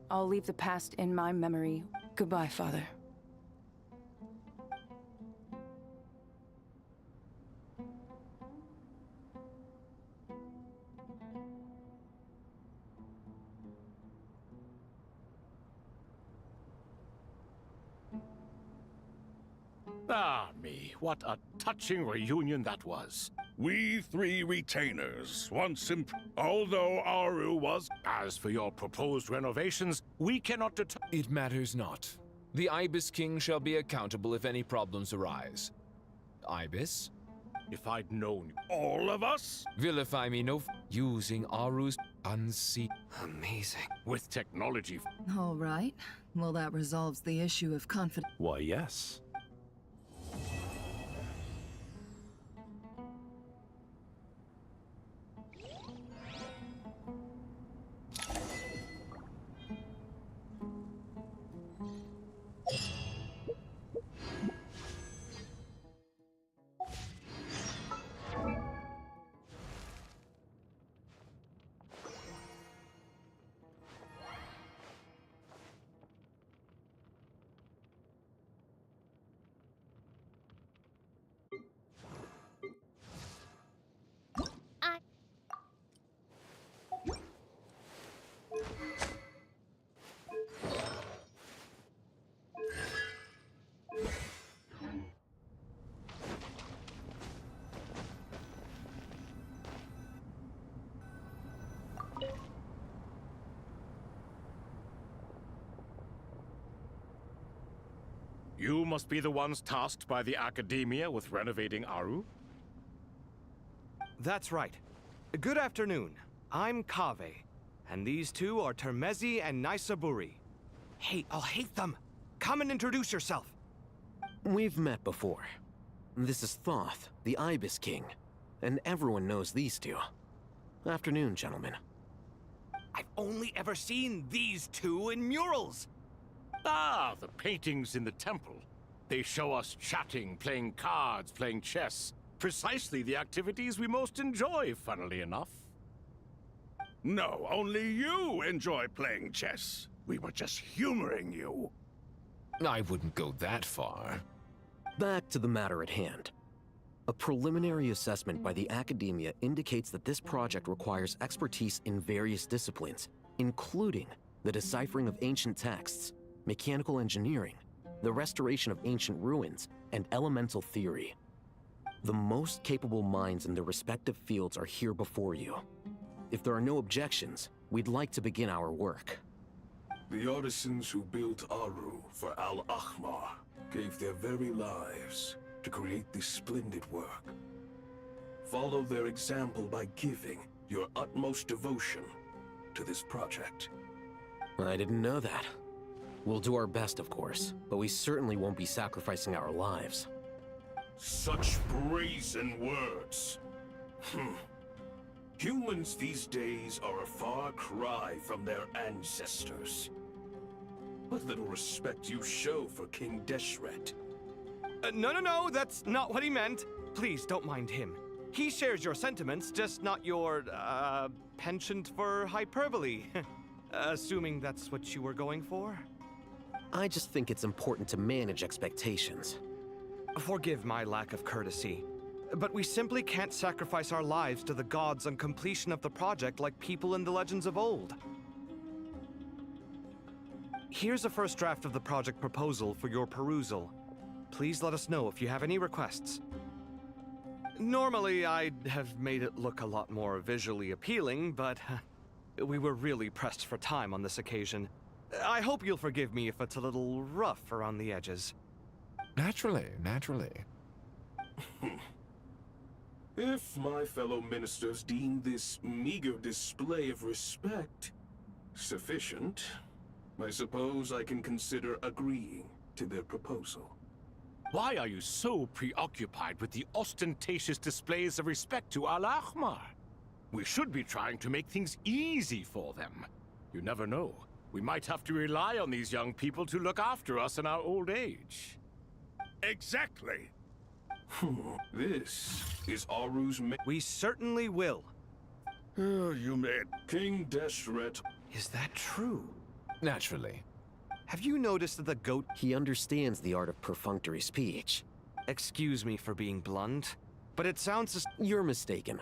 I'll leave the past in my memory. Goodbye, Father. Ah, me, what a touching reunion that was. We three retainers, once although Aru was... As for your proposed renovations, we cannot It matters not. The Ibis King shall be accountable if any problems arise. Ibis? If I'd known... All of us? Vilify me no using Aru's unseen... Amazing. With technology... All right. Well, that resolves the issue of confidence. Why, yes. You must be the ones tasked by the Academia with renovating Aru? That's right. Good afternoon. I'm Kare, and these two are Termezi and Naisaburi. Hey, I'll hate them. Come and introduce yourself. We've met before. This is Thoth, the Ibis King, and everyone knows these two. Afternoon, gentlemen. I've only ever seen these two in murals. Ah, the paintings in the temple. They show us chatting, playing cards, playing chess. Precisely the activities we most enjoy, funnily enough. No, only you enjoy playing chess. We were just humoring you. I wouldn't go that far. Back to the matter at hand. A preliminary assessment by the Academia indicates that this project requires expertise in various disciplines, including the deciphering of ancient texts, mechanical engineering, the restoration of ancient ruins, and elemental theory. The most capable minds in their respective fields are here before you. If there are no objections, we'd like to begin our work. The artisans who built Aru for Al-Ahmar gave their very lives to create this splendid work. Follow their example by giving your utmost devotion to this project. I didn't know that. We'll do our best, of course, but we certainly won't be sacrificing our lives. Such brazen words. Humans these days are a far cry from their ancestors. What little respect you show for King Deshret. No, that's not what he meant. Please, don't mind him. He shares your sentiments, just not your, penchant for hyperbole. Assuming that's what you were going for? I just think it's important to manage expectations. Forgive my lack of courtesy, but we simply can't sacrifice our lives to the gods on completion of the project like people in the legends of old. Here's a first draft of the project proposal for your perusal. Please let us know if you have any requests. Normally, I'd have made it look a lot more visually appealing, but we were really pressed for time on this occasion. I hope you'll forgive me if it's a little rough around the edges. Naturally. If my fellow ministers deem this meager display of respect sufficient, I suppose I can consider agreeing to their proposal. Why are you so preoccupied with the ostentatious displays of respect to Al-Ahmar? We should be trying to make things easy for them. You never know. We might have to rely on these young people to look after us in our old age. Exactly. This is Aru's We certainly will. You made King Deshret. Is that true? Naturally. Have you noticed that the goat... He understands the art of perfunctory speech. Excuse me for being blunt, but it sounds as... You're mistaken.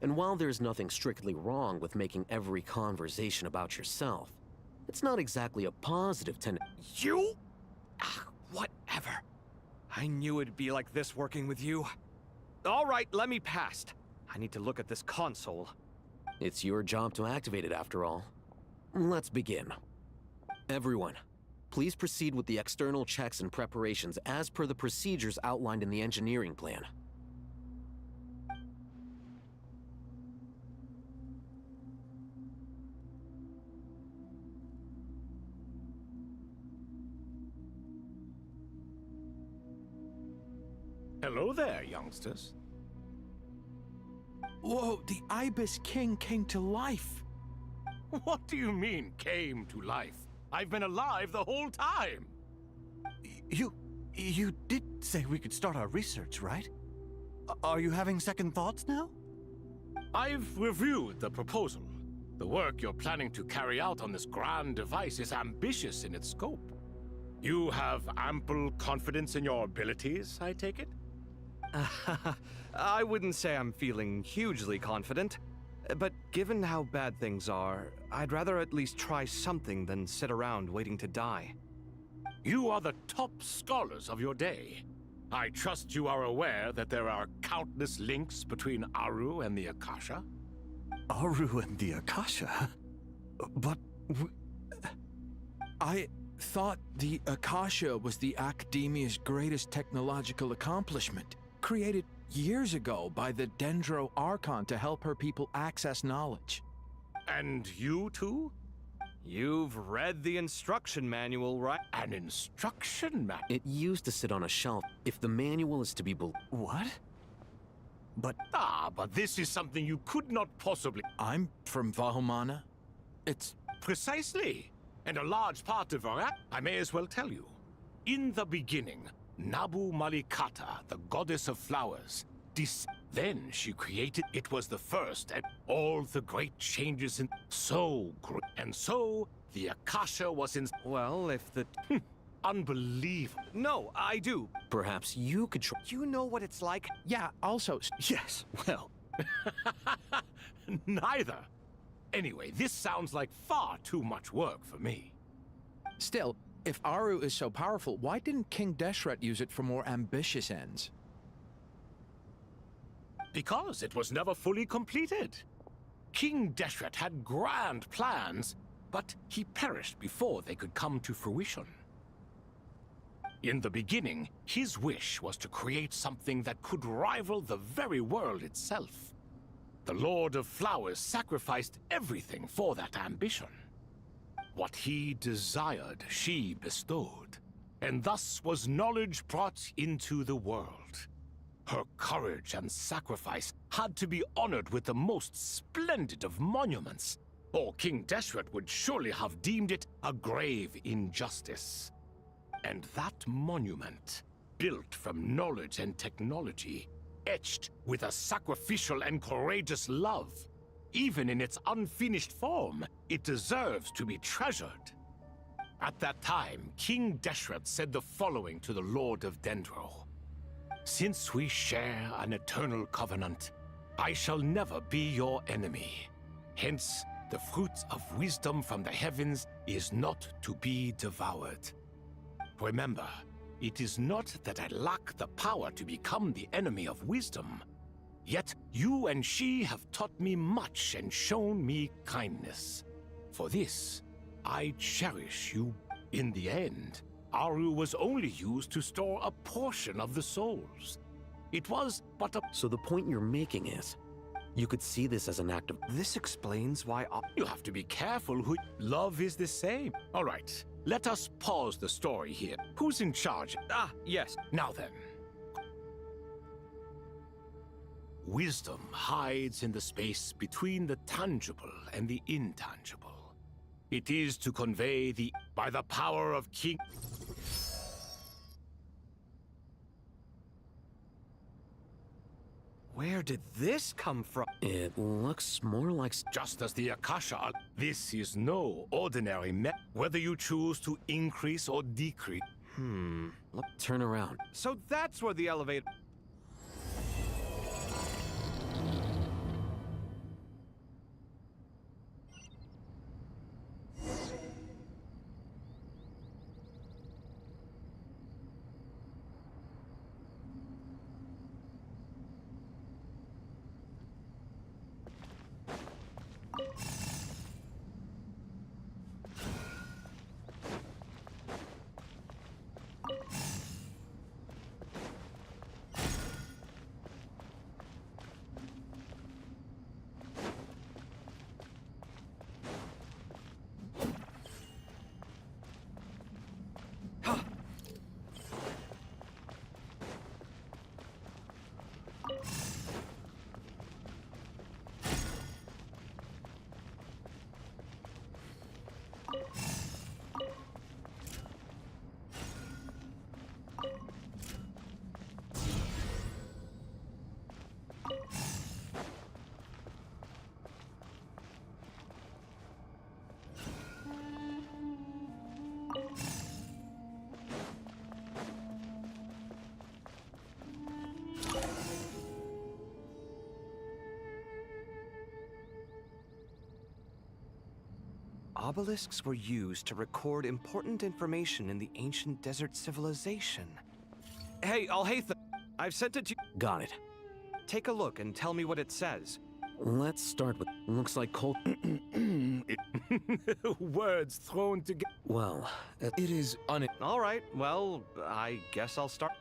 And while there's nothing strictly wrong with making every conversation about yourself, it's not exactly a positive tendency. You? Whatever. I knew it'd be like this working with you. All right, let me past. I need to look at this console. It's your job to activate it, after all. Let's begin. Everyone, please proceed with the external checks and preparations as per the procedures outlined in the engineering plan. Hello there, youngsters. Whoa, the Ibis King came to life. What do you mean, came to life? I've been alive the whole time! You did say we could start our research, right? Are you having second thoughts now? I've reviewed the proposal. The work you're planning to carry out on this grand device is ambitious in its scope. You have ample confidence in your abilities, I take it? I wouldn't say I'm feeling hugely confident, but given how bad things are, I'd rather at least try something than sit around waiting to die. You are the top scholars of your day. I trust you are aware that there are countless links between Aru and the Akasha? Aru and the Akasha? But I thought the Akasha was the Academia's greatest technological accomplishment, created years ago by the Dendro Archon to help her people access knowledge. And you too? You've read the instruction manual, right? An instruction manual? It used to sit on a shelf. If the manual is to be What? But this is something you could not possibly... I'm from Vahumana. It's... Precisely. And a large part of our... I may as well tell you. In the beginning, Nabu Malikata, the goddess of flowers, then she created... It was the first and all the great changes in... So great. And so, the Akasha was in... Well, if the... Unbelievable. No, I do. Perhaps you could try... You know what it's like? Yeah, also... Yes, well... Neither. Anyway, this sounds like far too much work for me. Still, if Aru is so powerful, why didn't King Deshret use it for more ambitious ends? Because it was never fully completed. King Deshret had grand plans, but he perished before they could come to fruition. In the beginning, his wish was to create something that could rival the very world itself. The Lord of Flowers sacrificed everything for that ambition. What he desired, she bestowed, and thus was knowledge brought into the world. Her courage and sacrifice had to be honored with the most splendid of monuments, or King Deshret would surely have deemed it a grave injustice. And that monument built from knowledge and technology, etched with a sacrificial and courageous love. Even in its unfinished form, it deserves to be treasured. At that time, King Deshret said the following to the Lord of Dendro. Since we share an eternal covenant, I shall never be your enemy. Hence, the fruit of wisdom from the heavens is not to be devoured. Remember, it is not that I lack the power to become the enemy of wisdom. Yet you and she have taught me much and shown me kindness. For this, I cherish you. In the end, Aru was only used to store a portion of the souls. It was but a... So the point you're making is, you could see this as an act of... This explains why You have to be careful who... Love is the same. All right, let us pause the story here. Who's in charge? Ah, yes. Now then. Wisdom hides in the space between the tangible and the intangible. It is to convey the... By the power of King... Where did this come from? It looks more like... Just as the Akasha, this is no ordinary whether you choose to increase or decrease. Turn around. So that's where the elevator... Obelisks were used to record important information in the ancient desert civilization. Hey, Alhaitha, I've sent it to you. Got it. Take a look and tell me what it says. Let's start with... Looks like cold... Words thrown together. Well, it is All right, well, I guess I'll start...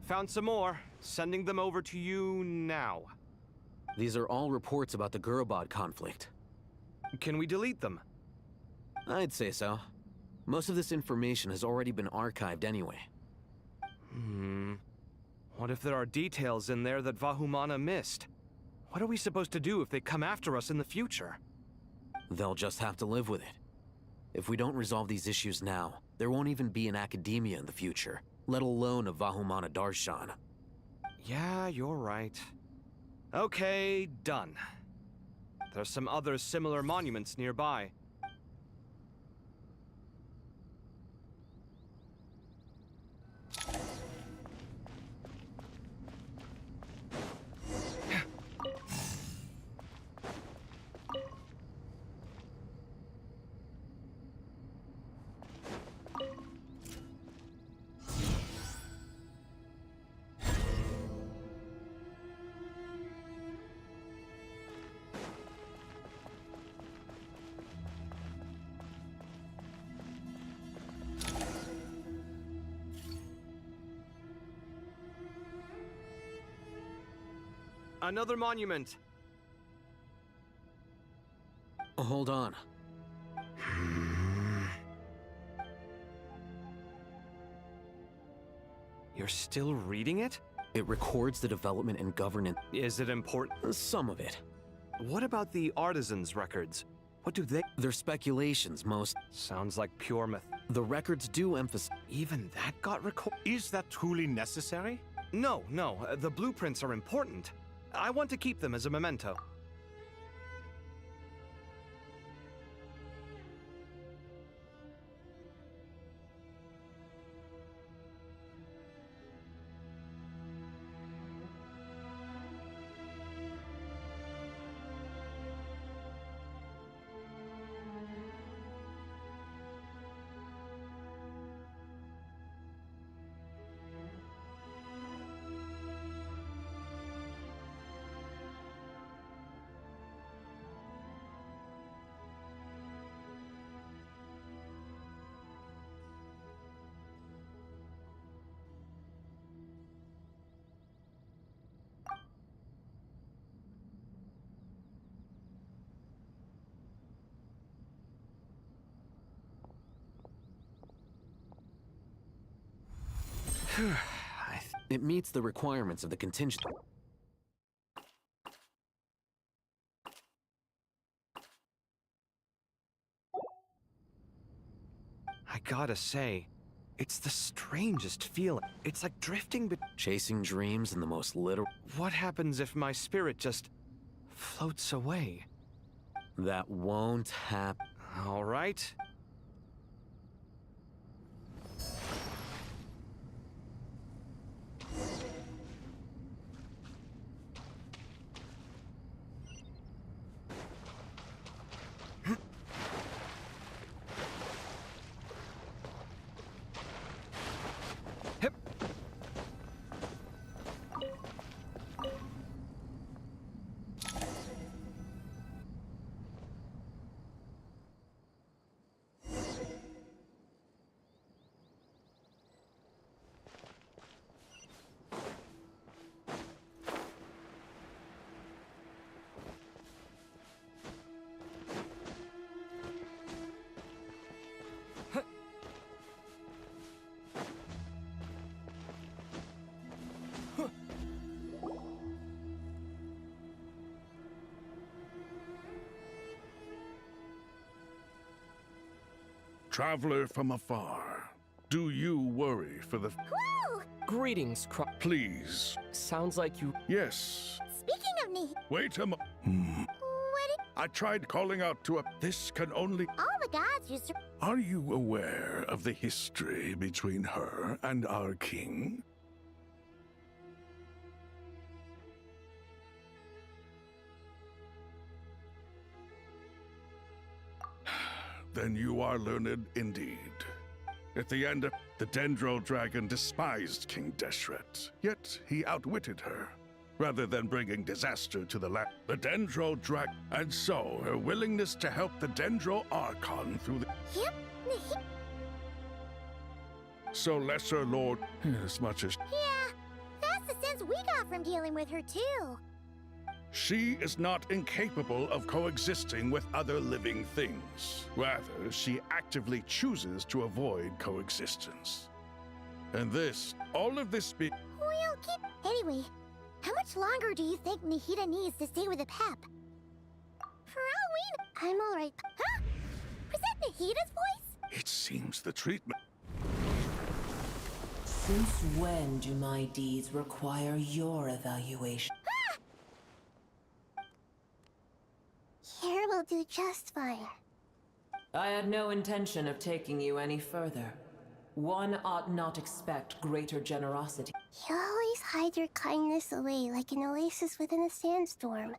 Found some more. Sending them over to you now. These are all reports about the Gurubad conflict. Can we delete them? I'd say so. Most of this information has already been archived anyway. What if there are details in there that Vahumana missed? What are we supposed to do if they come after us in the future? They'll just have to live with it. If we don't resolve these issues now, there won't even be an academia in the future, let alone a Vahumana Darshan. Yeah, you're right. Okay, done. There's some other similar monuments nearby. Another monument. Hold on. You're still reading it? It records the development and governance. Is it important? Some of it. What about the artisans' records? What do they— They're speculations, most. Sounds like pure myth. The records do emphasize. Even that got recorded? Is that truly necessary? No, the blueprints are important. I want to keep them as a memento. It meets the requirements of the contingent. I gotta say, it's the strangest feeling. It's like drifting chasing dreams in the most literal. What happens if my spirit just floats away? That won't happen. All right. Traveler from afar, do you worry for the— Woo! Greetings, Please. Sounds like you— Yes. Speaking of me, Wait a what I tried calling out to a— This can only— all the gods used to— Are you aware of the history between her and our king? Then you are learned indeed. At the end of— the Dendro Dragon despised King Deshret, yet he outwitted her. Rather than bringing disaster to the land, the Dendro Dragon— and so her willingness to help the Dendro Archon through the— Yep. So Lesser Lord, as much as— Yeah, that's the sense we got from dealing with her too. she is not incapable of coexisting with other living things. Rather, she actively chooses to avoid coexistence. And this— all of this be— We'll keep— Anyway, how much longer do you think Nahida needs to stay with the Pep? For all we know— I'm alright. Huh? Was that Nahida's voice? It seems the treatment— Since when do my deeds require your evaluation? Here will do just fine. I had no intention of taking you any further. One ought not expect greater generosity. You always hide your kindness away like an oasis within a sandstorm.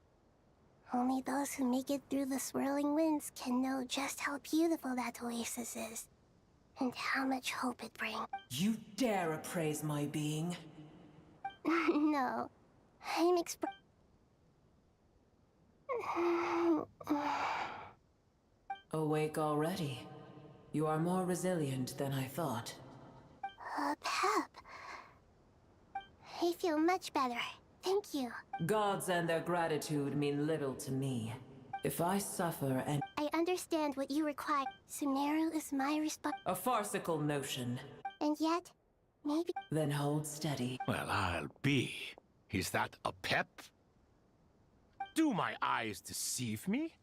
Only those who make it through the swirling winds can know just how beautiful that oasis is, and how much hope it brings. You dare appraise my being? No, I'm Awake already. You are more resilient than I thought. Pep. I feel much better. Thank you. Gods and their gratitude mean little to me. If I suffer and... I understand what you require. Sumeru is my response. A farcical notion. And yet, maybe... Then hold steady. Well, I'll be. Is that a pep? Do my eyes deceive me?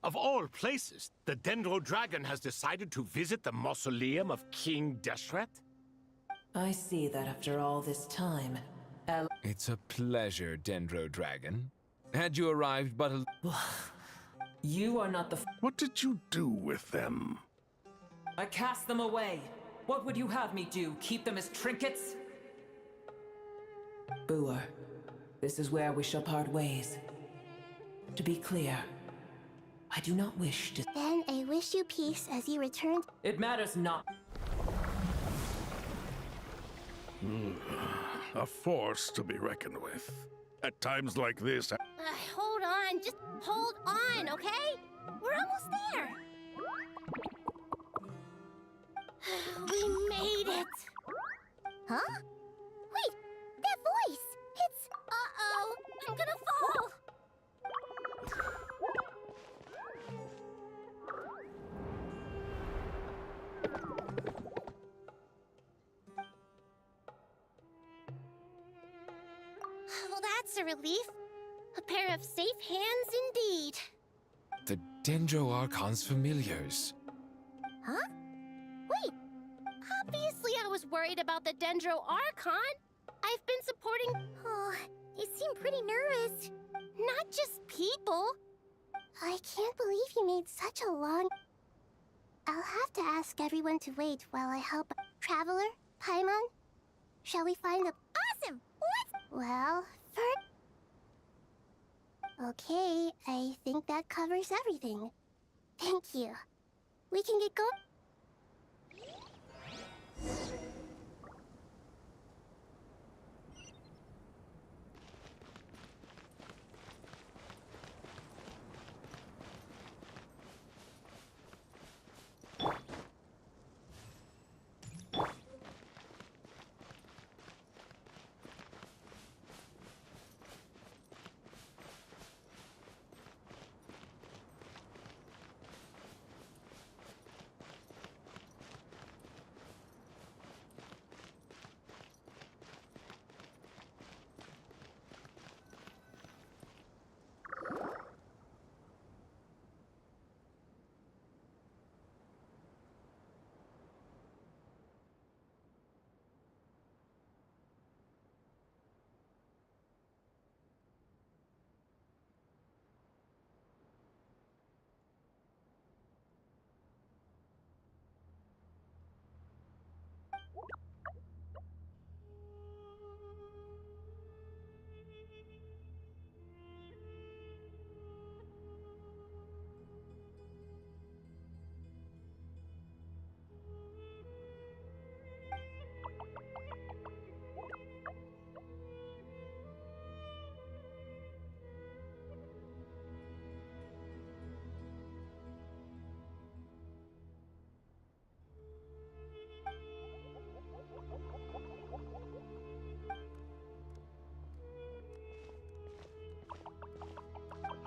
Of all places, the Dendro Dragon has decided to visit the mausoleum of King Deshret? I see that after all this time, It's a pleasure, Dendro Dragon. Had you arrived but a... You are not the... What did you do with them? I cast them away. What would you have me do? Keep them as trinkets? Boer, this is where we shall part ways. To be clear, I do not wish to... Then I wish you peace as you return... It matters not. A force to be reckoned with. At times like this... Hold on, just hold on, okay? We're almost there. We made it. Huh? Wait, that voice. It's... Uh-oh, I'm gonna fall. Well, that's a relief. A pair of safe hands indeed. The Dendro Archon's familiars. Huh? Wait. Obviously I was worried about the Dendro Archon. I've been supporting... Oh, you seem pretty nervous. Not just people. I can't believe you made such a long... I'll have to ask everyone to wait while I help... Traveler? Paimon? Shall we find a... Awesome! What? Well, first... Okay, I think that covers everything. Thank you. We can get going.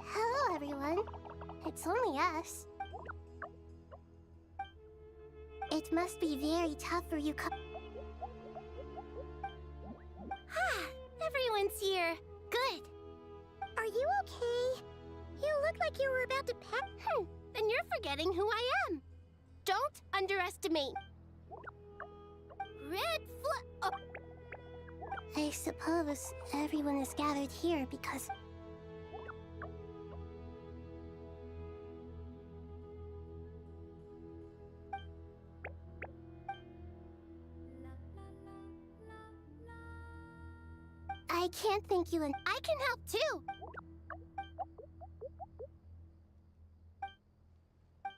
Hello, everyone. It's only us. It must be very tough for you. Everyone's here. Good. Are you okay? You look like you were about to pack. Then you're forgetting who I am. Don't underestimate. I suppose everyone is gathered here because... I can't thank you, and I can help too.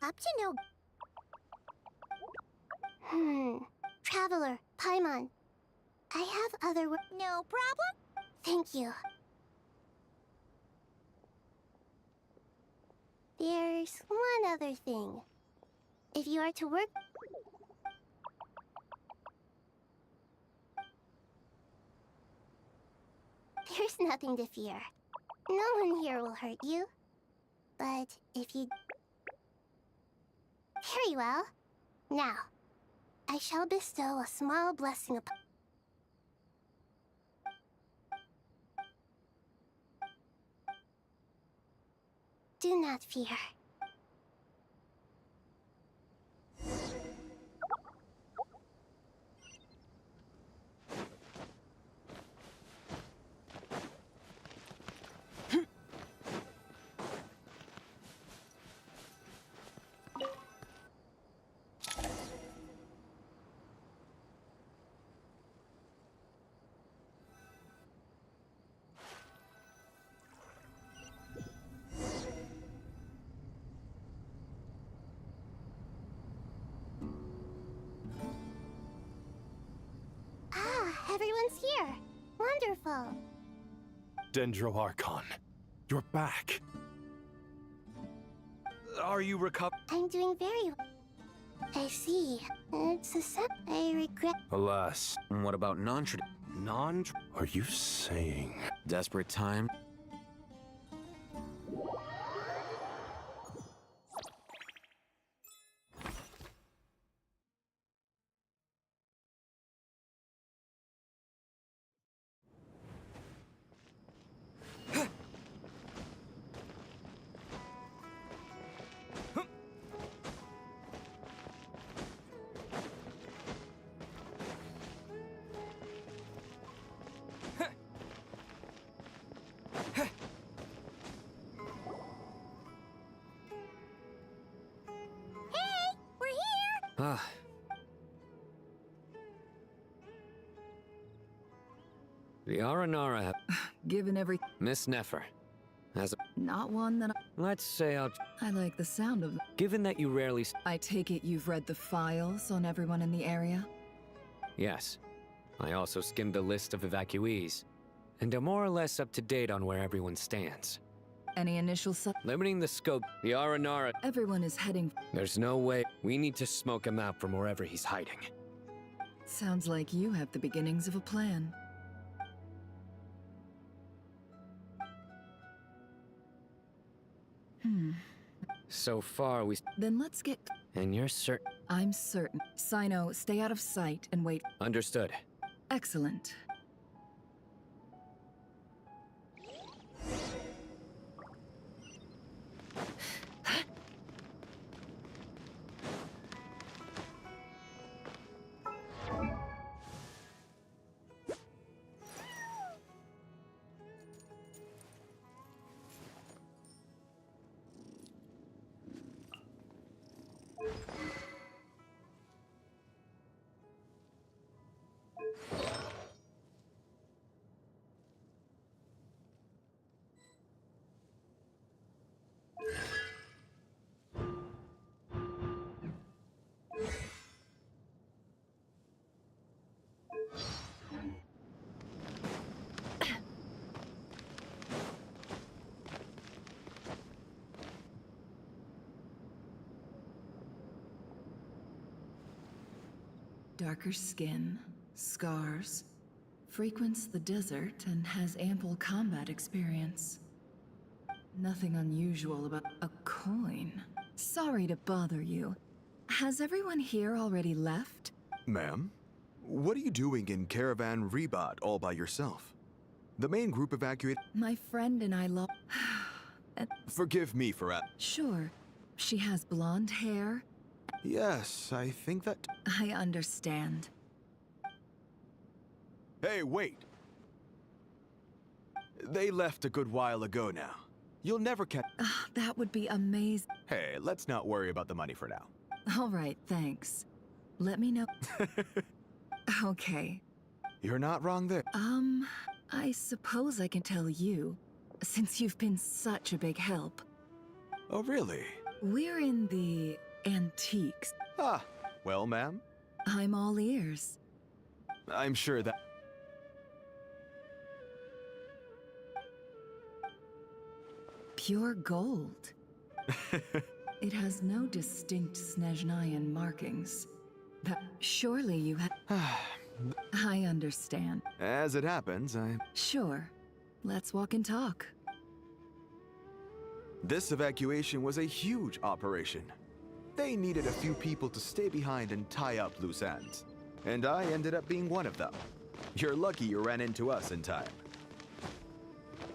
Up to no... Traveler, Paimon. I have other work. No problem? Thank you. There's one other thing. If you are to work... There's nothing to fear. No one here will hurt you. But if you... Very well. Now, I shall bestow a small blessing upon... Do not fear. Everyone's here. Wonderful. Dendro-Archon, you're back. Are you recovered? I'm doing very well. I see. It's a set. I regret. Alas. What about Are you saying? Desperate time? The Aranara have... Given every... Miss Nefer has a... Not one that Let's say I like the sound of... Given that you rarely... I take it you've read the files on everyone in the area? Yes. I also skimmed a list of evacuees, and are more or less up to date on where everyone stands. Any initial Limiting the scope, the Aranara... Everyone is heading... There's no way. We need to smoke him out from wherever he's hiding. Sounds like you have the beginnings of a plan. So far, we... Then let's get... And you're certain... I'm certain. Sino, stay out of sight and wait. Understood. Excellent. Darker skin, scars, frequents the desert and has ample combat experience. Nothing unusual about a coin. Sorry to bother you. Has everyone here already left? Ma'am, what are you doing in Caravan Rebat all by yourself? The main group evacuated. My friend and I Forgive me for Sure. She has blonde hair. Yes, I think that... I understand. Hey, wait! They left a good while ago now. You'll never catch... That would be amazing. Hey, let's not worry about the money for now. All right, thanks. Let me know. Okay. You're not wrong there. I suppose I can tell you, since you've been such a big help. Oh, really? We're in the antiques. Ah, well, ma'am. I'm all ears. I'm sure that... Pure gold. It has no distinct Snezhnayan markings. But surely you have... I understand. As it happens, Sure. Let's walk and talk. This evacuation was a huge operation. They needed a few people to stay behind and tie up loose ends. And I ended up being one of them. You're lucky you ran into us in time.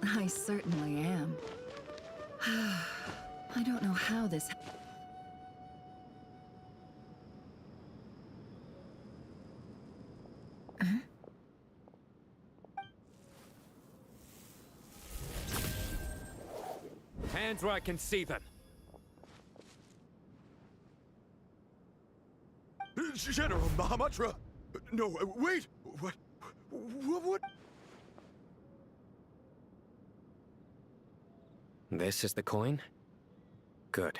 I certainly am. I don't know how this... Huh? Hands where I can see them. General Mahamudra! No, wait! What? This is the coin? Good.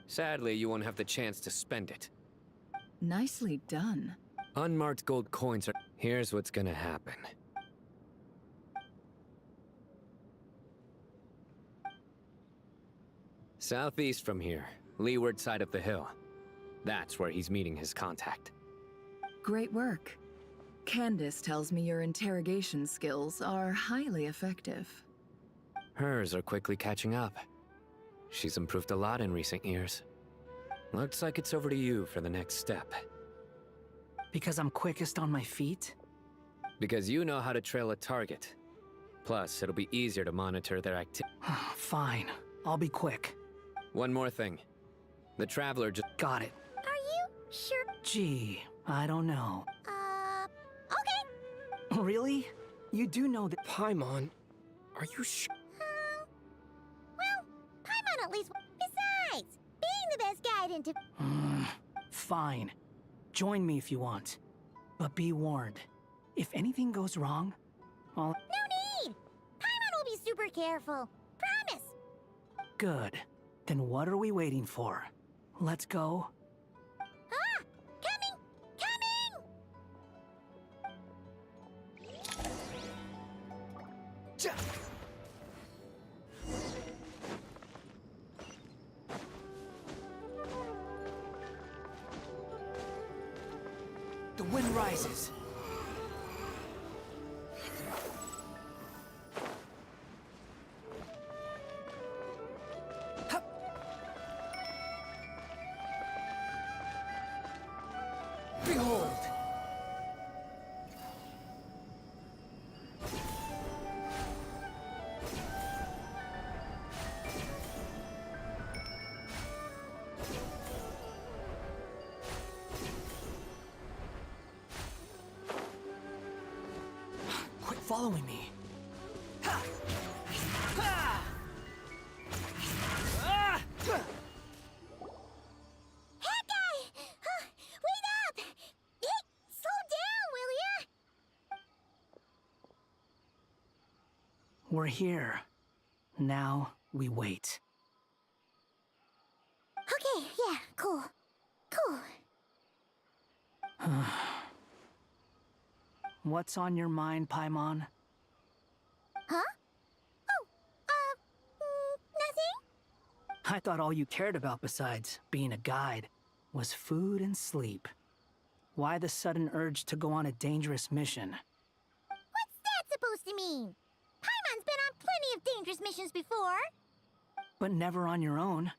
Sadly, you won't have the chance to spend it. Nicely done. Unmarked gold coins are... Here's what's gonna happen. Southeast from here, leeward side of the hill. That's where he's meeting his contact. Great work. Candace tells me your interrogation skills are highly effective. Hers are quickly catching up. She's improved a lot in recent years. Looks like it's over to you for the next step. Because I'm quickest on my feet? Because you know how to trail a target. Plus, it'll be easier to monitor their activity. Fine. I'll be quick. One more thing. The Traveler just... Got it. Are you sure? Gee, I don't know. Okay. Really? You do know that... Paimon, are you sure? Well, Paimon at least... Besides, being the best guide into... Fine. Join me if you want. But be warned. If anything goes wrong, I'll... No need! Paimon will be super careful. Promise! Good. Then what are we waiting for? Let's go. Ah! Coming! Coming! The wind rises. Behold! Quit following me. We're here. Now we wait. Okay, yeah, cool. Cool. What's on your mind, Paimon? Huh? Oh, nothing? I thought all you cared about besides being a guide was food and sleep. Why the sudden urge to go on a dangerous mission? What's that supposed to mean? Paimon's been on plenty of dangerous missions before. But never on your own.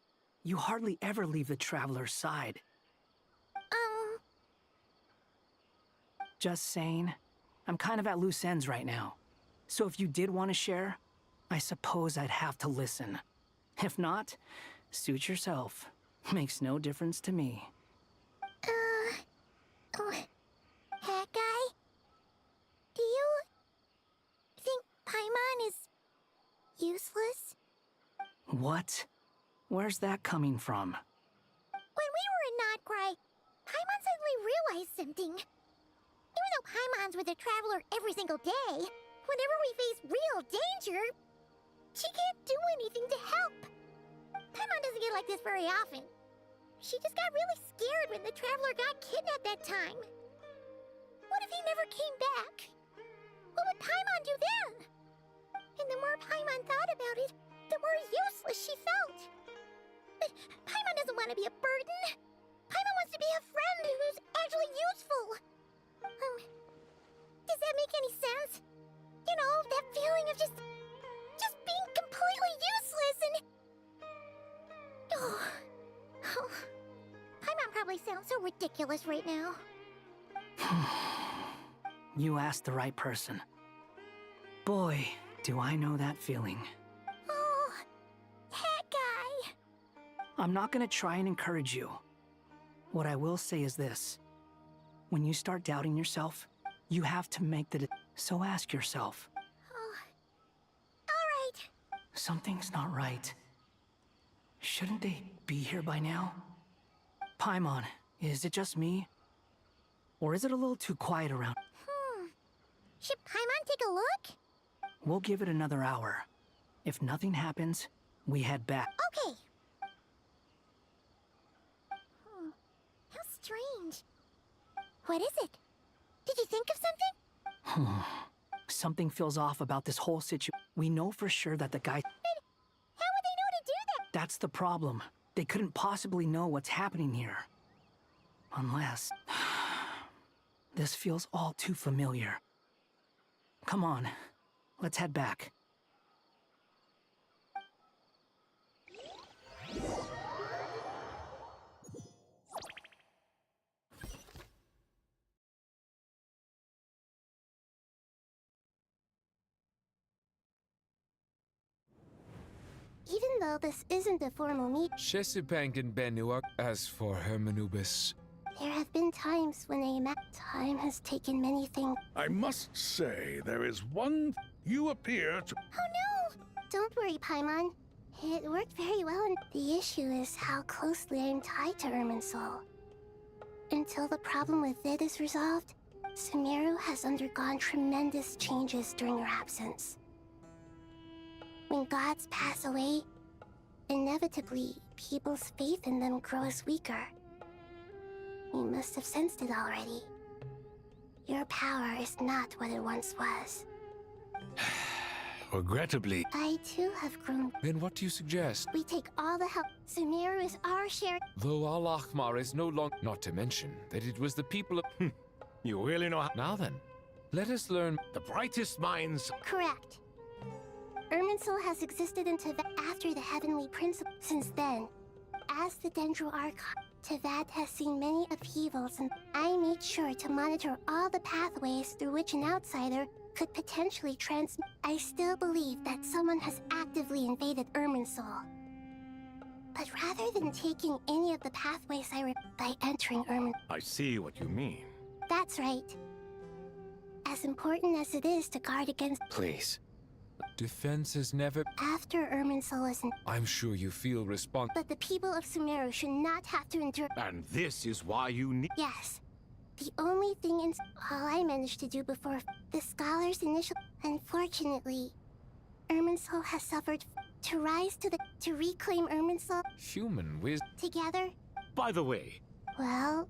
You hardly ever leave the Traveler's side. Just saying. I'm kind of at loose ends right now. So if you did want to share, I suppose I'd have to listen. If not, suit yourself. Makes no difference to me. Hat guy? Do you think Paimon is useless? What? Where's that coming from? When we were in Notcry, Paimon suddenly realized something. Even though Paimon's with the Traveler every single day, whenever we face real danger, she can't do anything to help. Paimon doesn't get like this very often. She just got really scared when the Traveler got kidnapped that time. What if he never came back? What would Paimon do then? And the more Paimon thought about it, the more useless she felt. But Paimon doesn't want to be a burden. Paimon wants to be a friend who's actually useful. Does that make any sense? You know, that feeling of just I sound so ridiculous right now. You asked the right person. Boy, do I know that feeling. Oh, that guy! I'm not gonna try and encourage you. What I will say is this. When you start doubting yourself, you have to make the so ask yourself. Oh, alright. Something's not right. Shouldn't they be here by now? Paimon, is it just me? Or is it a little too quiet around? Should Paimon take a look? We'll give it another hour. If nothing happens, we head back. Okay. How strange. What is it? Did you think of something? Something feels off about this whole situation. We know for sure that the guy... How would they know to do that? That's the problem. They couldn't possibly know what's happening here. Unless... This feels all too familiar. Come on, let's head back. Even though this isn't a formal meet, Shesipankin Benua. As for Hermanubis, there have been times when time has taken many things. I must say, there is one you appear to... Oh no! Don't worry, Paimon. It worked very well, and the issue is how closely I'm tied to Irminsul. Until the problem with it is resolved, Sumeru has undergone tremendous changes during her absence. When gods pass away, inevitably, people's faith in them grows weaker. You must have sensed it already. Your power is not what it once was. Regrettably. I too have grown. Then what do you suggest? We take all the help. Sumeru is our share. Though Al-Ahmar is no longer... Not to mention that it was the people of... You really know how... Now then, let us learn... The brightest minds... Correct. Irminsul has existed in Tevad after the Heavenly Principle. Since then, as the Dendro Archon, Tevad has seen many upheavals, and I made sure to monitor all the pathways through which an outsider could potentially transmit. I still believe that someone has actively invaded Irminsul. But rather than taking any of the pathways by entering Irminsul... I see what you mean. That's right. As important as it is to guard against... Please. Defense is never... After Irminsul is... I'm sure you feel But the people of Sumeru should not have to endure... And this is why you need... Yes. The only thing in... All I managed to do before the scholar's initial... Unfortunately, Irminsul has suffered to rise to the... To reclaim Irminsul... Human wisdom... Together... By the way... Well...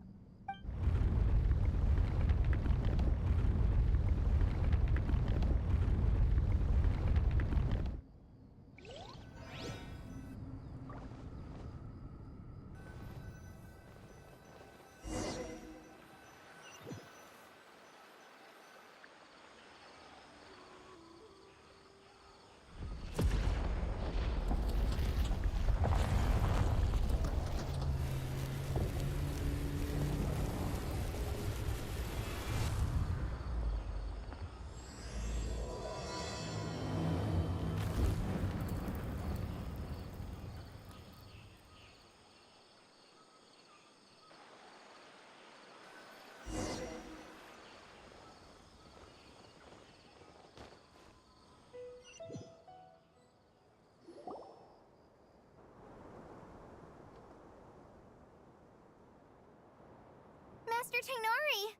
Master Tainari!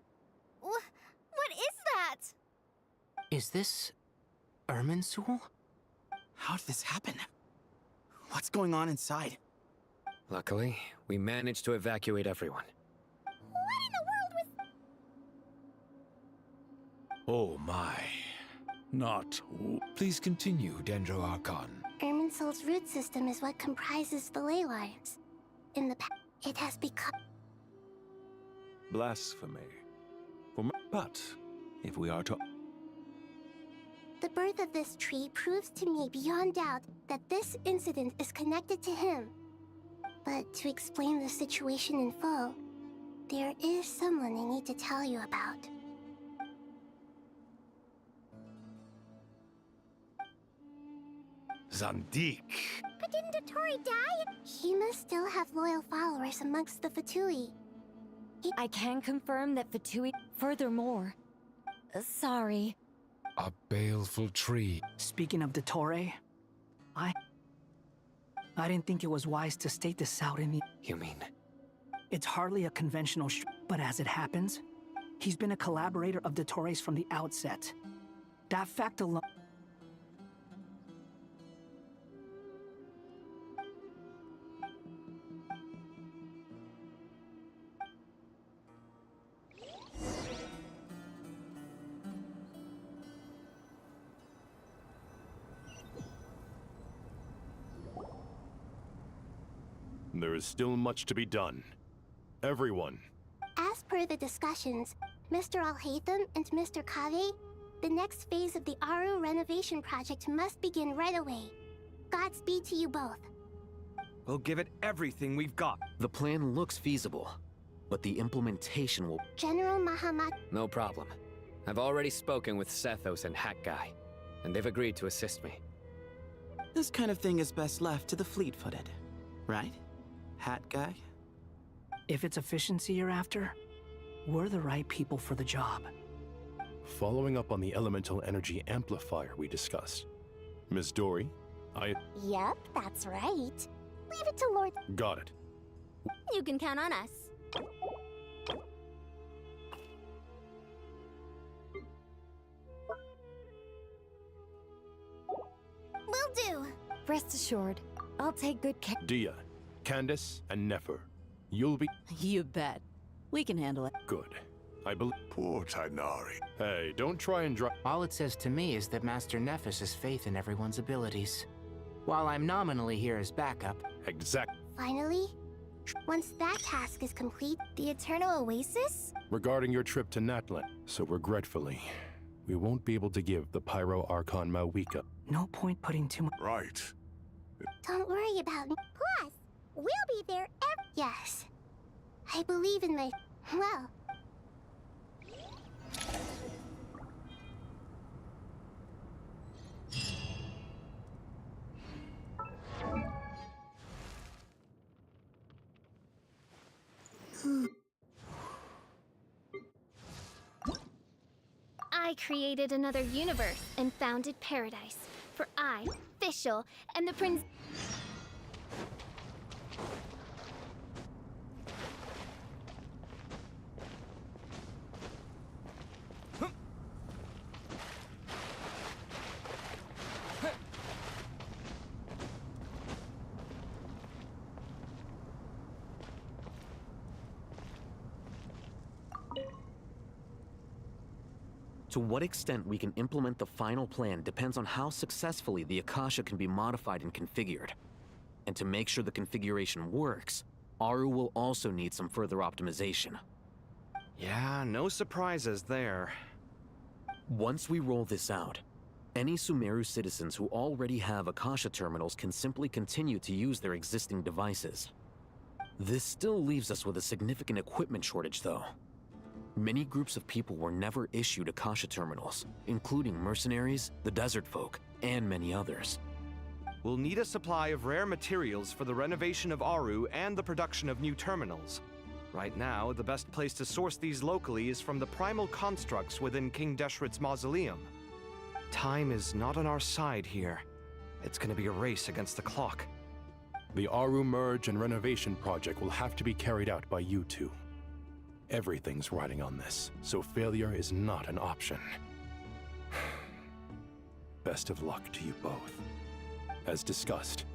What is that? Is this... Irminsul? How did this happen? What's going on inside? Luckily, we managed to evacuate everyone. What in the world was... Oh my. Not... Please continue, Dendro Archon. Irminsul's root system is what comprises the ley lines. In the past, it has become... Blasphemy. But, if we are to... The birth of this tree proves to me beyond doubt that this incident is connected to him. But to explain the situation in full, There is someone I need to tell you about. Zandik. But didn't Dottore die? He must still have loyal followers amongst the Fatui. I can confirm that Fatui. Furthermore, sorry. A baleful tree. Speaking of Dottore, I didn't think it was wise to state this out in the... You mean? It's hardly a conventional but as it happens, he's been a collaborator of Dottore's from the outset. That fact alone... There is still much to be done. Everyone. As per the discussions, Mr. Al-Haytham and Mr. Kare, the next phase of the Aru renovation project must begin right away. Godspeed to you both. We'll give it everything we've got. The plan looks feasible, but the implementation will... General Mahamat... No problem. I've already spoken with Sethos and Hat Guy, and they've agreed to assist me. This kind of thing is best left to the fleet-footed, right? Hat Guy? If it's efficiency you're after, we're the right people for the job. Following up on the elemental energy amplifier we discussed. Ms. Dory, Yep, that's right. Leave it to Lord... Got it. You can count on us. Will do. Rest assured, I'll take good care. Dia, Candace, and Nefer. You'll be... You bet. We can handle it. Good. I believe... Poor Tainari. Hey, don't try and drive... All it says to me is that Master Nephis has faith in everyone's abilities. While I'm nominally here as backup... Exact. Finally, once that task is complete, the Eternal Oasis? Regarding your trip to Natlan, so regretfully, we won't be able to give the Pyro Archon Mawika. No point putting too much... Right. Don't worry about me. Plus, we'll be there Yes. I believe in my... well... I created another universe and founded paradise. For I, Fischl, and the Prince... To what extent we can implement the final plan depends on how successfully the Akasha can be modified and configured. And to make sure the configuration works, Aru will also need some further optimization. Yeah, no surprises there. Once we roll this out, any Sumeru citizens who already have Akasha terminals can simply continue to use their existing devices. This still leaves us with a significant equipment shortage, though. Many groups of people were never issued Akasha terminals, including mercenaries, the desert folk, and many others. We'll need a supply of rare materials for the renovation of Aru and the production of new terminals. Right now, the best place to source these locally is from the primal constructs within King Deshret's mausoleum. Time is not on our side here. It's gonna be a race against the clock. The Aru merge and renovation project will have to be carried out by you two. Everything's riding on this, so failure is not an option. Best of luck to you both. As discussed,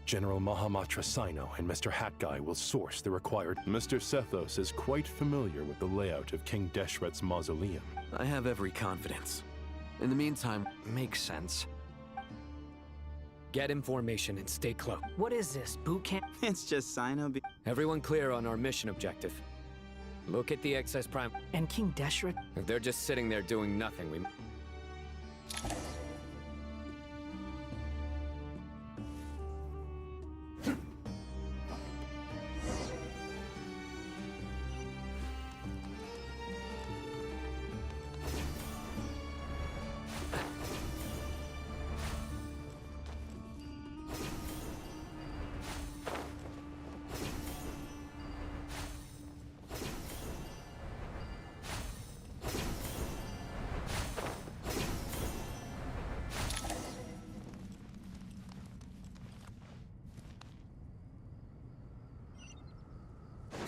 General Mahamatra Sino and Mr. Hat Guy will source the required... Mr. Sethos is quite familiar with the layout of King Deshret's mausoleum. I have every confidence. In the meantime... Makes sense. Get information and stay close. What is this, boot camp? It's just Sino... Everyone clear on our mission objective. Look at the excess prime. And King Deshret? If they're just sitting there doing nothing, we...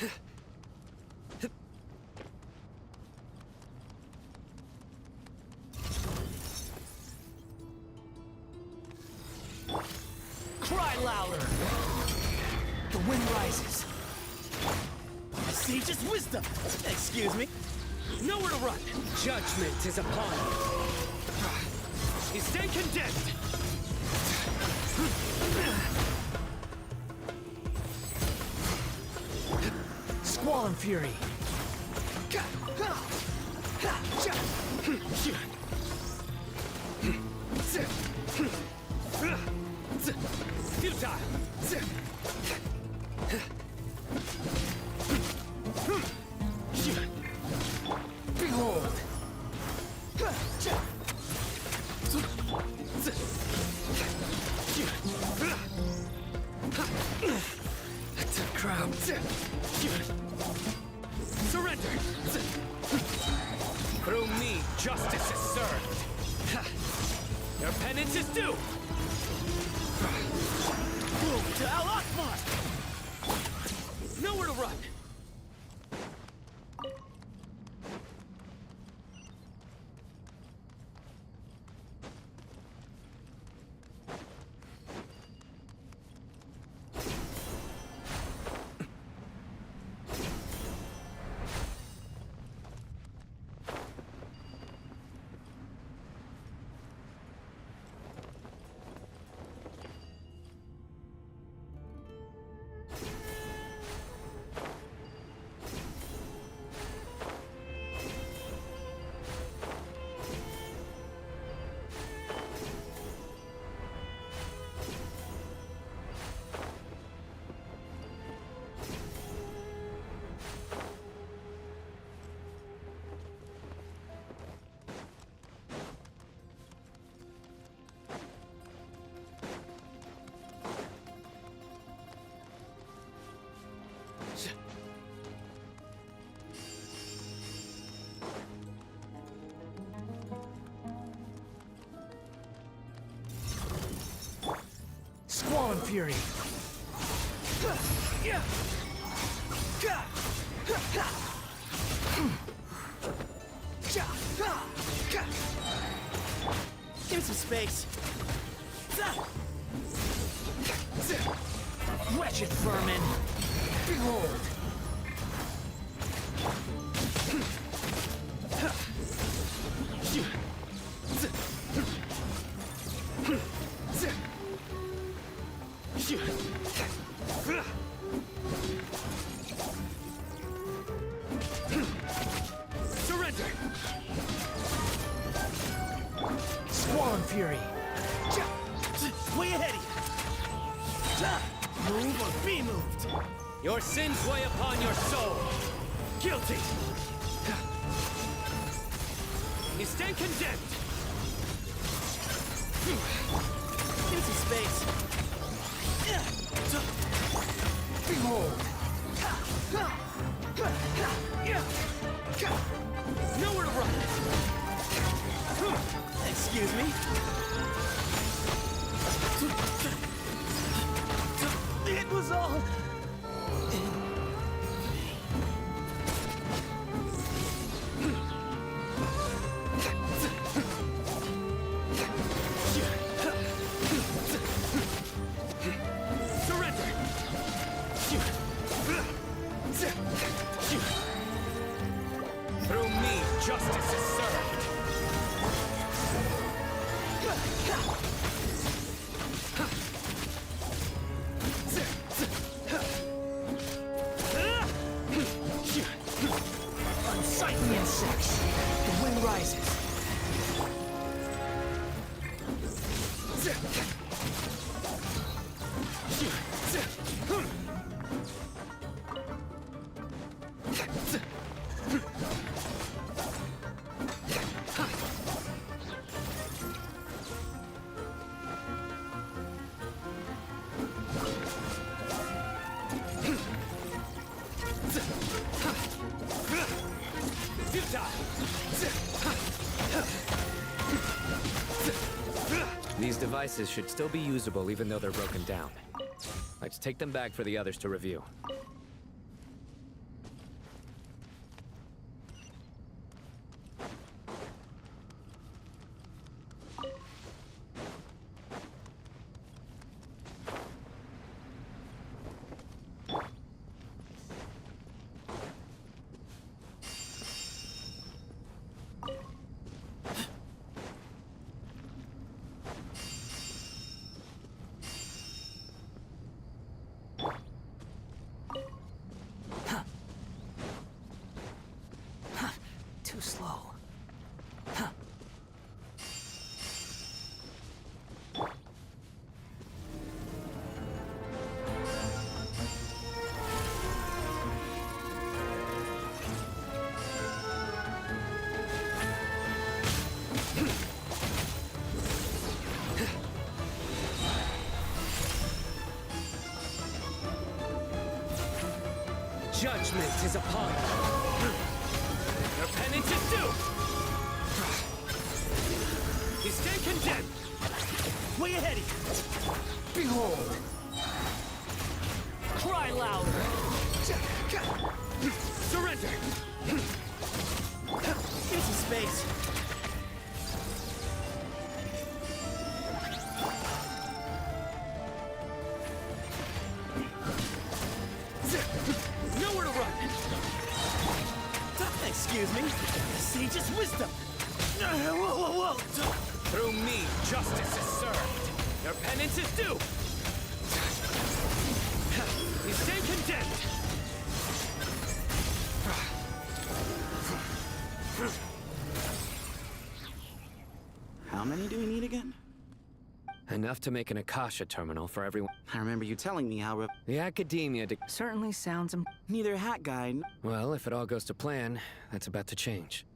Cry louder! The wind rises. The sage's wisdom! Excuse me? Nowhere to run! Judgment is upon you. You stay condemned! Squall and fury. Futile! Behold! To crown. Surrender! Through me, justice is served. Your penance is due! Move to Al-Akbar! Nowhere to run! Squall and fury. Give me some space. Wretched vermin. Behold. Surrender! Squall and fury. Way ahead of you. Move or be moved. Your sins weigh upon your soul. Guilty. You stand condemned. Give me some space. Behold. Nowhere to run. Excuse me. It was all through me, justice is served. Unsightly insects. The wind rises. These devices should still be usable even though they're broken down. Let's take them back for the others to review. Judgment is upon you. Your penance is due! You stay condemned! Way ahead of you! Behold! Cry louder! Surrender! Give me some space! Nowhere to run! Excuse me? Sage's wisdom! Whoa! Through me, justice is served! Your penance is due! You stay condemned! How many do we need again? Enough to make an Akasha terminal for everyone. I remember you telling me how the academia certainly sounds neither hat guy. Well, if it all goes to plan, that's about to change.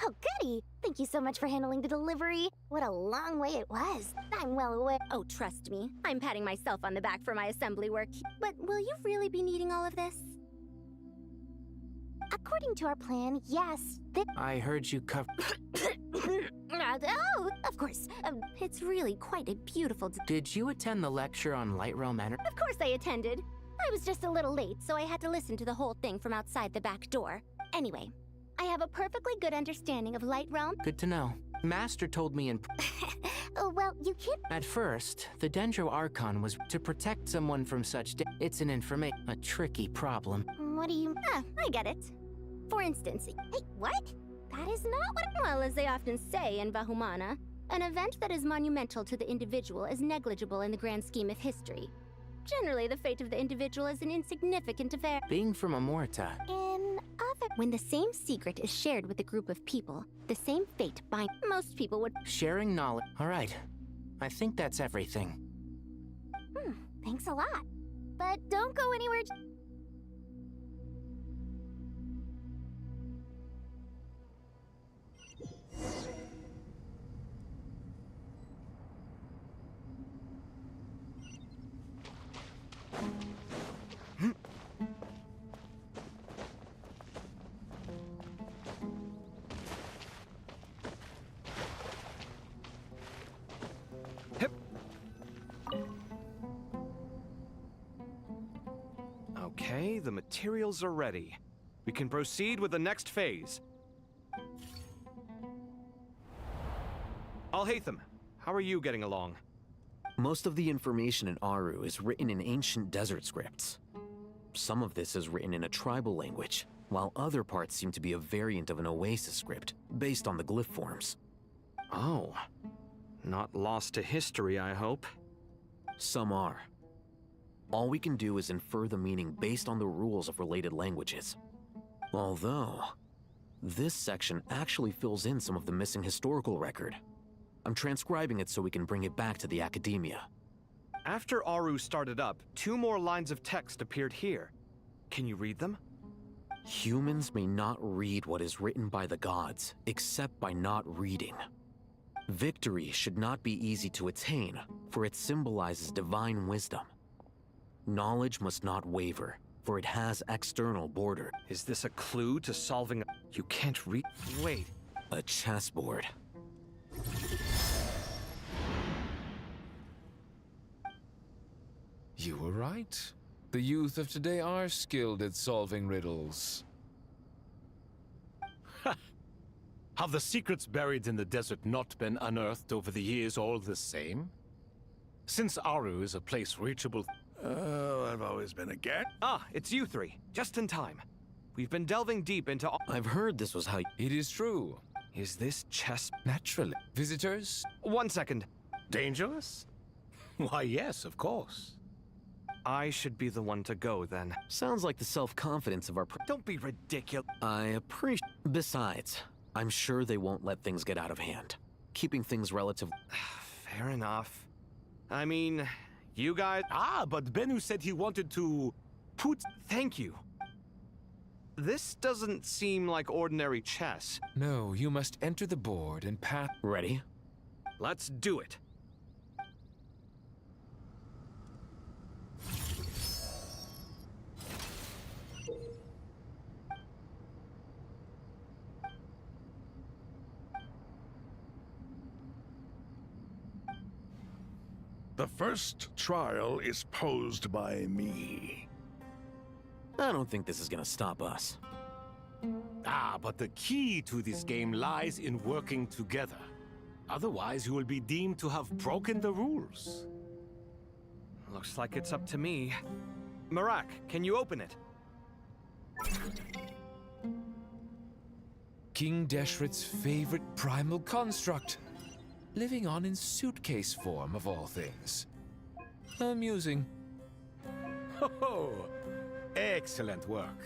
Oh, goody! Thank you so much for handling the delivery. What a long way it was. I'm well aware. Oh, trust me. I'm patting myself on the back for my assembly work. But will you really be needing all of this? According to our plan, yes. I heard you cover. Oh, of course. It's really quite a beautiful. Did you attend the lecture on Light Realm Energy? Of course I attended. I was just a little late, so I had to listen to the whole thing from outside the back door. Anyway, I have a perfectly good understanding of Light Realm. Good to know. Master told me in. Oh, well, you can't. At first, the Dendro Archon was to protect someone from such. It's an a tricky problem. What do you. I get it. For instance. Hey, what? That is not what. Well, as they often say in Vahumana, an event that is monumental to the individual is negligible in the grand scheme of history. Generally, the fate of the individual is an insignificant affair. Being from Amorta. When the same secret is shared with a group of people, the same fate binds. Most people would. Sharing knowledge. All right. I think that's everything. Thanks a lot. But don't go anywhere. Okay, the materials are ready. We can proceed with the next phase. Al-Haytham, how are you getting along? Most of the information in Aru is written in ancient desert scripts. Some of this is written in a tribal language, while other parts seem to be a variant of an Oasis script, based on the glyph forms. Oh. Not lost to history, I hope. Some are. All we can do is infer the meaning based on the rules of related languages. Although, this section actually fills in some of the missing historical record. I'm transcribing it so we can bring it back to the academia. After Aru started up, 2 more lines of text appeared here. Can you read them? Humans may not read what is written by the gods, except by not reading. Victory should not be easy to attain, for it symbolizes divine wisdom. Knowledge must not waver, for it has external border. Is this a clue to solving a... You can't read... Wait. A chessboard. You were right. The youth of today are skilled at solving riddles. Have the secrets buried in the desert not been unearthed over the years all the same? Since Aru is a place reachable... Oh, I've always been a gat. Ah, it's you 3. Just in time. We've been delving deep into... I've heard this was how... It is true. Is this chess... Naturally. Visitors? 1 second. Dangerous? Why, yes, of course. I should be the one to go, then. Sounds like the self-confidence of our... Don't be ridiculous. I appreciate... Besides, I'm sure they won't let things get out of hand. Keeping things relative... Fair enough. I mean, You guys... Ah, but Bennu said he wanted to put... Thank you. This doesn't seem like ordinary chess. No, you must enter the board and pass. Ready? Let's do it. The first trial is posed by me. I don't think this is gonna stop us. Ah, but the key to this game lies in working together. Otherwise, you will be deemed to have broken the rules. Looks like it's up to me. Marak, can you open it? King Deshret's favorite primal construct. Living on in suitcase form, of all things. Amusing. Ho ho! Excellent work.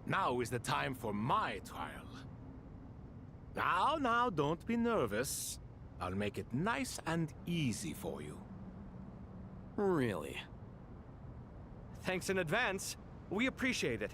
Now is the time for my trial. Now, don't be nervous. I'll make it nice and easy for you. Really? Thanks in advance. We appreciate it.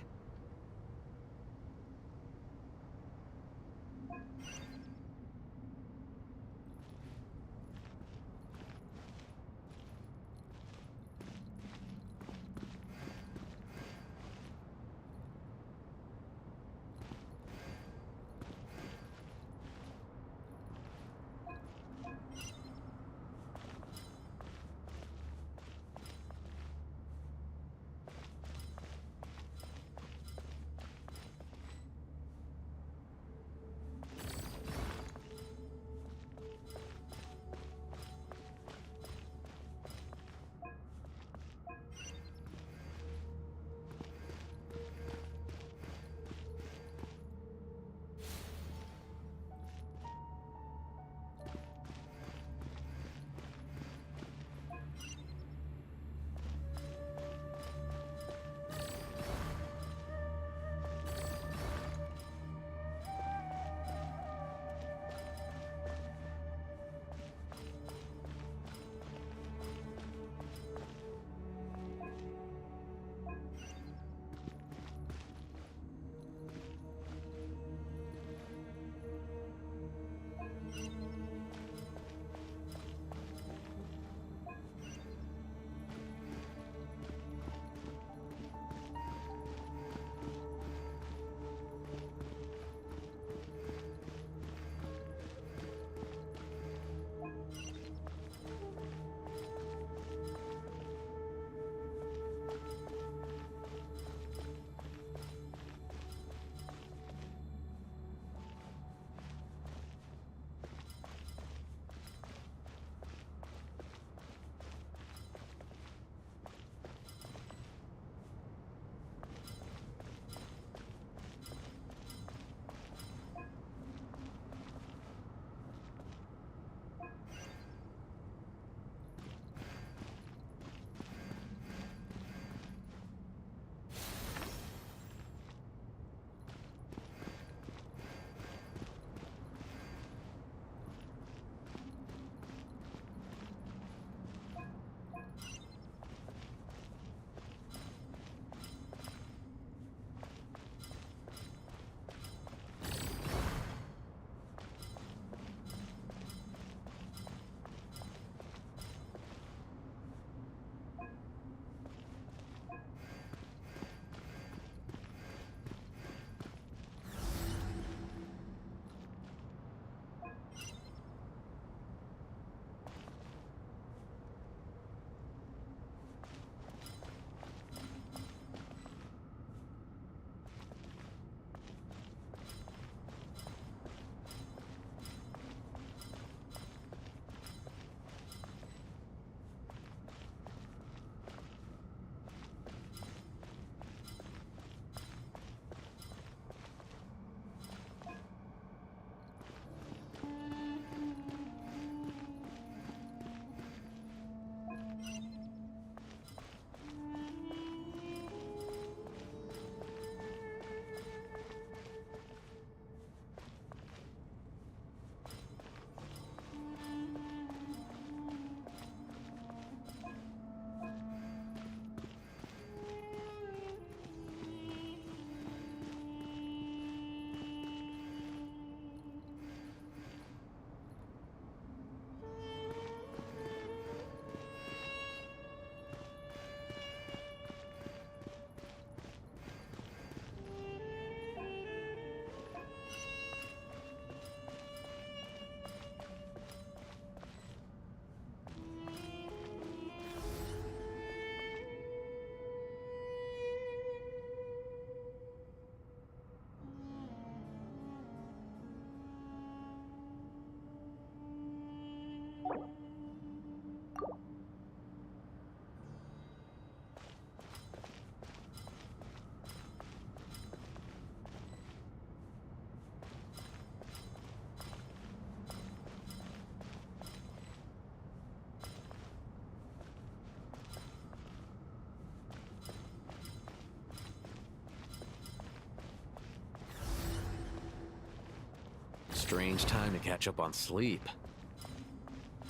Strange time to catch up on sleep.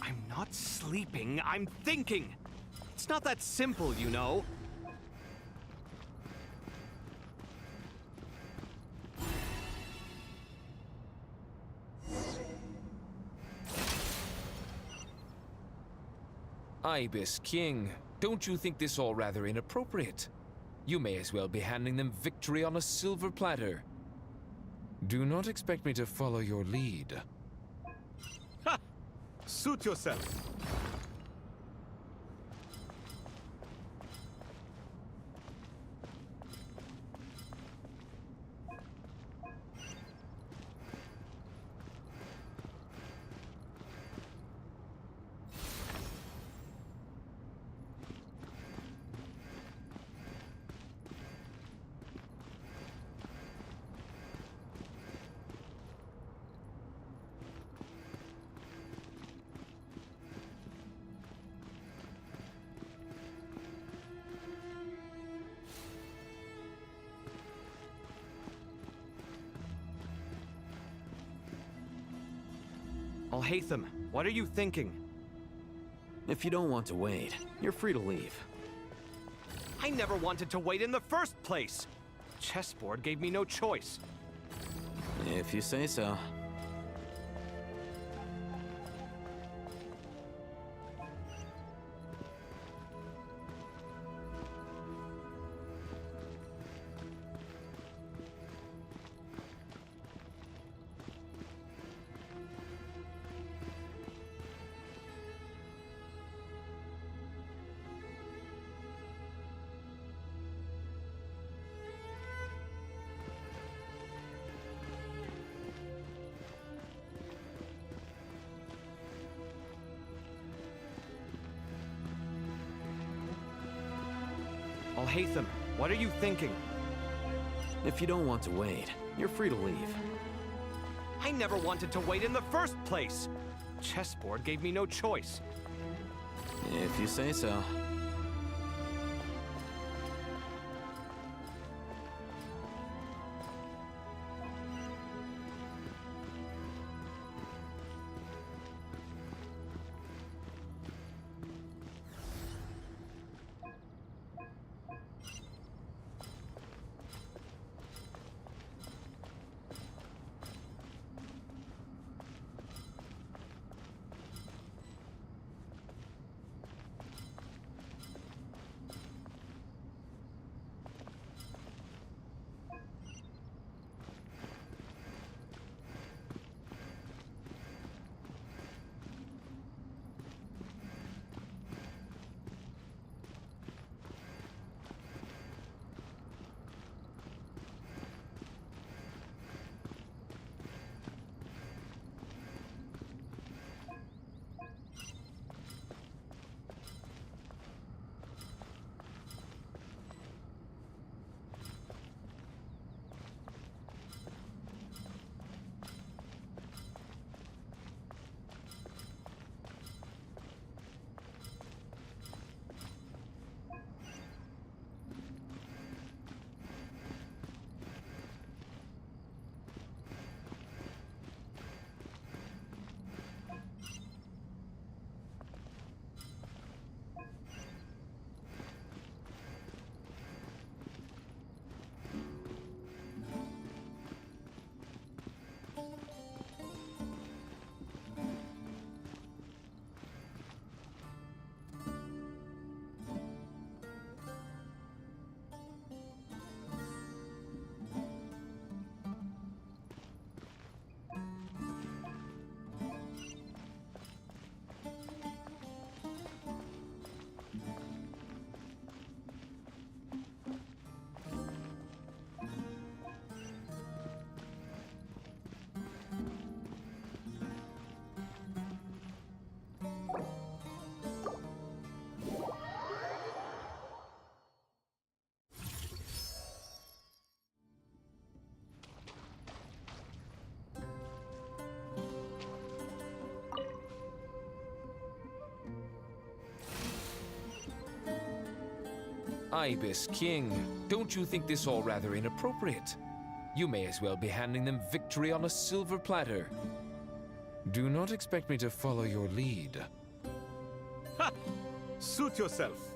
I'm not sleeping, I'm thinking! It's not that simple, you know. Ibis King, don't you think this all rather inappropriate? You may as well be handing them victory on a silver platter. Do not expect me to follow your lead. Ha! Suit yourself. Al-Haytham, what are you thinking? If you don't want to wait, you're free to leave. I never wanted to wait in the first place! Chessboard gave me no choice. If you say so. Al-Haytham, what are you thinking? If you don't want to wait, you're free to leave. I never wanted to wait in the first place! Chessboard gave me no choice. If you say so. Ibis King, don't you think this all rather inappropriate? You may as well be handing them victory on a silver platter. Do not expect me to follow your lead. Ha! Suit yourself.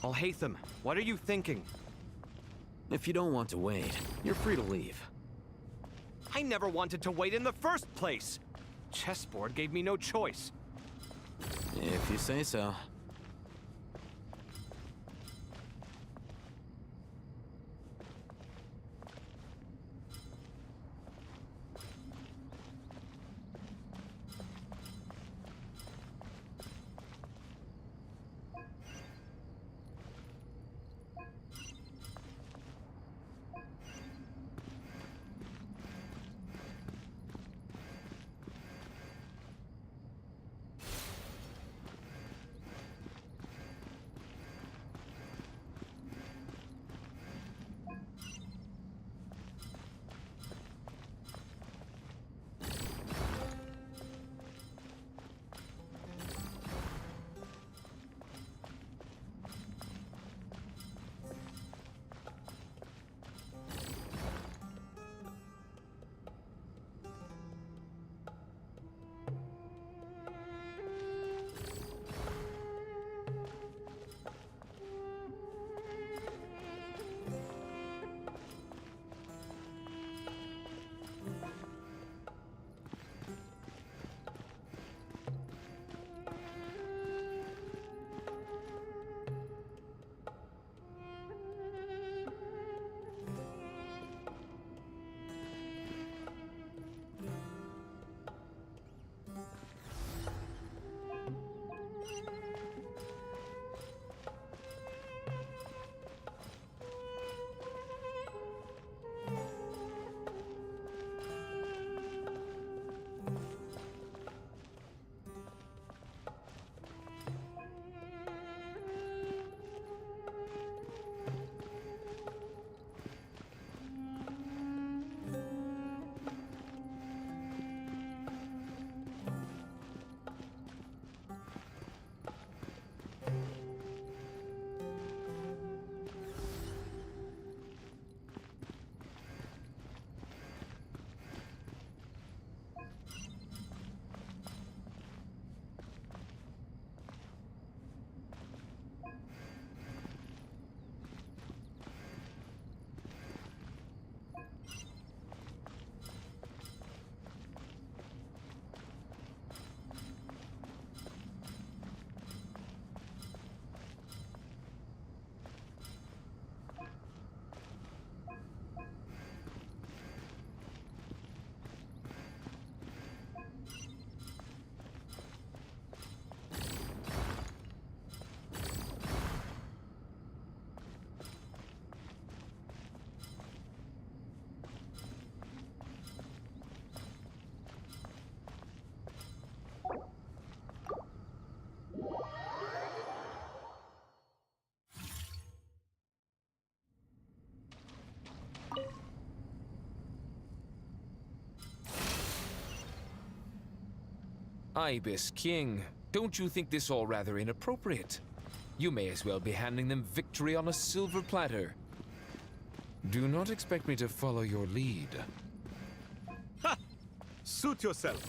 Al-Haytham, what are you thinking? If you don't want to wait, you're free to leave. I never wanted to wait in the first place! Chessboard gave me no choice. If you say so. Ibis King, don't you think this all rather inappropriate? You may as well be handing them victory on a silver platter. Do not expect me to follow your lead. Ha! Suit yourself.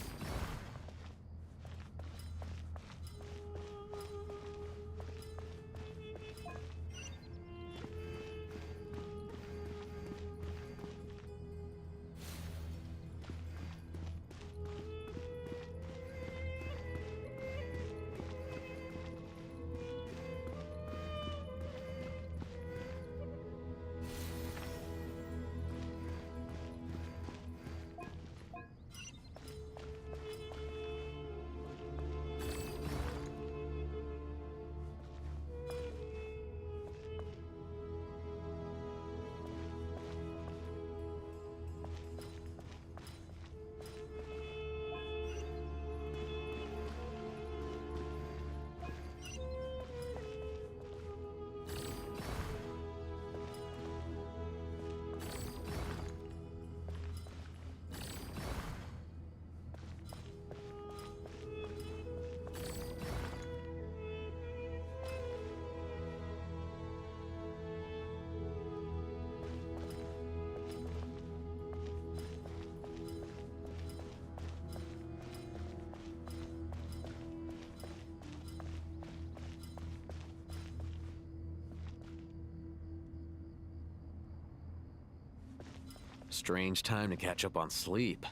Strange time to catch up on sleep.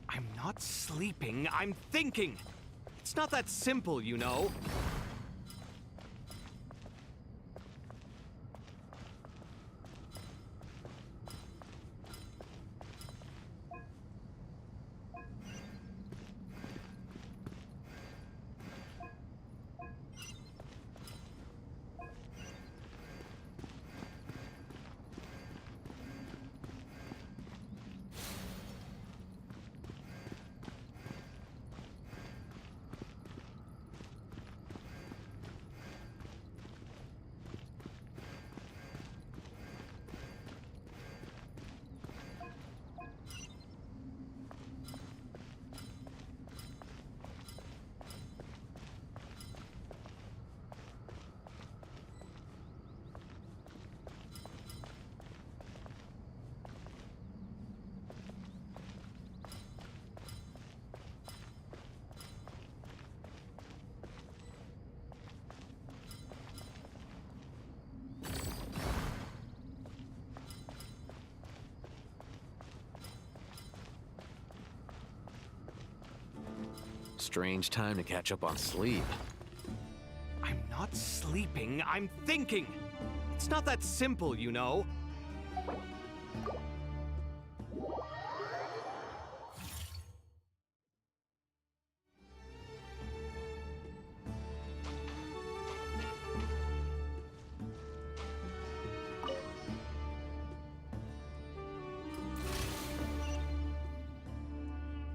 I'm not sleeping, I'm thinking! It's not that simple, you know. Strange time to catch up on sleep. I'm not sleeping, I'm thinking! It's not that simple, you know.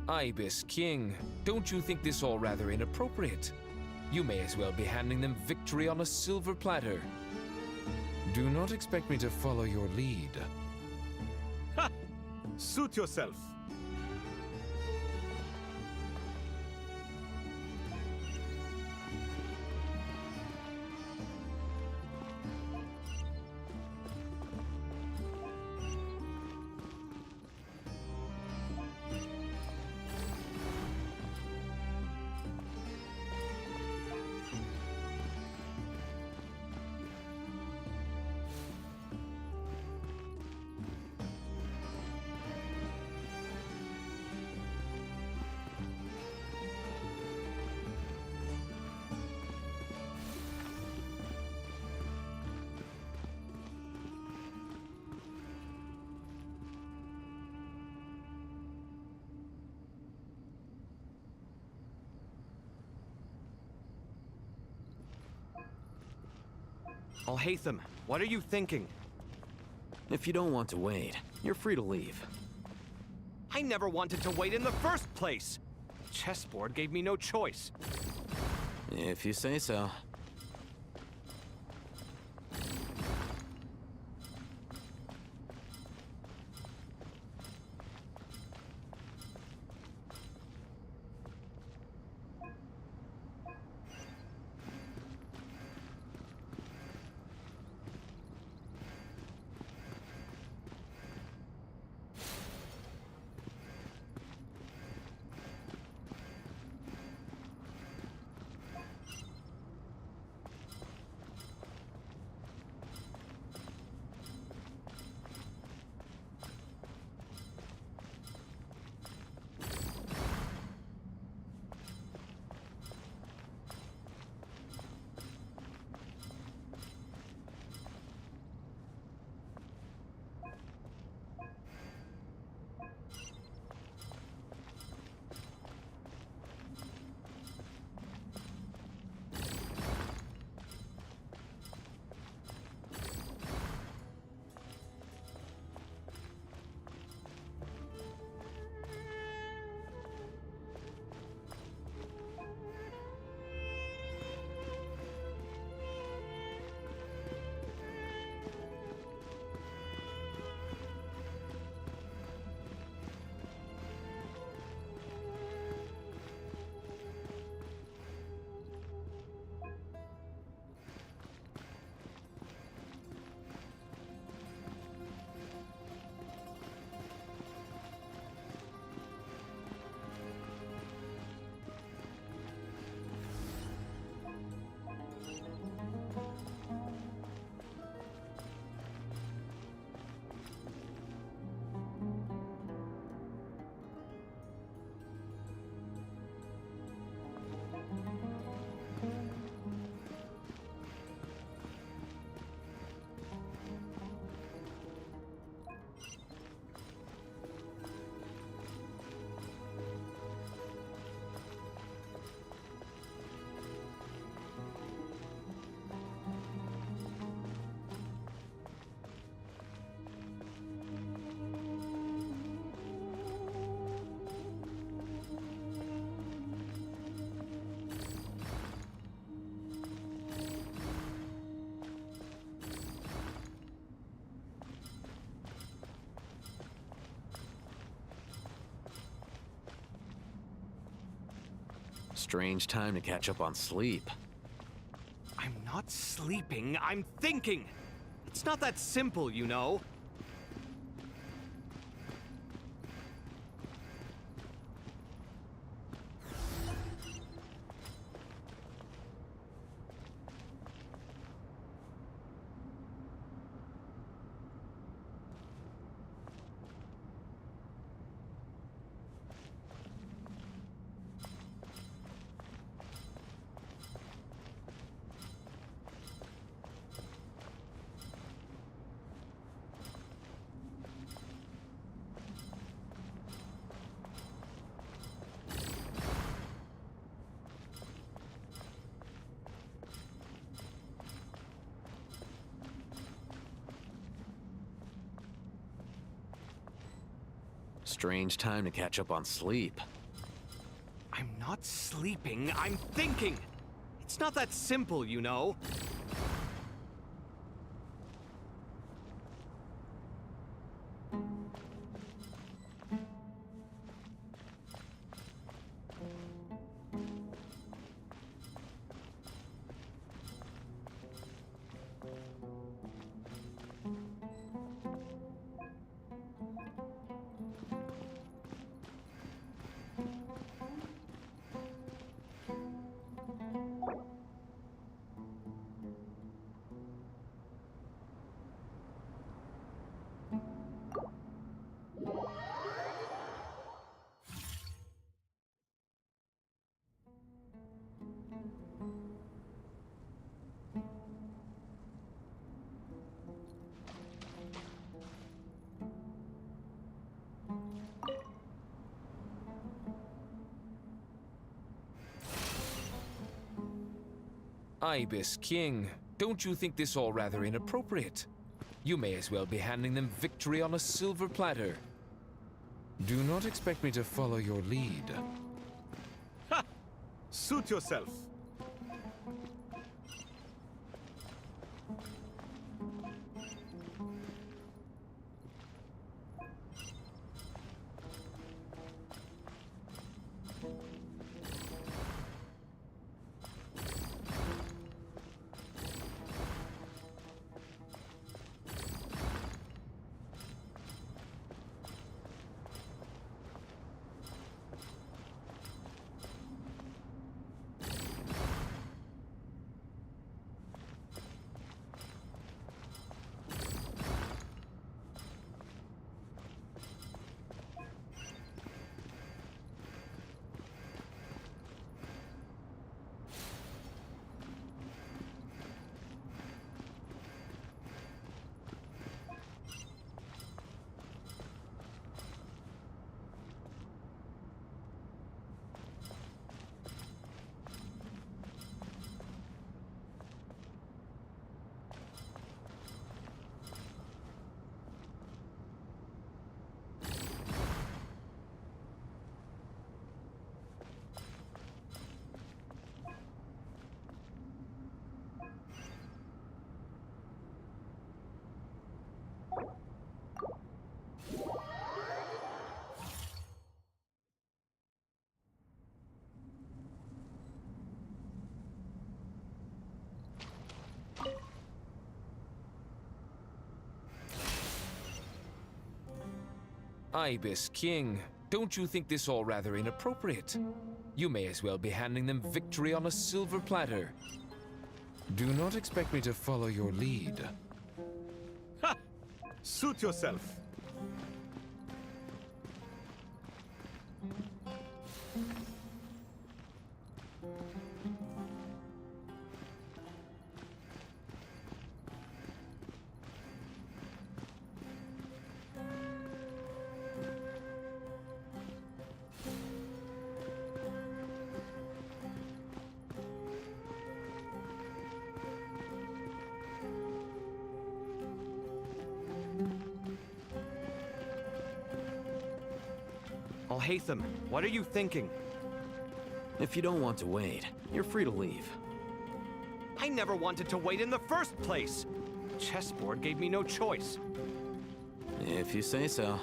Ibis King, don't you think this all rather inappropriate? You may as well be handing them victory on a silver platter. Do not expect me to follow your lead. Ha! Suit yourself. Al-Haytham, what are you thinking? If you don't want to wait, you're free to leave. I never wanted to wait in the first place! The chessboard gave me no choice. If you say so. Strange time to catch up on sleep. I'm not sleeping, I'm thinking! It's not that simple, you know. Strange time to catch up on sleep. I'm not sleeping, I'm thinking! It's not that simple, you know. Ibis King, don't you think this all rather inappropriate? You may as well be handing them victory on a silver platter. Do not expect me to follow your lead. Ha! Suit yourself. Ibis King, don't you think this all rather inappropriate? You may as well be handing them victory on a silver platter. Do not expect me to follow your lead. Ha! Suit yourself. Alhaitham, what are you thinking? If you don't want to wait, you're free to leave. I never wanted to wait in the first place! The chessboard gave me no choice. If you say so.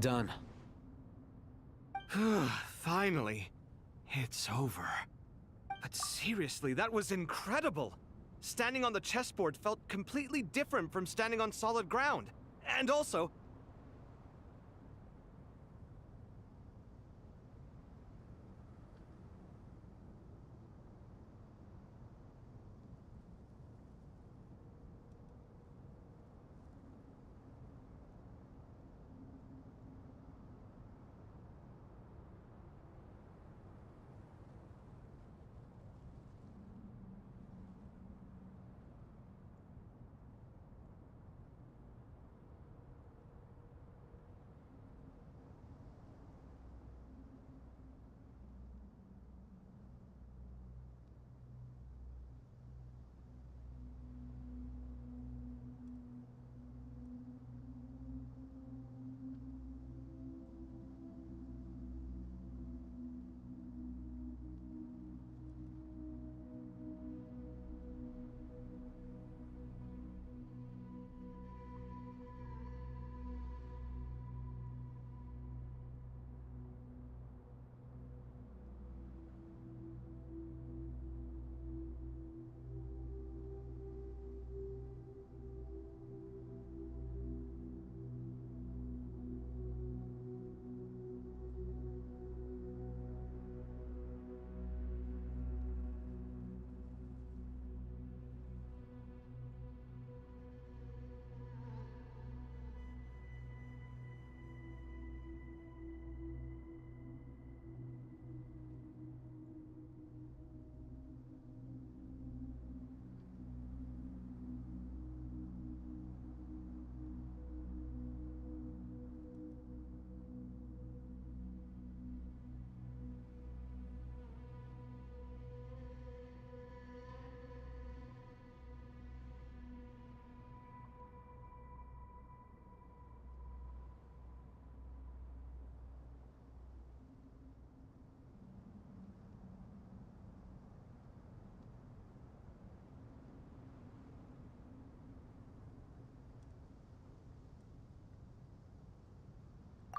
Done. Finally. It's over. But seriously, that was incredible! Standing on the chessboard felt completely different from standing on solid ground. And also...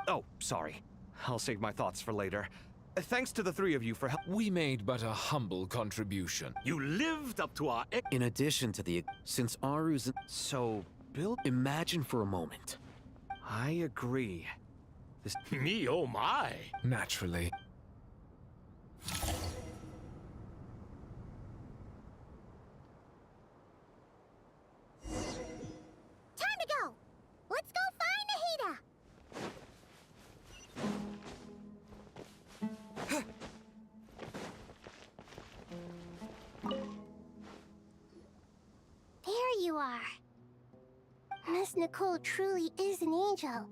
Oh, sorry. I'll save my thoughts for later. Thanks to the three of you for help. We made but a humble contribution. You lived up to our... In addition to the... Since Aru's... So, Bill... Imagine for a moment. I agree. This... Me, oh my! Naturally. Time to go! Let's go find Nahida! There you are. Miss Nicole truly is an angel.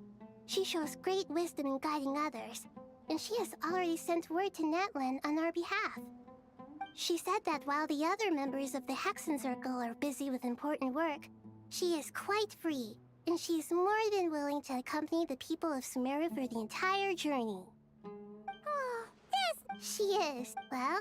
She shows great wisdom in guiding others, and she has already sent word to Netland on our behalf. She said that while the other members of the Hexen Circle are busy with important work, she is quite free, and she is more than willing to accompany the people of Sumeru for the entire journey. Oh, yes, she is. Well...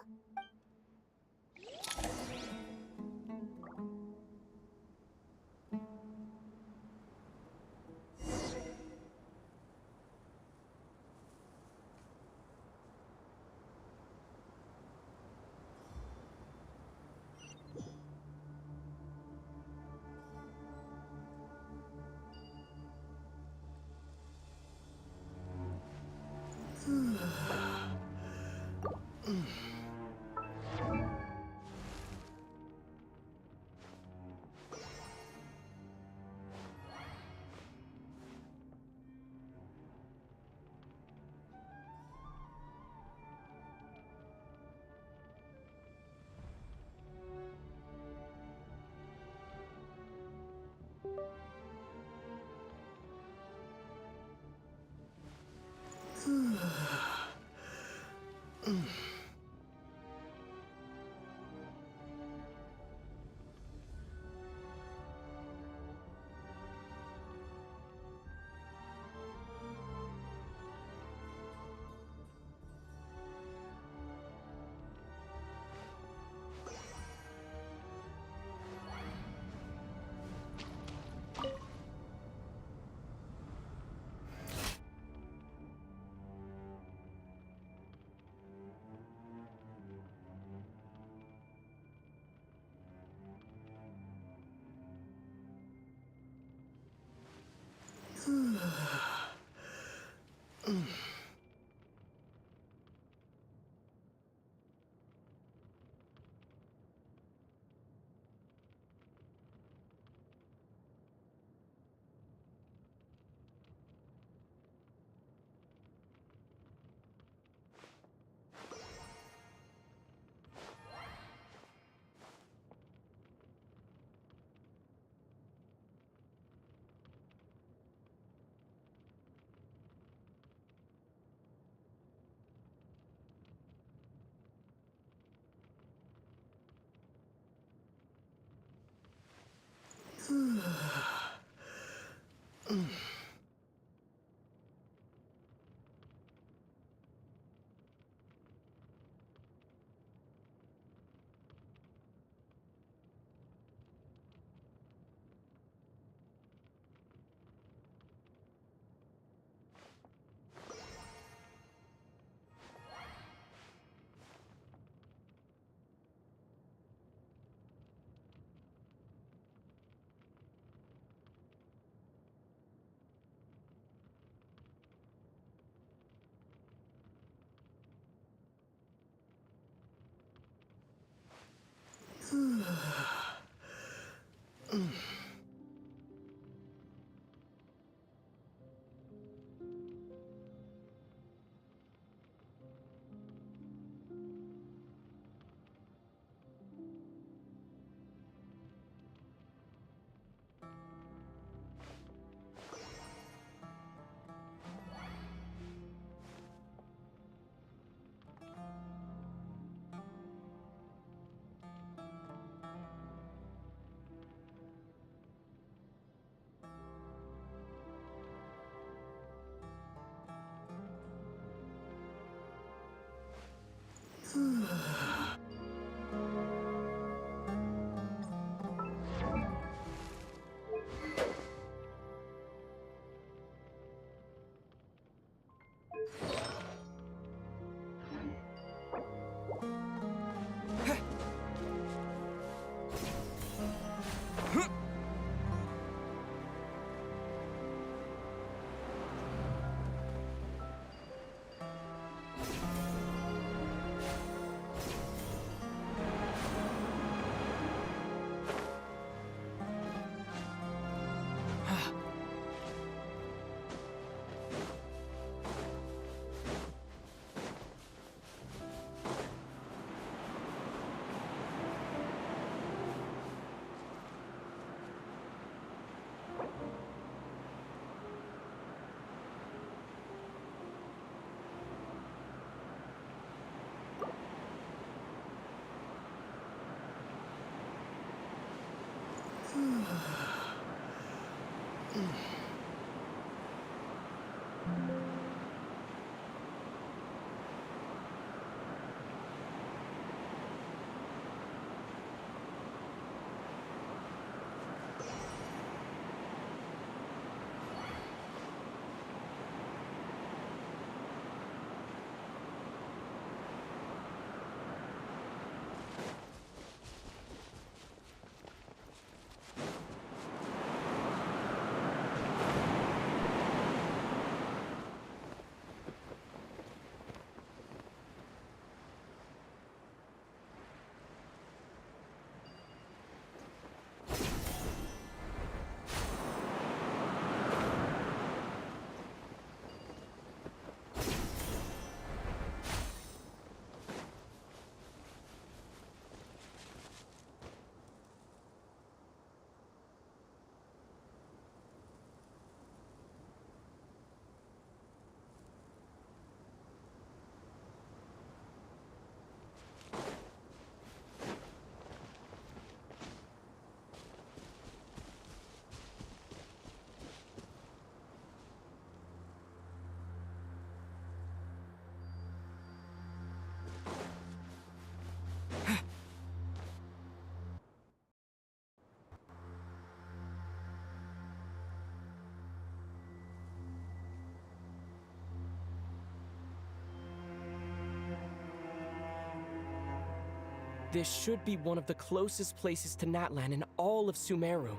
This should be one of the closest places to Natlan in all of Sumeru.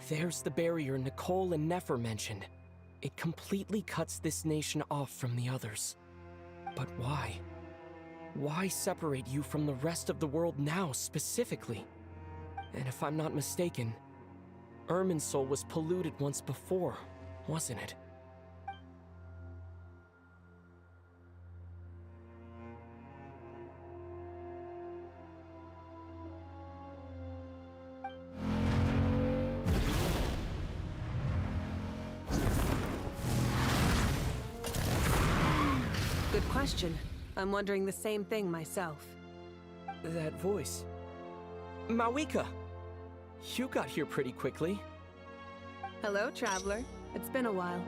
There's the barrier Nicole and Nefer mentioned. It completely cuts this nation off from the others. But why? Why separate you from the rest of the world now, specifically? And if I'm not mistaken, Irminsul was polluted once before, wasn't it? Good question. I'm wondering the same thing myself. That voice. Mawika! You got here pretty quickly. Hello, traveler. It's been a while.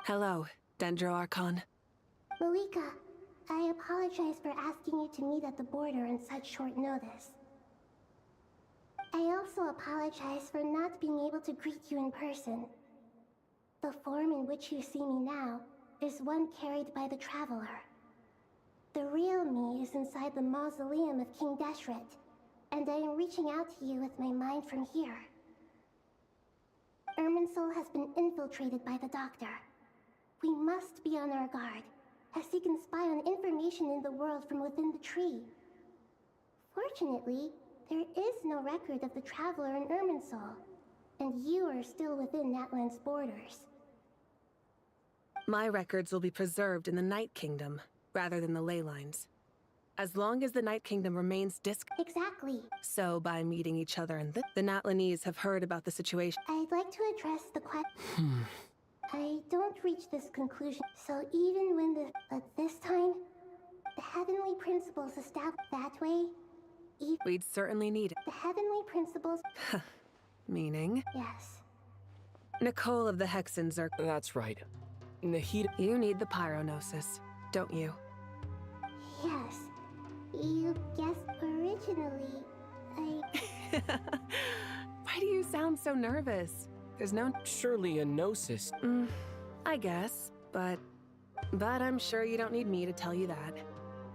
Hello, Dendro Archon. Mawika, I apologize for asking you to meet at the border on such short notice. I also apologize for not being able to greet you in person. The form in which you see me now is one carried by the Traveler. The real me is inside the mausoleum of King Deshret, and I am reaching out to you with my mind from here. Irminsul has been infiltrated by the Doctor. We must be on our guard, as he can spy on information in the world from within the tree. Fortunately, there is no record of the Traveler in Irminsul, and you are still within Natlan's borders. My records will be preserved in the Night Kingdom, rather than the ley lines. As long as the Night Kingdom remains Exactly. So, by meeting each other in the Natlanese have heard about the situation. I'd like to address the question. I don't reach this conclusion, so even when but this time, the heavenly principles established that way, we'd certainly need it. The heavenly principles... Meaning? Yes. Nicole of the Hexens are... That's right. Nahida... You need the pyronosis, don't you? Yes. You guessed originally, I... Why do sound so nervous? There's no... Surely a gnosis. I guess, but I'm sure you don't need me to tell you that.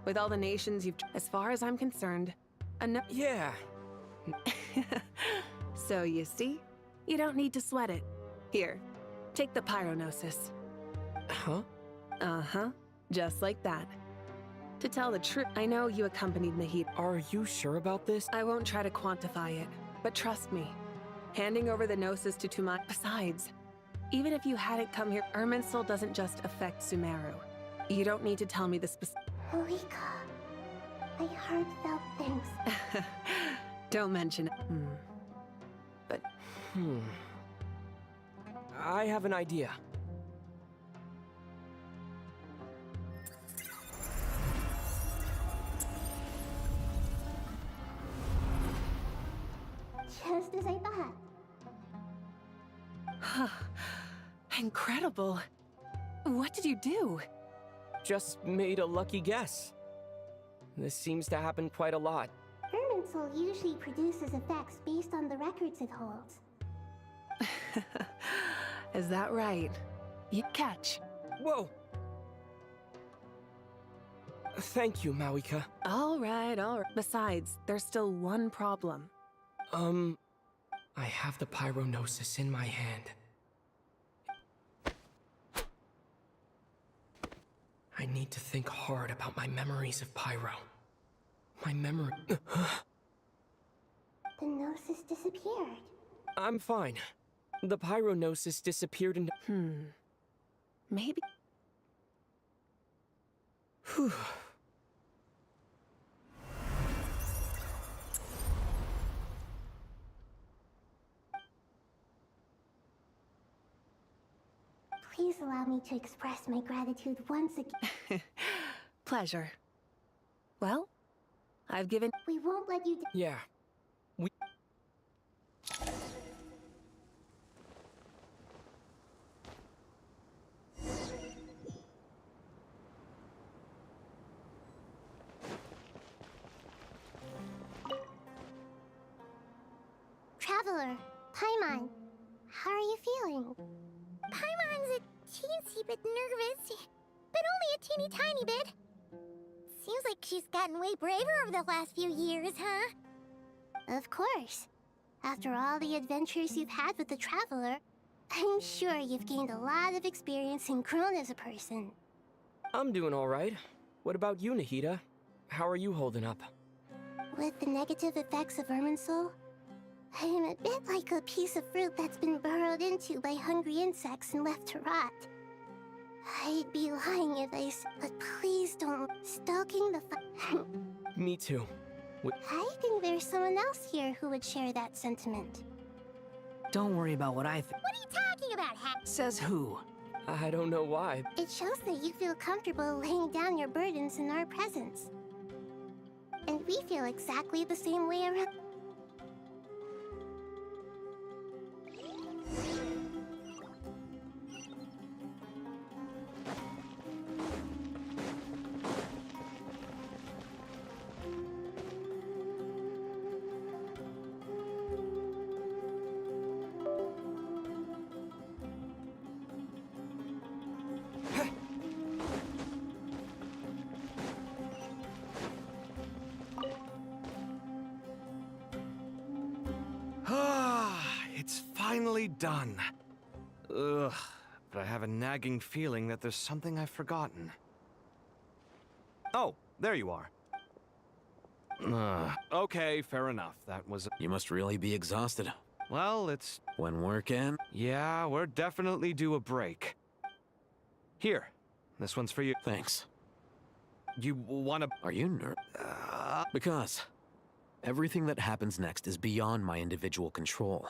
With all the nations you've... As far as I'm concerned, Yeah. So you see? You don't need to sweat it. Here, take the pyronosis. Huh? Uh-huh. Just like that. To tell the truth, I know you accompanied Nahid. Are you sure about this? I won't try to quantify it, but trust me. Handing over the Gnosis to Tumai... Besides, even if you hadn't come here, Irminsul doesn't just affect Sumeru. You don't need to tell me the specific... Malika, my heartfelt thanks. Don't mention it. But... I have an idea. Just as I thought. Incredible. What did you do? Just made a lucky guess. This seems to happen quite a lot. Irminsul usually produces effects based on the records it holds. Is that right? You catch. Whoa! Thank you, Mawika. All right. Besides, there's still one problem. I have the pyronosis in my hand. I need to think hard about my memories of pyro. My memory... The gnosis disappeared. I'm fine. The pyronosis disappeared into... Maybe... Whew. Please allow me to express my gratitude once again. Pleasure. Well, I've given... We won't let you... Yeah. Traveler, Paimon, how are you feeling? Paimon's a teensy bit nervous, but only a teeny tiny bit. Seems like she's gotten way braver over the last few years, huh? Of course. After all the adventures you've had with the Traveler, I'm sure you've gained a lot of experience and grown as a person. I'm doing all right. What about you, Nahida? How are you holding up? With the negative effects of Irminsul, I am a bit like a piece of fruit that's been burrowed into by hungry insects and left to rot. I'd be lying if I but please don't. Stalking the Me too. I think there's someone else here who would share that sentiment. Don't worry about what I think. What are you talking about, Says who? I don't know why. It shows that you feel comfortable laying down your burdens in our presence. And we feel exactly the same way around... It's finally done. Ugh, but I have a nagging feeling that there's something I've forgotten. Oh, there you are. Okay, fair enough. That was... You must really be exhausted. Well, it's... When work ends? Yeah, we're definitely due a break. Here, this one's for you. Thanks. You wanna... Are you nervous? Because everything that happens next is beyond my individual control.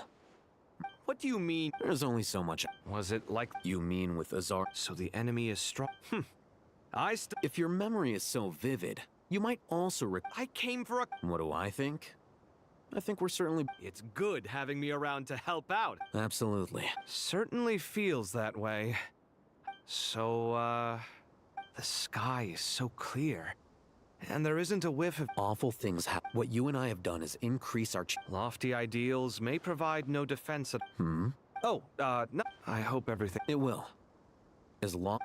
What do you mean? There's only so much. Was it like... You mean with Azar? So the enemy is strong? If your memory is so vivid, you might also I came for a... What do I think? I think we're certainly... It's good having me around to help out. Absolutely. Certainly feels that way. So, the sky is so clear. And there isn't a whiff of awful things happen. What you and I have done is increase our lofty ideals may provide no defense at— Oh, no. I hope everything— It will. As long—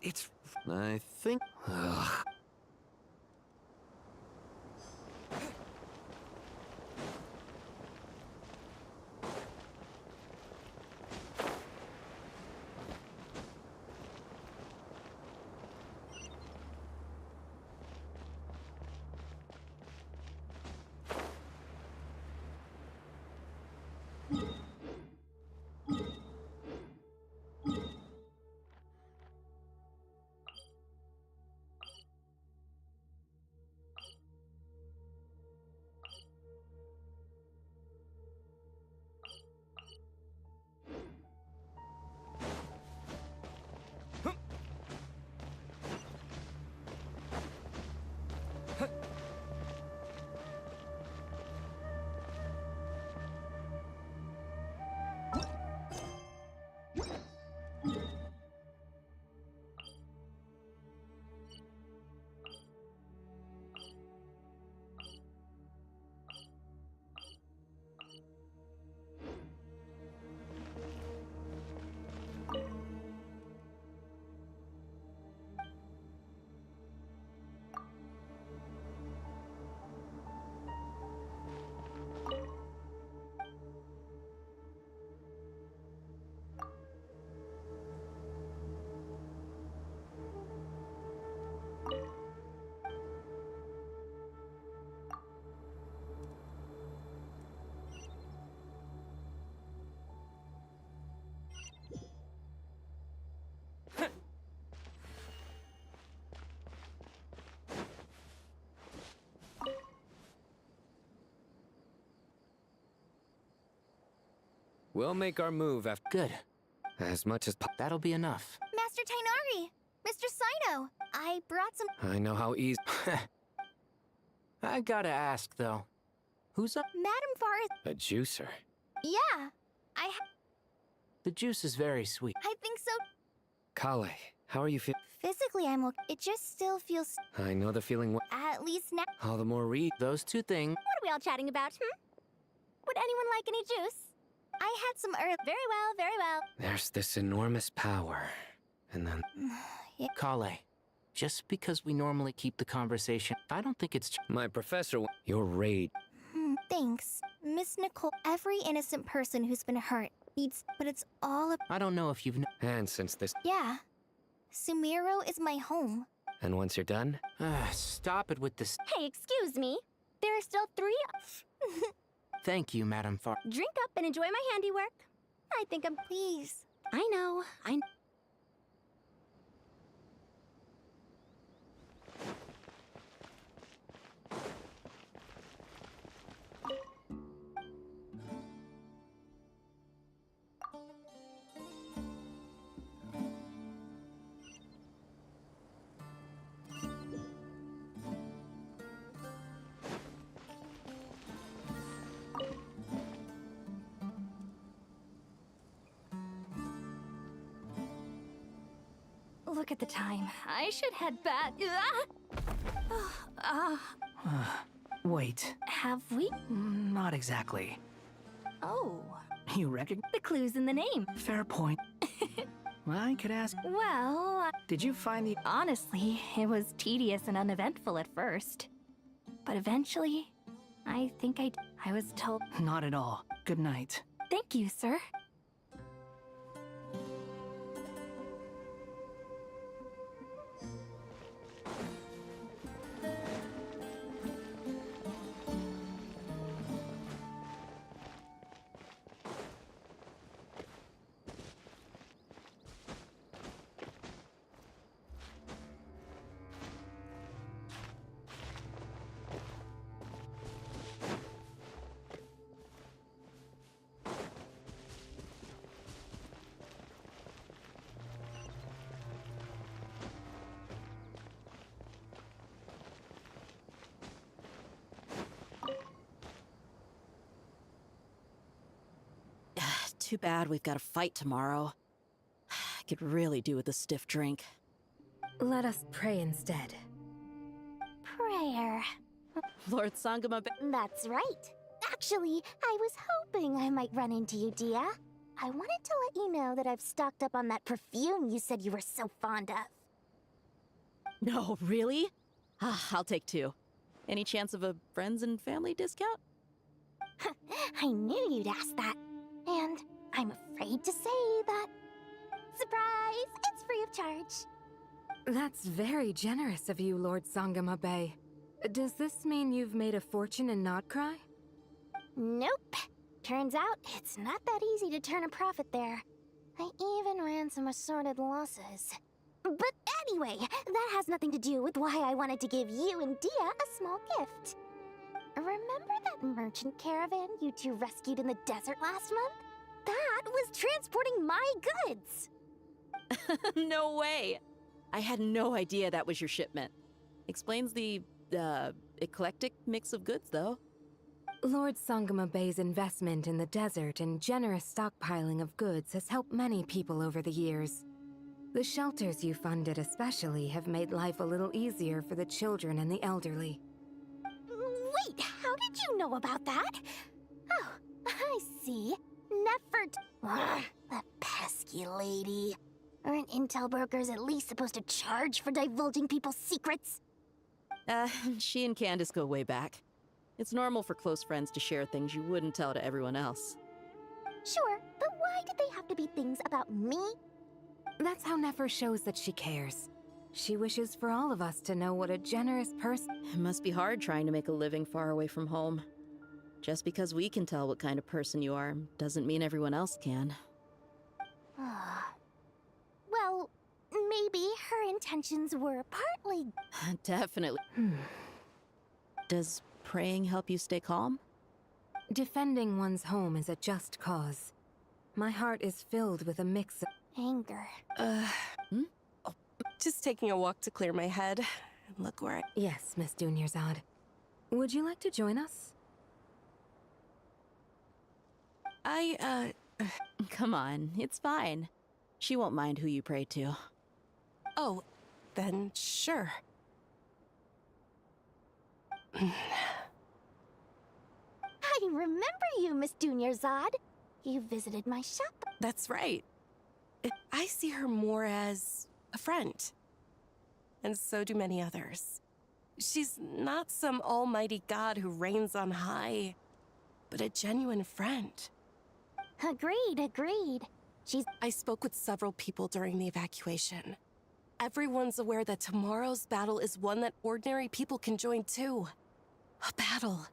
It's— I think— Ugh. We'll make our move after. Good. As much as that'll be enough. Master Tainari! Mr. Sino! I brought some— I know how easy. I gotta ask, though. Who's up? Madame Forrest— A juicer. Yeah! The juice is very sweet. I think so. Kale, how are you feeling? Physically, I'm okay. It just still feels— I know the feeling. At least now— All the more read. Those two things. What are we all chatting about, Would anyone like any juice? I had some early— Very well, very well. There's this enormous power. And then... Yeah. Kale, just because we normally keep the conversation, I don't think it's... My professor... Your raid. Thanks. Miss Nicole, every innocent person who's been hurt needs— But it's all a— I don't know if you've... And since this... Yeah. Sumiro is my home. And once you're done... Stop it with this... Hey, excuse me. There are still 3... Thank you, Madame Far... Drink up and enjoy my handiwork. I think I'm... Please. I know. Look at the time. I should head back. Wait. Have we? Not exactly. Oh. You recognize the clues in the name. Fair point. I could ask. Well, did you find the... Honestly, it was tedious and uneventful at first. But eventually, I think I was told... Not at all. Good night. Thank you, sir. Too bad we've got a fight tomorrow. I could really do with a stiff drink. Let us pray instead. there. Lord Sangama. That's right. Actually, I was hoping I might run into you, Dia. I wanted to let you know that I've stocked up on that perfume you said you were so fond of. No, really? I'll take 2. Any chance of a friends and family discount? I knew you'd ask that. And I'm afraid to say that. Surprise! It's free of charge. That's very generous of you, Lord Sangama Bay. Does this mean you've made a fortune in Notcry? Nope. Turns out it's not that easy to turn a profit there. I even ran some assorted losses. But anyway, that has nothing to do with why I wanted to give you and Dia a small gift. Remember that merchant caravan you two rescued in the desert last month? That was transporting my goods! No way! I had no idea that was your shipment. Explains the, eclectic mix of goods, though. Lord Sangama Bay's investment in the desert and generous stockpiling of goods has helped many people over the years. The shelters you funded especially have made life a little easier for the children and the elderly. Wait, how did you know about that? Oh, I see. Ugh, that pesky lady. Aren't intel brokers at least supposed to charge for divulging people's secrets? She and Candace go way back. It's normal for close friends to share things you wouldn't tell to everyone else. Sure, but why did they have to be things about me? That's how Nefer shows that she cares. She wishes for all of us to know what a generous person... It must be hard trying to make a living far away from home. Just because we can tell what kind of person you are, doesn't mean everyone else can. Well, maybe her intentions were partly... Definitely. Does praying help you stay calm? Defending one's home is a just cause. My heart is filled with a mix of... anger. Just taking a walk to clear my head. Look where I... Yes, Miss Dunyarzad. Would you like to join us? Come on, it's fine. She won't mind who you pray to. Oh, then sure. I remember you, Miss Dunyarzad. You visited my shop. That's right. I see her more as a friend. And so do many others. She's not some almighty god who reigns on high, but a genuine friend. Agreed. I spoke with several people during the evacuation. Everyone's aware that tomorrow's battle is one that ordinary people can join too. A battle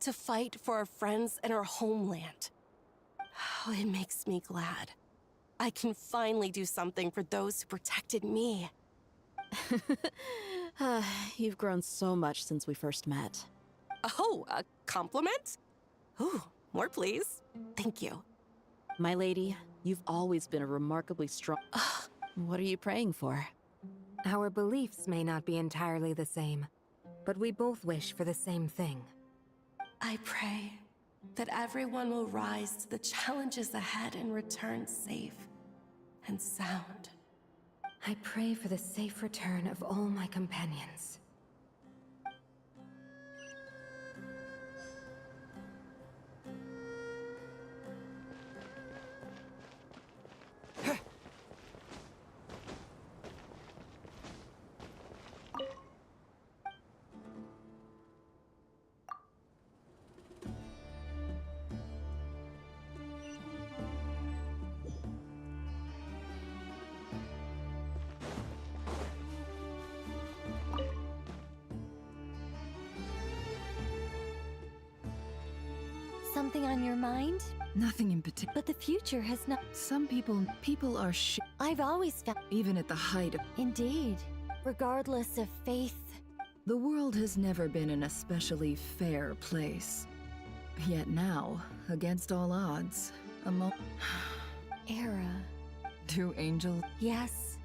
to fight for our friends and our homeland. Oh, it makes me glad. I can finally do something for those who protected me. You've grown so much since we first met. Oh, a compliment? Ooh, more please. Thank you. My lady, you've always been a remarkably strong... What are you praying for? Our beliefs may not be entirely the same, but we both wish for the same thing. I pray that everyone will rise to the challenges ahead and return safe and sound. I pray for the safe return of all my companions. Something on your mind? Nothing in particular. But the future has not... Some people are I've always felt... even at the height of... Indeed. Regardless of faith. The world has never been an especially fair place. Yet now, against all odds, Era. Do angels... Yes.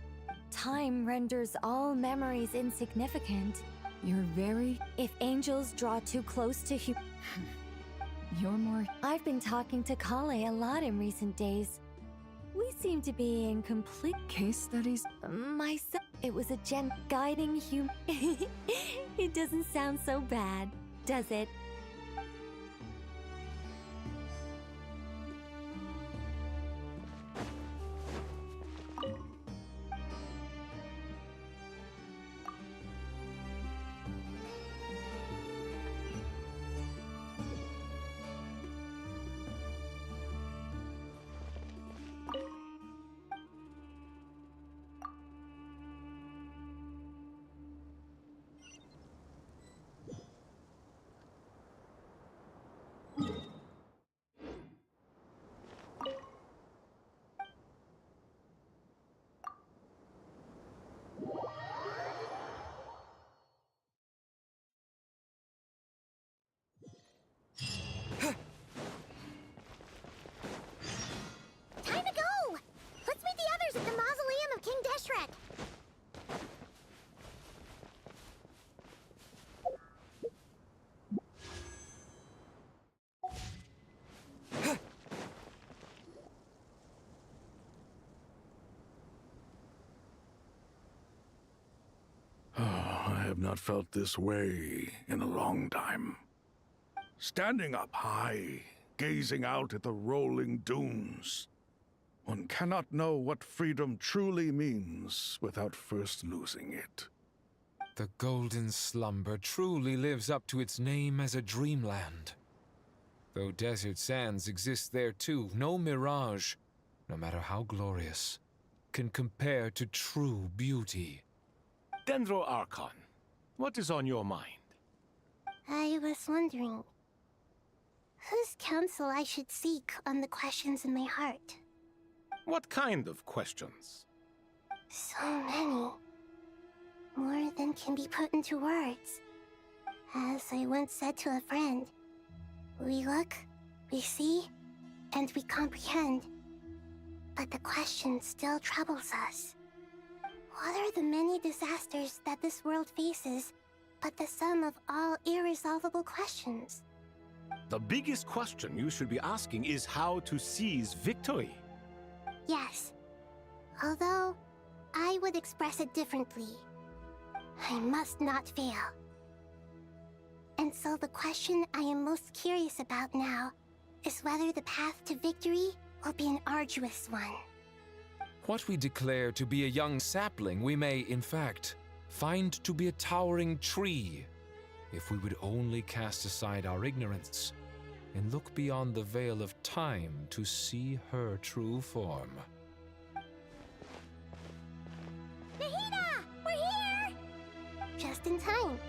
Time renders all memories insignificant. You're very... If angels draw too close to You're more... I've been talking to Kale a lot in recent days. We seem to be in complete Case studies? It was a guiding It doesn't sound so bad, does it? Time to go! Let's meet the others at the mausoleum of King Deshret. I have not felt this way in a long time. Standing up high, gazing out at the rolling dunes. One cannot know what freedom truly means without first losing it. The golden slumber truly lives up to its name as a dreamland. Though desert sands exist there too, no mirage, no matter how glorious, can compare to true beauty. Dendro Archon, what is on your mind? I was wondering whose counsel I should seek on the questions in my heart. What kind of questions? So many. More than can be put into words. As I once said to a friend, we look, we see, and we comprehend. But the question still troubles us. What are the many disasters that this world faces, but the sum of all irresolvable questions? The biggest question you should be asking is how to seize victory. Yes. Although, I would express it differently. I must not fail. And so the question I am most curious about now is whether the path to victory will be an arduous one. What we declare to be a young sapling, we may, in fact, find to be a towering tree, if we would only cast aside our ignorance and look beyond the veil of time to see her true form. Nahida! We're here! Just in time.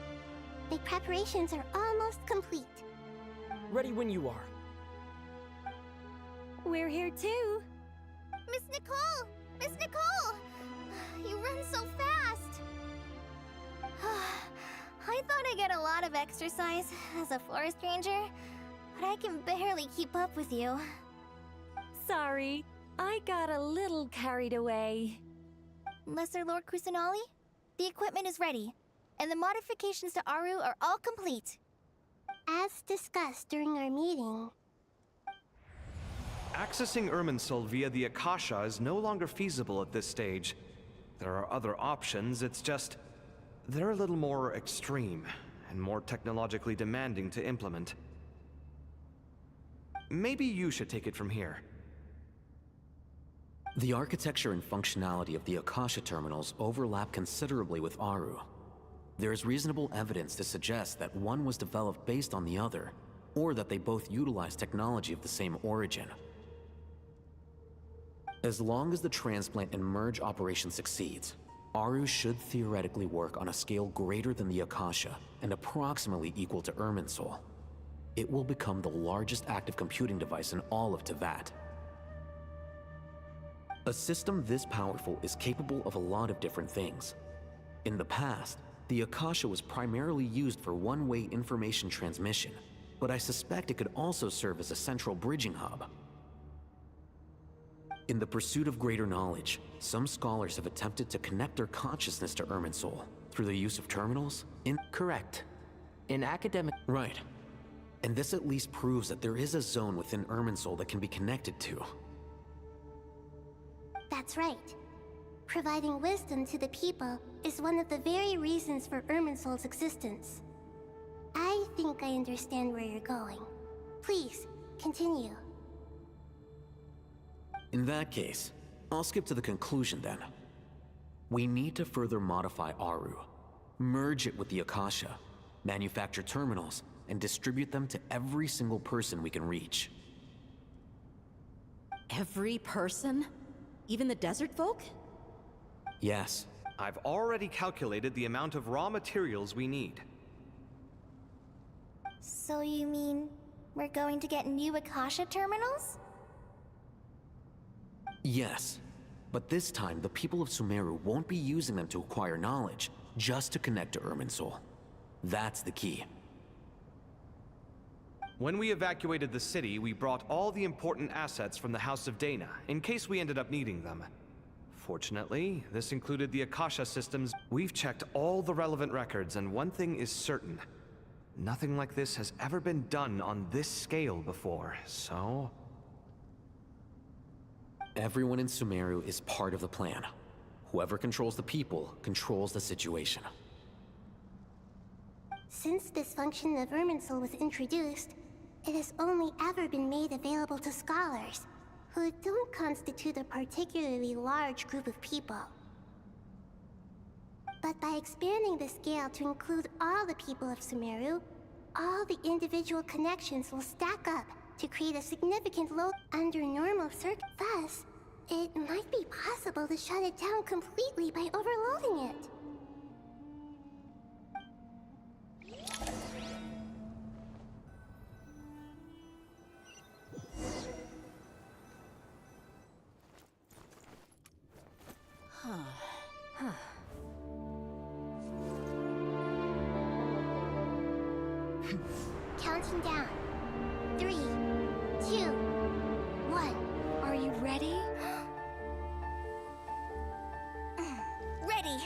The preparations are almost complete. Ready when you are. We're here too. Miss Nicole! Miss Nicole! You run so fast! I thought I'd get a lot of exercise as a forest ranger, but I can barely keep up with you. Sorry, I got a little carried away. Lesser Lord Kusanali, the equipment is ready, and the modifications to Aru are all complete. As discussed during our meeting, Accessing Irminsul via the Akasha is no longer feasible at this stage. There are other options, it's just they're a little more extreme and more technologically demanding to implement. Maybe you should take it from here. The architecture and functionality of the Akasha terminals overlap considerably with Aru. There is reasonable evidence to suggest that one was developed based on the other, or that they both utilize technology of the same origin. As long as the transplant and merge operation succeeds, Aru should theoretically work on a scale greater than the Akasha and approximately equal to Irminsul. It will become the largest active computing device in all of Teyvat. A system this powerful is capable of a lot of different things. In the past, the Akasha was primarily used for one-way information transmission, but I suspect it could also serve as a central bridging hub. In the pursuit of greater knowledge, some scholars have attempted to connect their consciousness to Irminsul through the use of terminals. Correct. In academic... Right. And this at least proves that there is a zone within Irminsul that can be connected to. That's right. Providing wisdom to the people is one of the very reasons for Irminsul's existence. I think I understand where you're going. Please, continue. In that case, I'll skip to the conclusion then. We need to further modify Aru, merge it with the Akasha, manufacture terminals, and distribute them to every single person we can reach. Every person? Even the desert folk? Yes. I've already calculated the amount of raw materials we need. So you mean we're going to get new Akasha terminals? Yes. But this time, the people of Sumeru won't be using them to acquire knowledge, just to connect to Irminsul. That's the key. When we evacuated the city, we brought all the important assets from the House of Dana, in case we ended up needing them. Fortunately, this included the Akasha systems. We've checked all the relevant records, and one thing is certain. Nothing like this has ever been done on this scale before, so... Everyone in Sumeru is part of the plan. Whoever controls the people controls the situation. Since this function of Irminsul was introduced, it has only ever been made available to scholars, who don't constitute a particularly large group of people. But by expanding the scale to include all the people of Sumeru, all the individual connections will stack up to create a significant load under normal circuit. Thus, it might be possible to shut it down completely by overloading it. Counting down. 3, 2, 1. Are you ready? Ready!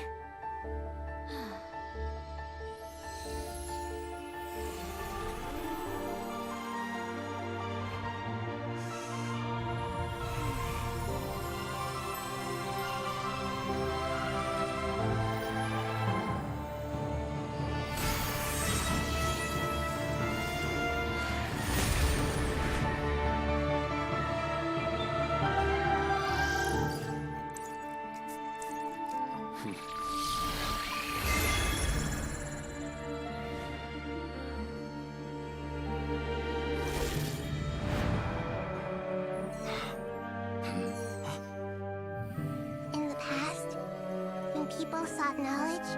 People sought knowledge,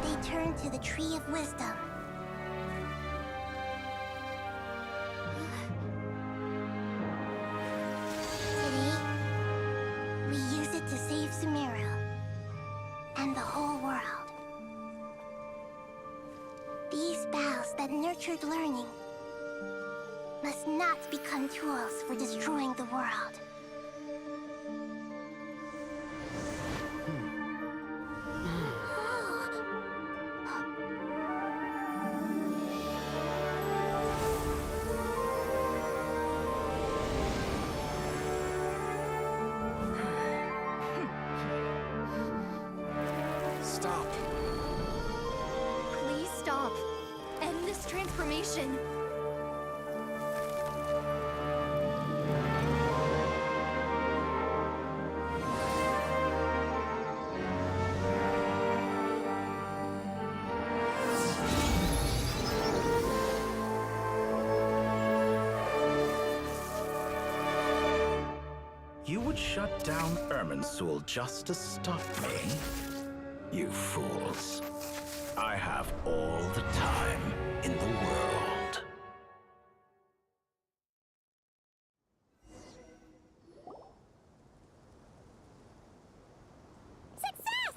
they turned to the Tree of Wisdom. Today, we use it to save Sumeru and the whole world. These boughs that nurtured learning must not become tools for destroying the world. Stop. Please stop. End this transformation. You would shut down Irminsul just to stop me? You fools. I have all the time in the world. Success!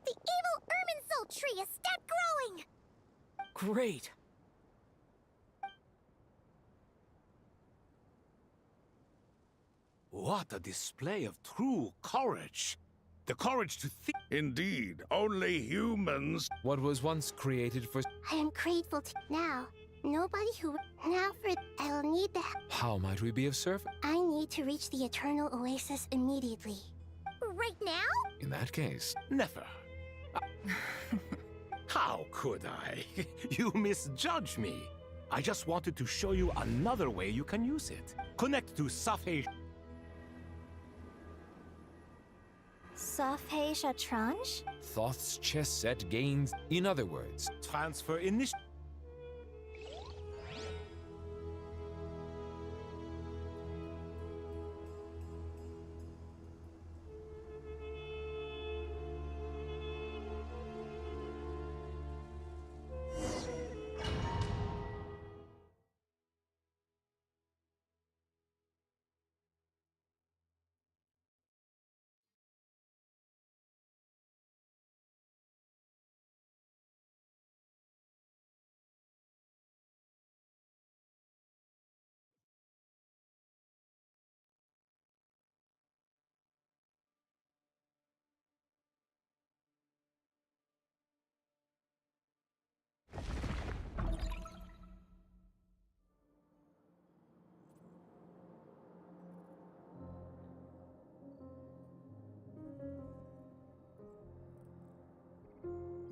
The evil Irminsul tree has stopped growing! Great! What a display of true courage. The courage to think. Indeed, only humans. What was once created for... I am grateful to now. Nobody who... Now for... I'll need the... How might we be of service? I need to reach the Eternal Oasis immediately. right now? In that case, Never. How could I? You misjudge me. I just wanted to show you another way you can use it. Connect to Safhei. Safhei Shatranj? Thoth's chess set gains. In other words, Transfer initiative.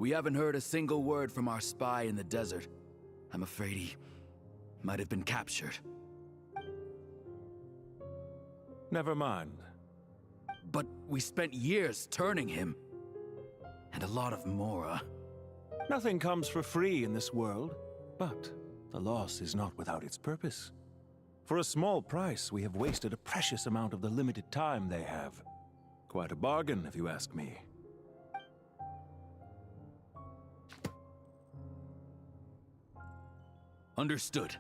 We haven't heard a single word from our spy in the desert. I'm afraid he might have been captured. Never mind. But we spent years turning him. And a lot of Mora. Nothing comes for free in this world, but the loss is not without its purpose. For a small price, we have wasted a precious amount of the limited time they have. Quite a bargain, if you ask me. Understood.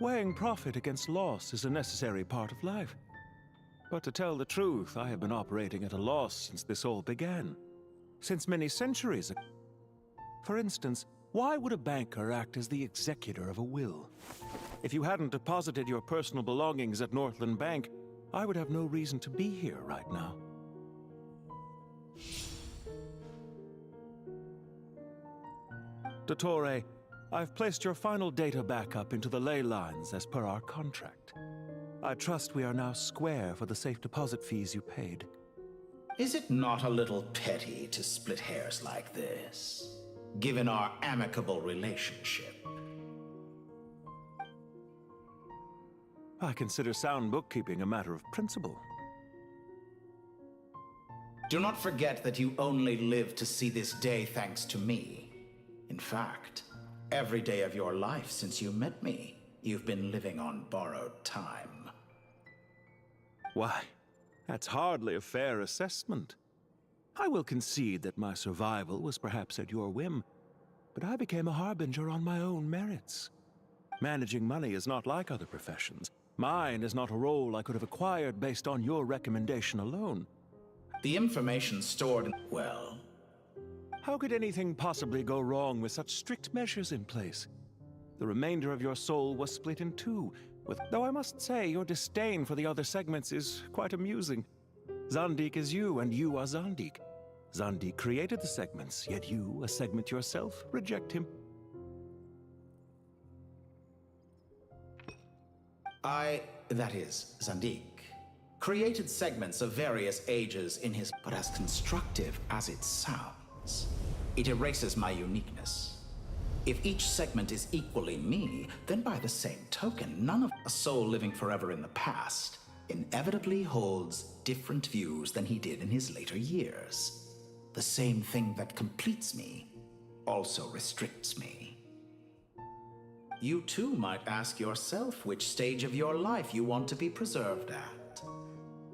Weighing profit against loss is a necessary part of life. But to tell the truth, I have been operating at a loss since this all began. Since many centuries ago. For instance, why would a banker act as the executor of a will? If you hadn't deposited your personal belongings at Northland Bank, I would have no reason to be here right now. Dottore, I've placed your final data backup into the ley lines as per our contract. I trust we are now square for the safe deposit fees you paid. Is it not a little petty to split hairs like this, given our amicable relationship? I consider sound bookkeeping a matter of principle. Do not forget that you only live to see this day thanks to me. In fact, every day of your life since you met me, you've been living on borrowed time. Why, that's hardly a fair assessment. I will concede that my survival was perhaps at your whim, but I became a harbinger on my own merits. Managing money is not like other professions. Mine is not a role I could have acquired based on your recommendation alone. The information stored in... well... How could anything possibly go wrong with such strict measures in place? The remainder of your soul was split in two, though I must say your disdain for the other segments is quite amusing. Zandik is you, and you are Zandik. Zandik created the segments, yet you, a segment yourself, reject him. that is, Zandik, created segments of various ages in his... But as constructive as it sounds, it erases my uniqueness. If each segment is equally me, then by the same token, none of a soul living forever in the past inevitably holds different views than he did in his later years. The same thing that completes me also restricts me. You too might ask yourself which stage of your life you want to be preserved at.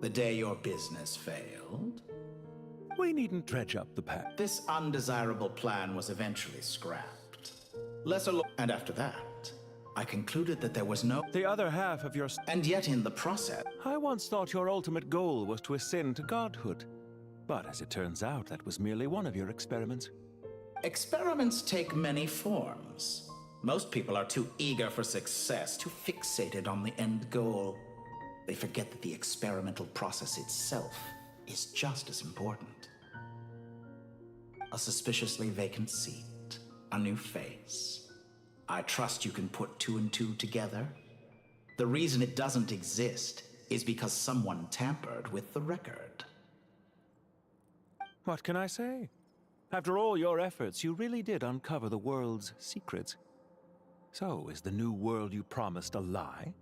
The day your business failed? We needn't dredge up the past. This undesirable plan was eventually scrapped. And after that, I concluded that there was no... The other half of your... And yet in the process... I once thought your ultimate goal was to ascend to godhood. But as it turns out, that was merely one of your experiments. Experiments take many forms. Most people are too eager for success, too fixated on the end goal. They forget that the experimental process itself is just as important. A suspiciously vacant seat, a new face. I trust you can put two and two together. The reason it doesn't exist is because someone tampered with the record. What can I say? After all your efforts, you really did uncover the world's secrets. So, is the new world you promised a lie?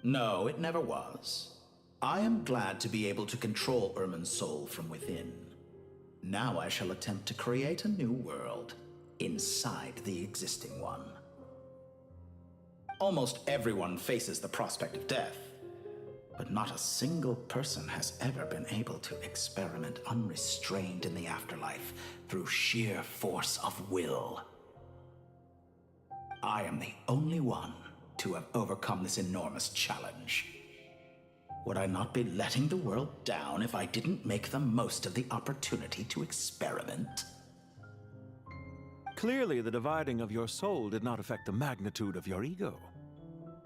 No, it never was. I am glad to be able to control Irmin's soul from within. Now I shall attempt to create a new world inside the existing one. Almost everyone faces the prospect of death, but not a single person has ever been able to experiment unrestrained in the afterlife through sheer force of will. I am the only one to have overcome this enormous challenge. Would I not be letting the world down if I didn't make the most of the opportunity to experiment? Clearly, the dividing of your soul did not affect the magnitude of your ego.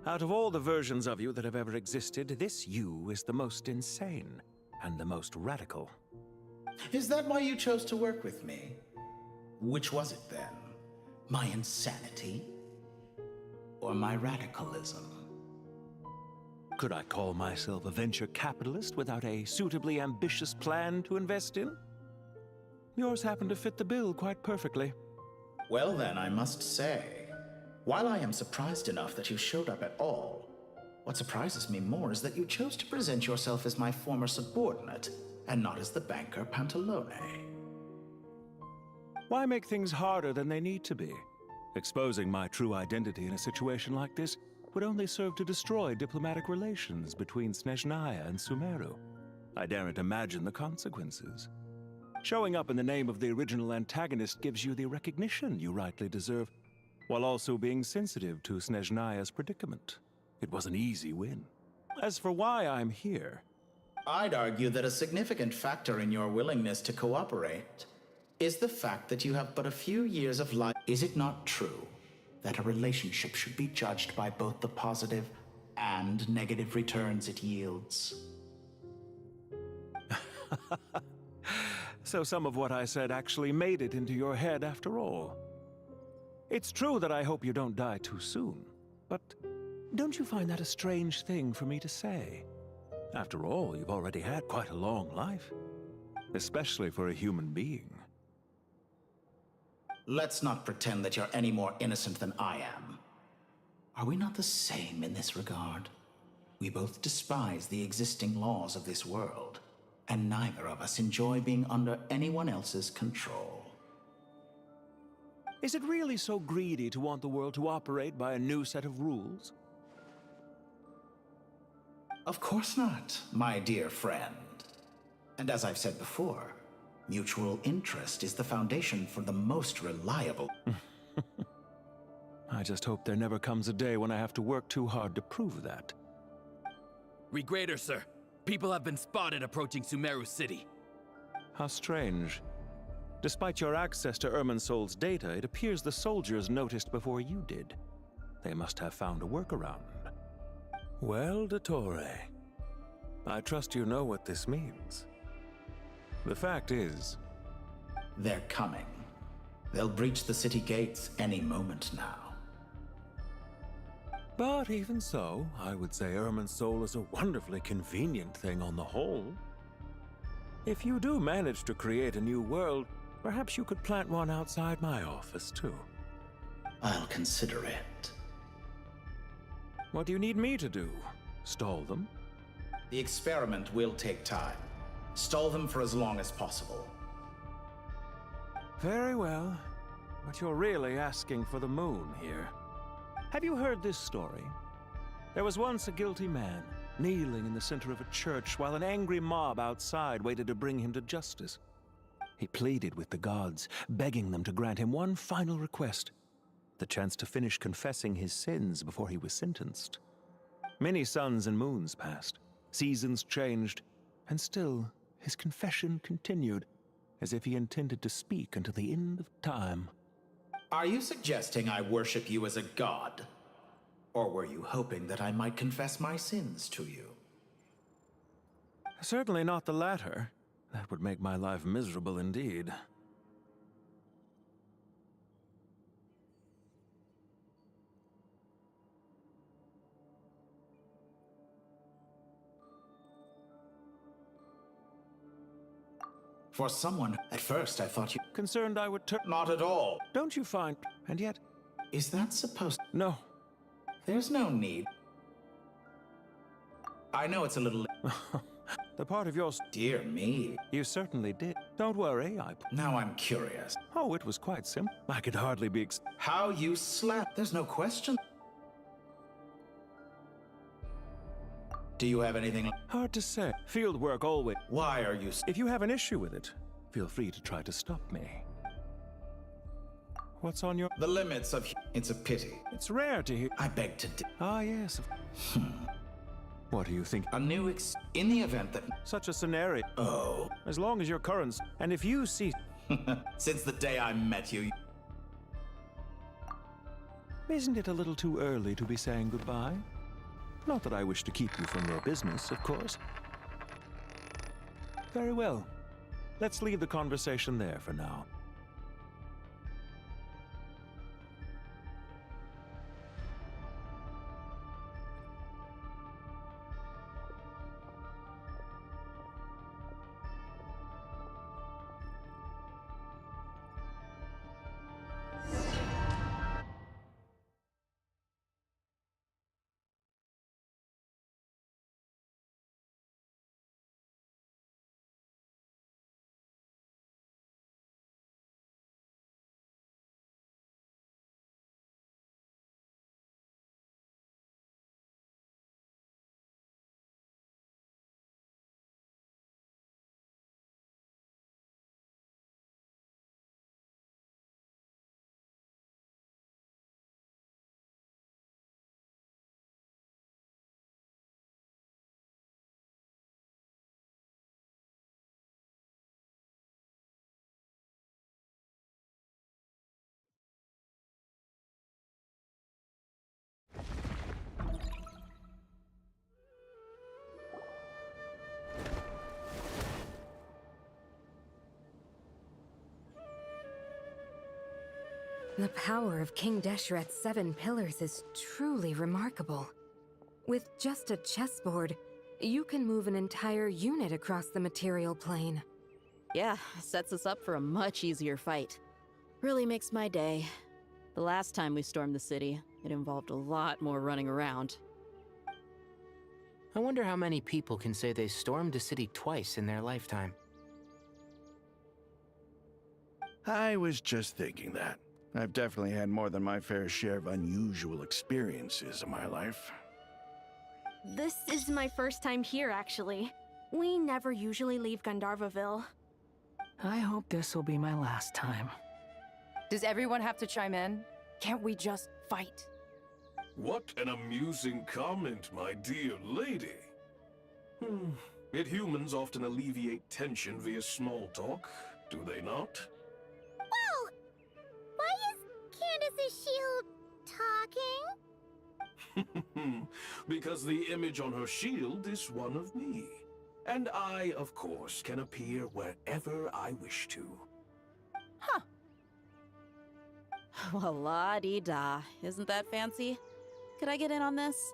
Out of all the versions of you that have ever existed, this you is the most insane and the most radical. Is that why you chose to work with me? Which was it then? My insanity? Or my radicalism? Could I call myself a venture capitalist without a suitably ambitious plan to invest in? Yours happened to fit the bill quite perfectly. Well then, I must say, while I am surprised enough that you showed up at all, what surprises me more is that you chose to present yourself as my former subordinate, and not as the banker Pantalone. Why make things harder than they need to be? Exposing my true identity in a situation like this would only serve to destroy diplomatic relations between Snezhnaya and Sumeru. I daren't imagine the consequences. Showing up in the name of the original antagonist gives you the recognition you rightly deserve, while also being sensitive to Snezhnaya's predicament. It was an easy win. As for why I'm here... I'd argue that a significant factor in your willingness to cooperate is the fact that you have but a few years of life. Is it not true that a relationship should be judged by both the positive and negative returns it yields? So some of what I said actually made it into your head after all. It's true that I hope you don't die too soon, but don't you find that a strange thing for me to say? After all, you've already had quite a long life, especially for a human being. Let's not pretend that you're any more innocent than I am. Are we not the same in this regard? We both despise the existing laws of this world, and neither of us enjoy being under anyone else's control. Is it really so greedy to want the world to operate by a new set of rules? Of course not, my dear friend. And as I've said before, mutual interest is the foundation for the most reliable... I just hope there never comes a day when I have to work too hard to prove that. Regrader, sir. People have been spotted approaching Sumeru City. How strange. Despite your access to Irminsol's data, it appears the soldiers noticed before you did. They must have found a workaround. Well, Dottore, I trust you know what this means. The fact is... They're coming. They'll breach the city gates any moment now. But even so, I would say Irminsol is a wonderfully convenient thing on the whole. If you do manage to create a new world, perhaps you could plant one outside my office, too. I'll consider it. What do you need me to do? Stall them? The experiment will take time. Stall them for as long as possible. Very well. But you're really asking for the moon here. Have you heard this story? There was once a guilty man, kneeling in the center of a church while an angry mob outside waited to bring him to justice. He pleaded with the gods, begging them to grant him one final request, the chance to finish confessing his sins before he was sentenced. Many suns and moons passed, seasons changed, and still his confession continued, as if he intended to speak until the end of time. Are you suggesting I worship you as a god? Or were you hoping that I might confess my sins to you? Certainly not the latter. That would make my life miserable indeed. For someone, at first I thought you... Concerned I would turn... Not at all. Don't you find... And yet... Is that supposed... No. There's no need. I know it's a little... The part of yours... Dear me. You certainly did. Don't worry, Now I'm curious. Oh, it was quite simple. I could hardly be How you slept. There's no question. Do you have anything... Hard to say. Field work always... Why are you... If you have an issue with it, feel free to try to stop me. What's on your... The limits of... It's a pity. It's rare to hear... I beg to... Ah, yes. What do you think? A new in the event that... Such a scenario. Oh. As long as your currents... And if you see... Since the day I met you... Isn't it a little too early to be saying goodbye? Not that I wish to keep you from your business, of course. Very well. Let's leave the conversation there for now. The power of King Deshret's 7 pillars is truly remarkable. With just a chessboard, you can move an entire unit across the material plane. Yeah, sets us up for a much easier fight. Really makes my day. The last time we stormed the city, it involved a lot more running around. I wonder how many people can say they stormed a city twice in their lifetime. I was just thinking that. I've definitely had more than my fair share of unusual experiences in my life. This is my first time here, actually. We never usually leave Gandharvaville. I hope this will be my last time. Does everyone have to chime in? Can't we just fight? What an amusing comment, my dear lady. Yet humans often alleviate tension via small talk, do they not? Whoa! Why is Candace's shield talking? Because the image on her shield is one of me. And I, of course, can appear wherever I wish to. Huh. Well, la-dee-da. Isn't that fancy? Could I get in on this?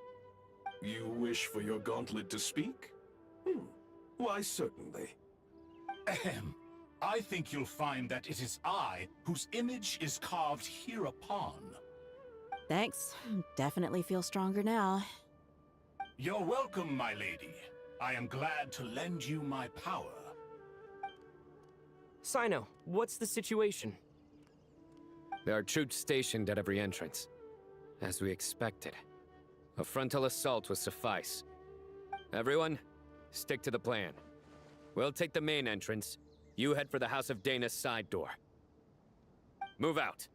You wish for your gauntlet to speak? Why, certainly. Ahem. I think you'll find that it is I whose image is carved hereupon. Thanks. Definitely feel stronger now. You're welcome, my lady. I am glad to lend you my power. Sino, what's the situation? There are troops stationed at every entrance. As we expected. A frontal assault will suffice. Everyone, stick to the plan. We'll take the main entrance. You head for the House of Dana's side door. Move out.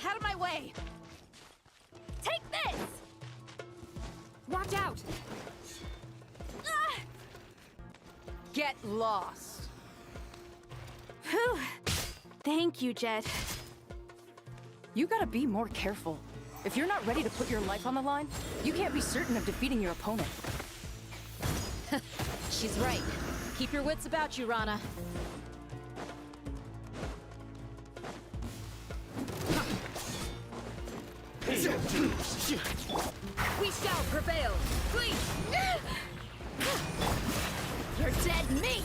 Out of my way! Take this! Watch out! Ah! Get lost. Whew. Thank you, Jet. You gotta be more careful. If you're not ready to put your life on the line, you can't be certain of defeating your opponent. She's right. Keep your wits about you, Rana. We shall prevail. Please. You're dead meat.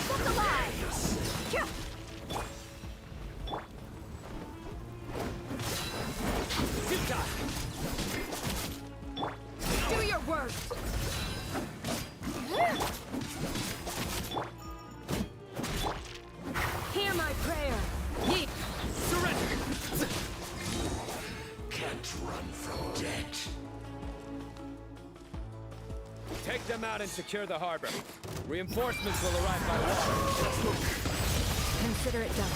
Look alive. Do your worst. Hear my prayer. Ye surrender. Can't run from death. Take them out and secure the harbor. Reinforcements will arrive by water. Consider it done.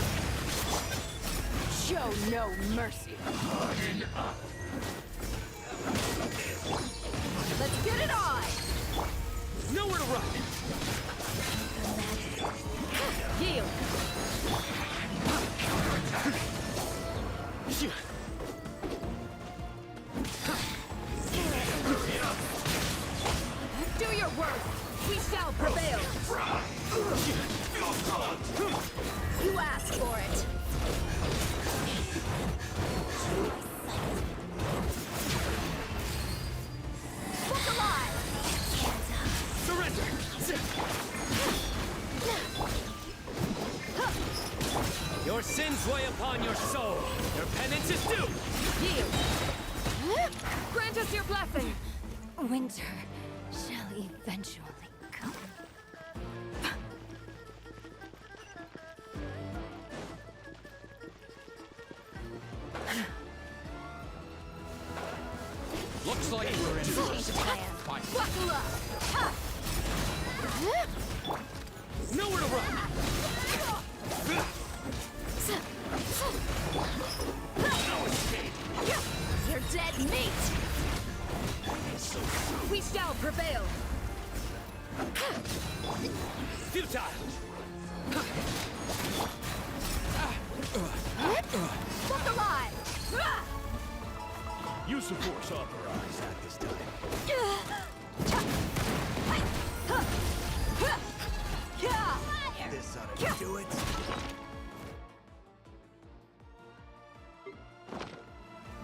Show no mercy. Harden up. Let's get it on. Nowhere to run. Yield. Do your worst. We shall prevail. You asked for it. Look alive. Surrender. Your sins weigh upon your soul. Your penance is due. Yield. Grant us your blessing. Winter shall eventually come. Looks like we're in for a fight. Buckle up. Nowhere to run. No escape. You're dead meat. We shall prevail. Futile. Look alive. Use of force authorized at this time. This ought to do it.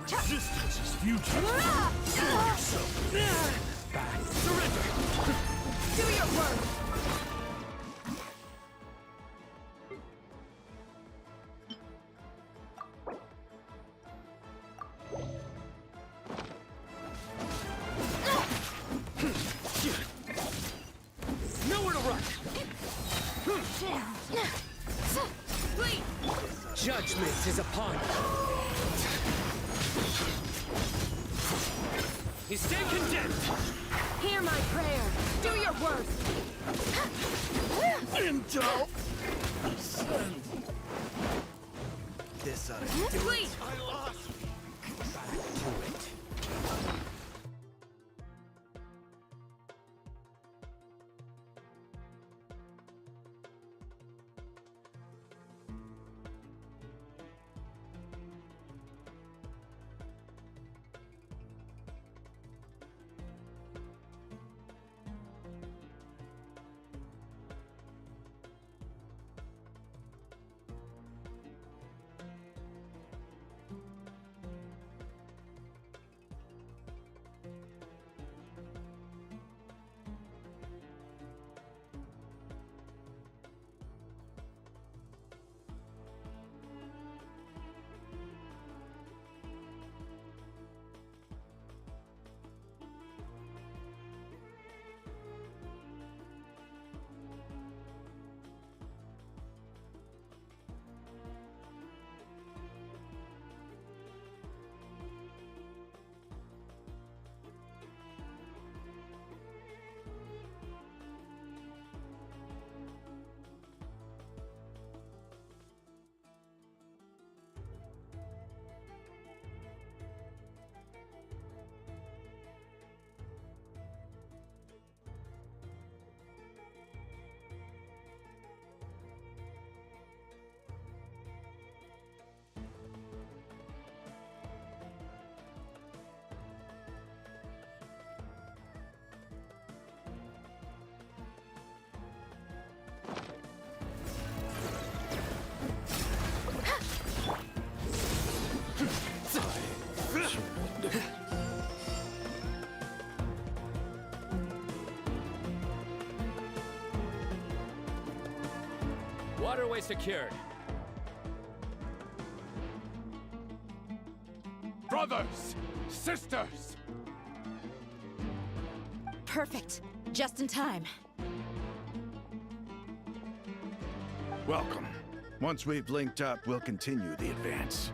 Resistance is futile. Back. Surrender. Do your work. Nowhere to run. Please. Judgment is upon you. You stay condemned. Hear my prayer. Do your worst. Intel. Send. This ought to do it. Please. I lost. Back to it. waterway secured. Brothers! Sisters! Perfect. Just in time. Welcome. Once we've linked up, we'll continue the advance.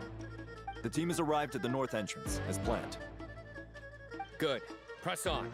The team has arrived at the north entrance, as planned. Good. Press on.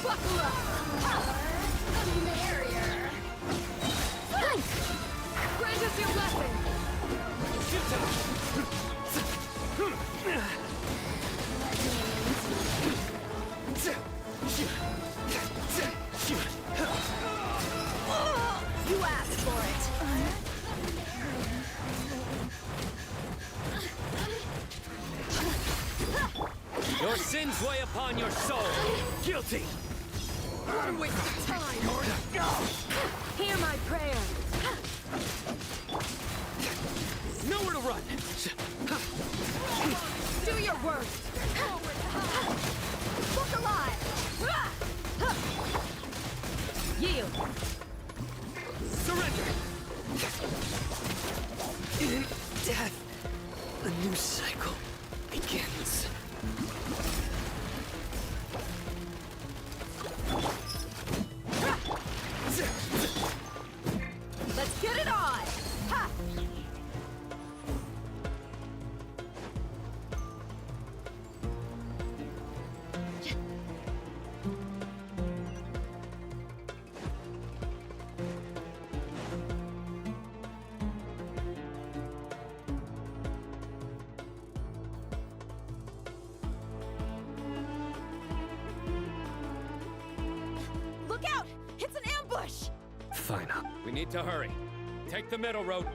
Buckle up! A barrier! Grant us your lesson! You asked for it! Your sins weigh upon your soul. Guilty. What a waste of time! Hear my prayer! Nowhere to run. Do your worst! Look alive! Yield! Surrender! In death, a new cycle begins. Let's get it on! Ha! Look out! It's an ambush! Fine. We need to hurry. Take the middle road.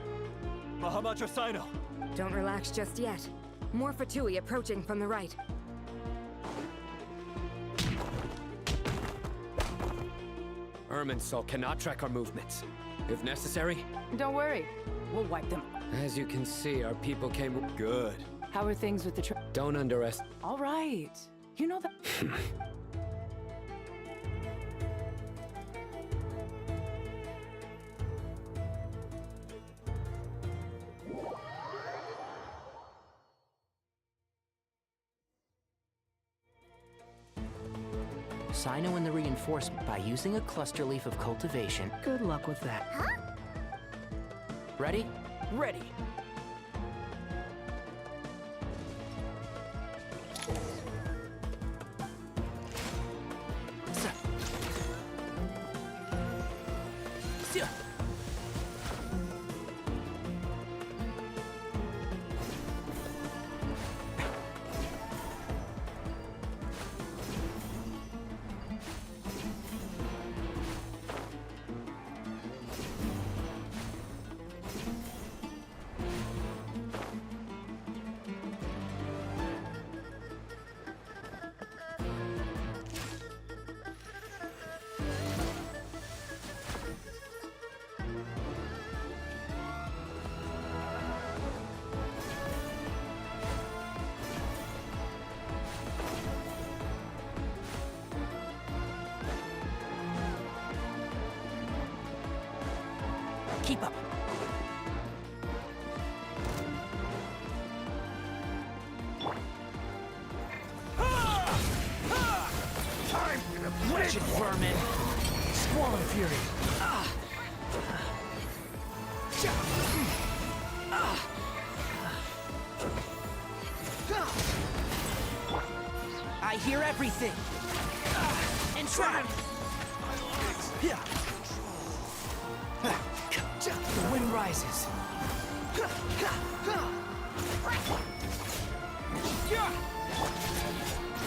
Mahamatra Sino! Don't relax just yet. More Fatui approaching from the right. Irminsul cannot track our movements. If necessary, Don't worry. We'll wipe them. as you can see, our people came good. How are things with the Don't underestimate. All right. You know that. Sino and the reinforcement by using a cluster leaf of cultivation. Good luck with that. Huh? Ready? Ready. Keep up. Wretched vermin! Squall and fury! I hear everything! And try! The wind rises! rises.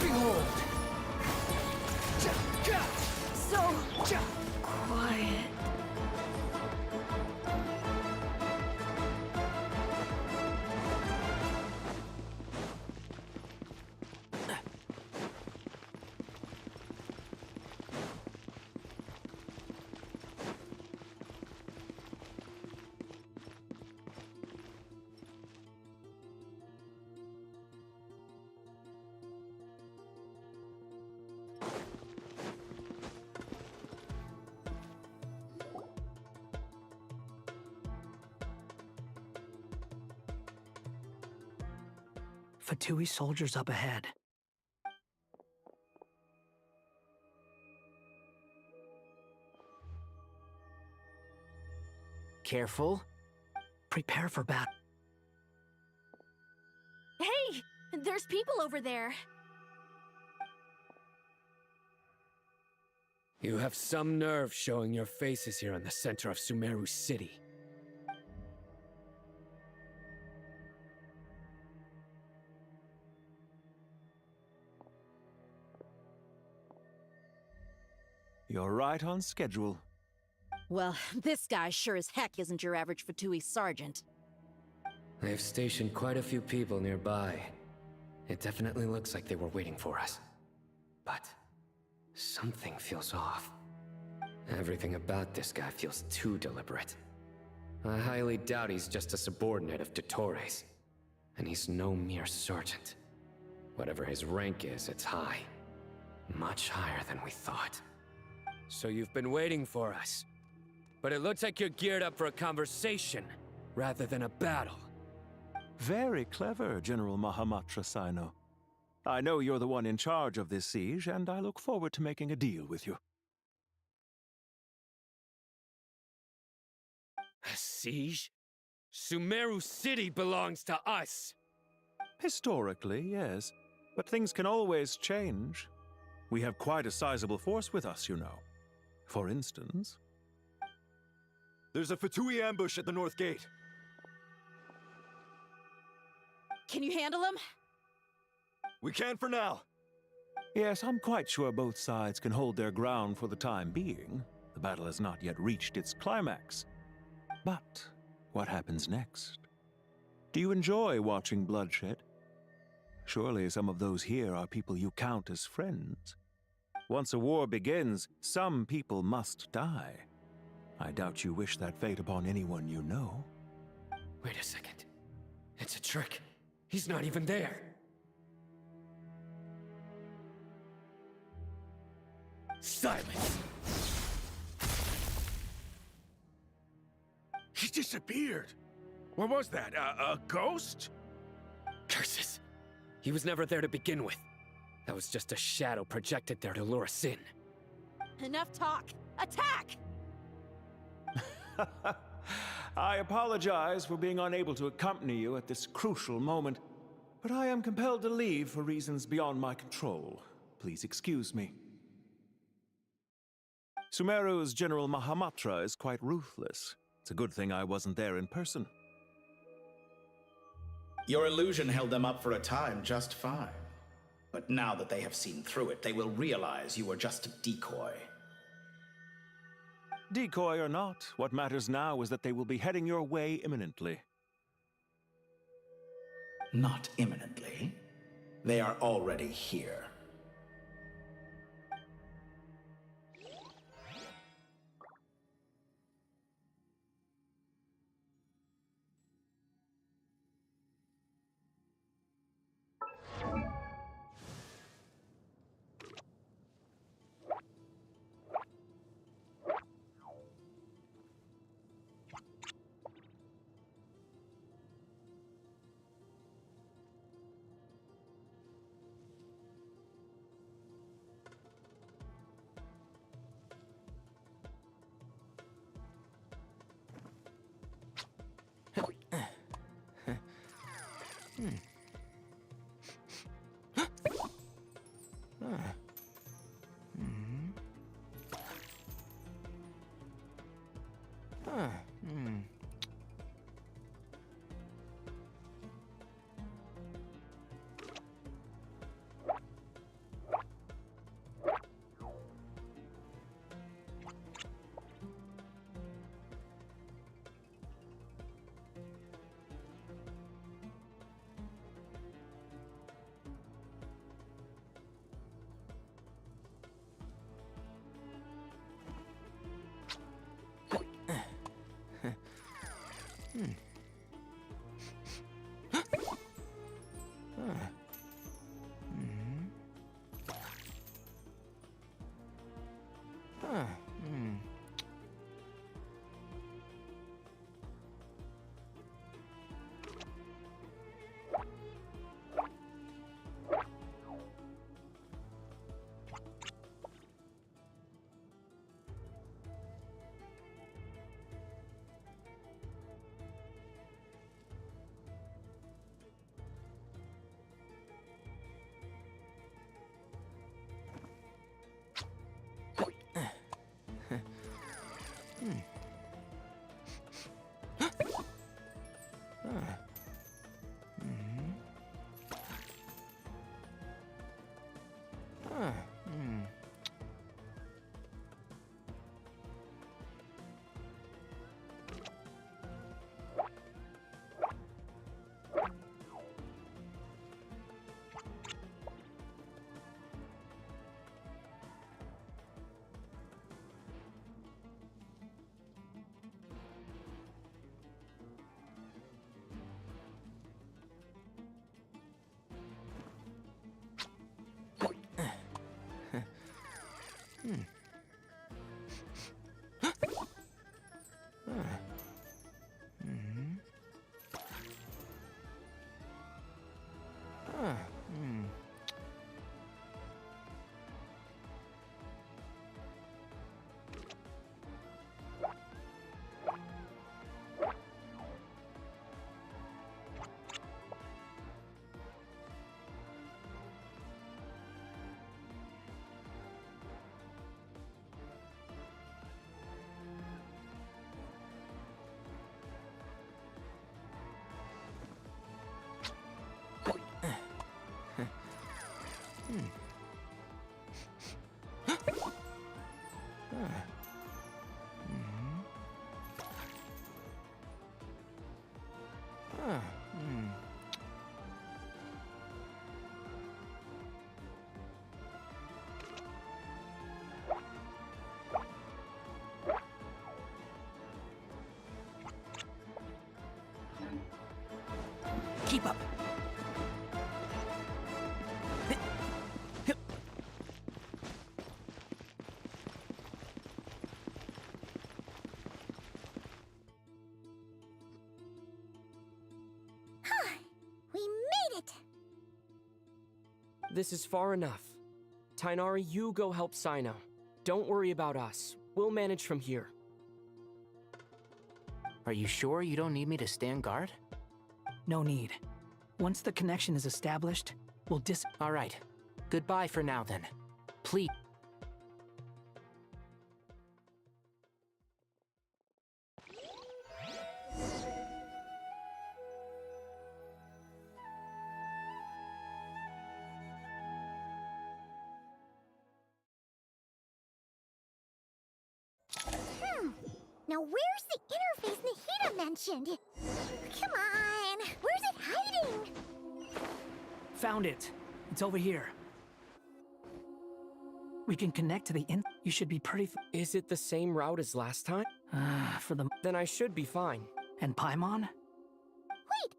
Behold! So quiet. Fatui soldiers up ahead. Careful. Prepare for battle. Hey! There's people over there. You have some nerve showing your faces here in the center of Sumeru City. You're right on schedule. Well, this guy sure as heck isn't your average Fatui sergeant. They've stationed quite a few people nearby. It definitely looks like they were waiting for us. But something feels off. Everything about this guy feels too deliberate. I highly doubt he's just a subordinate of Dottores. And he's no mere sergeant. Whatever his rank is, it's high. Much higher than we thought. So you've been waiting for us. But it looks like you're geared up for a conversation, rather than a battle. Very clever, General Mahamatra Sino. I know you're the one in charge of this siege, and I look forward to making a deal with you. A siege? Sumeru City belongs to us! Historically, yes. But things can always change. We have quite a sizable force with us, you know. For instance... There's a Fatui ambush at the north gate. Can you handle him? We can for now. Yes, I'm quite sure both sides can hold their ground for the time being. The battle has not yet reached its climax. But what happens next? Do you enjoy watching bloodshed? Surely some of those here are people you count as friends. Once a war begins, some people must die. I doubt you wish that fate upon anyone you know. Wait a second. It's a trick. He's not even there. Silence! He disappeared. What was that? A ghost? Curses. He was never there to begin with. That was just a shadow projected there to lure us in. Enough talk. Attack! I apologize for being unable to accompany you at this crucial moment, but I am compelled to leave for reasons beyond my control. Please excuse me. Sumeru's General Mahamatra is quite ruthless. It's a good thing I wasn't there in person. Your illusion held them up for a time just fine. But now that they have seen through it, they will realize you were just a decoy. Decoy or not, what matters now is that they will be heading your way imminently. Not imminently. They are already here. Keep up. We made it! This is far enough. Tainari, you go help Sino. Don't worry about us. We'll manage from here. Are you sure you don't need me to stand guard? No need. Once the connection is established, we'll All right. Goodbye for now, then. Please. Now where's the interface Nahida mentioned? Come on! Where's it hiding? Found it. It's over here. We can connect to the You should be pretty Is it the same route as last time? Then I should be fine. And Paimon? Wait!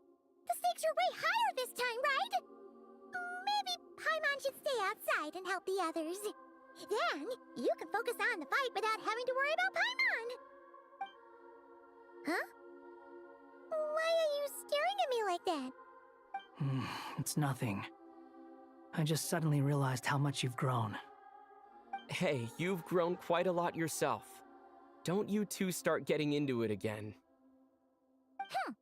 The stakes are way higher this time, right? Maybe Paimon should stay outside and help the others. Then, you can focus on the fight without having to worry about Paimon. Huh? Why are you staring at me like that? It's nothing. I just suddenly realized how much you've grown. Hey, you've grown quite a lot yourself. Don't you two start getting into it again. Well,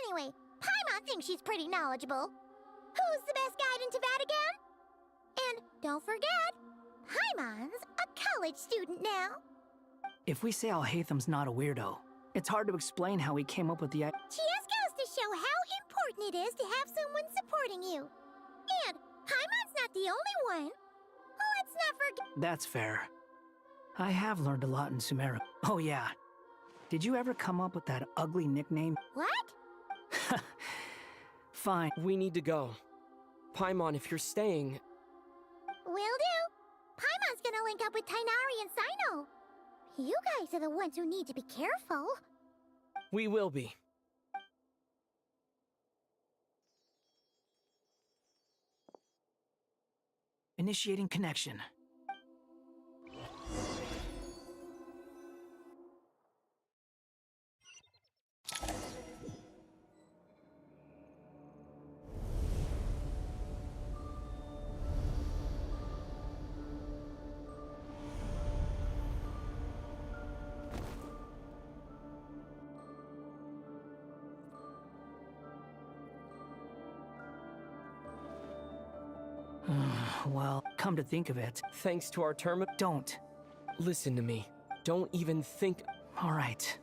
anyway, Paimon thinks she's pretty knowledgeable. Who's the best guide into Vatican? And don't forget, Paimon's a college student now. If we say Alhatham's not a weirdo, it's hard to explain how he came up with the She just goes to show how important it is to have someone supporting you. And Paimon's not the only one. Let's not forget. That's fair. I have learned a lot in Sumeru. Oh yeah. Did you ever come up with that ugly nickname? What? Fine. We need to go. Paimon, if you're staying... Will do. Paimon's gonna link up with Tainari and Sino. You guys are the ones who need to be careful. We will be. Initiating connection. Well, come to think of it. Thanks to our terminal. Don't. Listen to me. Don't even think. All right.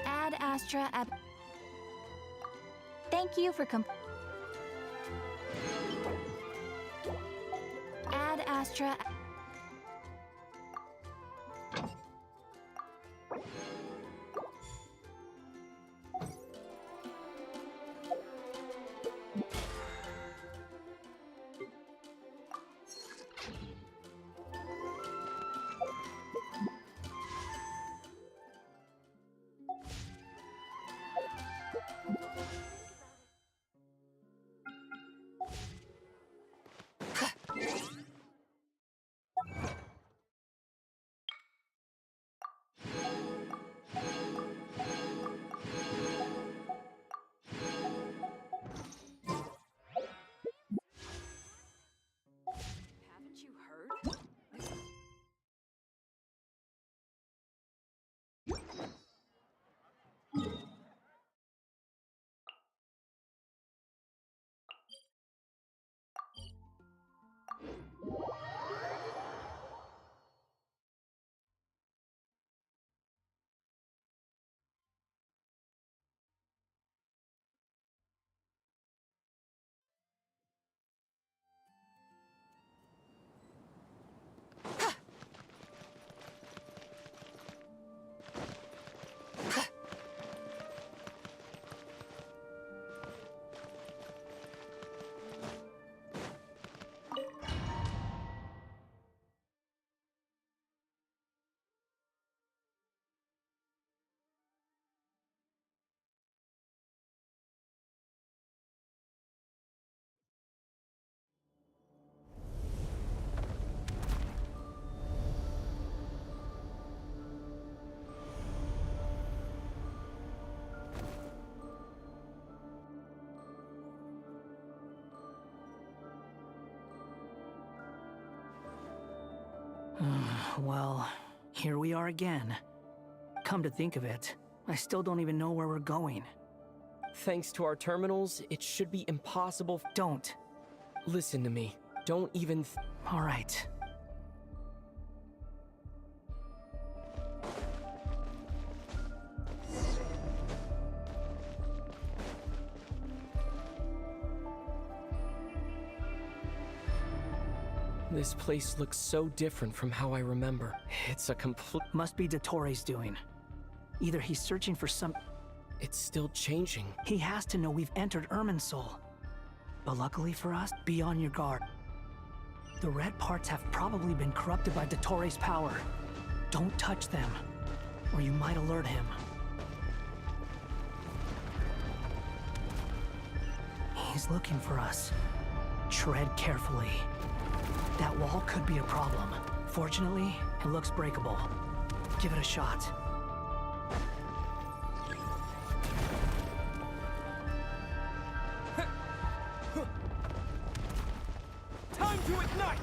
Ad Astra Ab. Thank you for Ad Astra. Well, here we are again. Come to think of it, I still don't even know where we're going. Thanks to our terminals, it should be impossible. Don't. Listen to me. Don't even. All right. This place looks so different from how I remember. It's a complete. Must be Dottoro's doing. Either he's searching for some. It's still changing. He has to know we've entered Irminsul. But luckily for us, be on your guard. The red parts have probably been corrupted by Dottoro's power. Don't touch them, or you might alert him. He's looking for us. Tread carefully. That wall could be a problem. Fortunately, it looks breakable. Give it a shot. Time to ignite!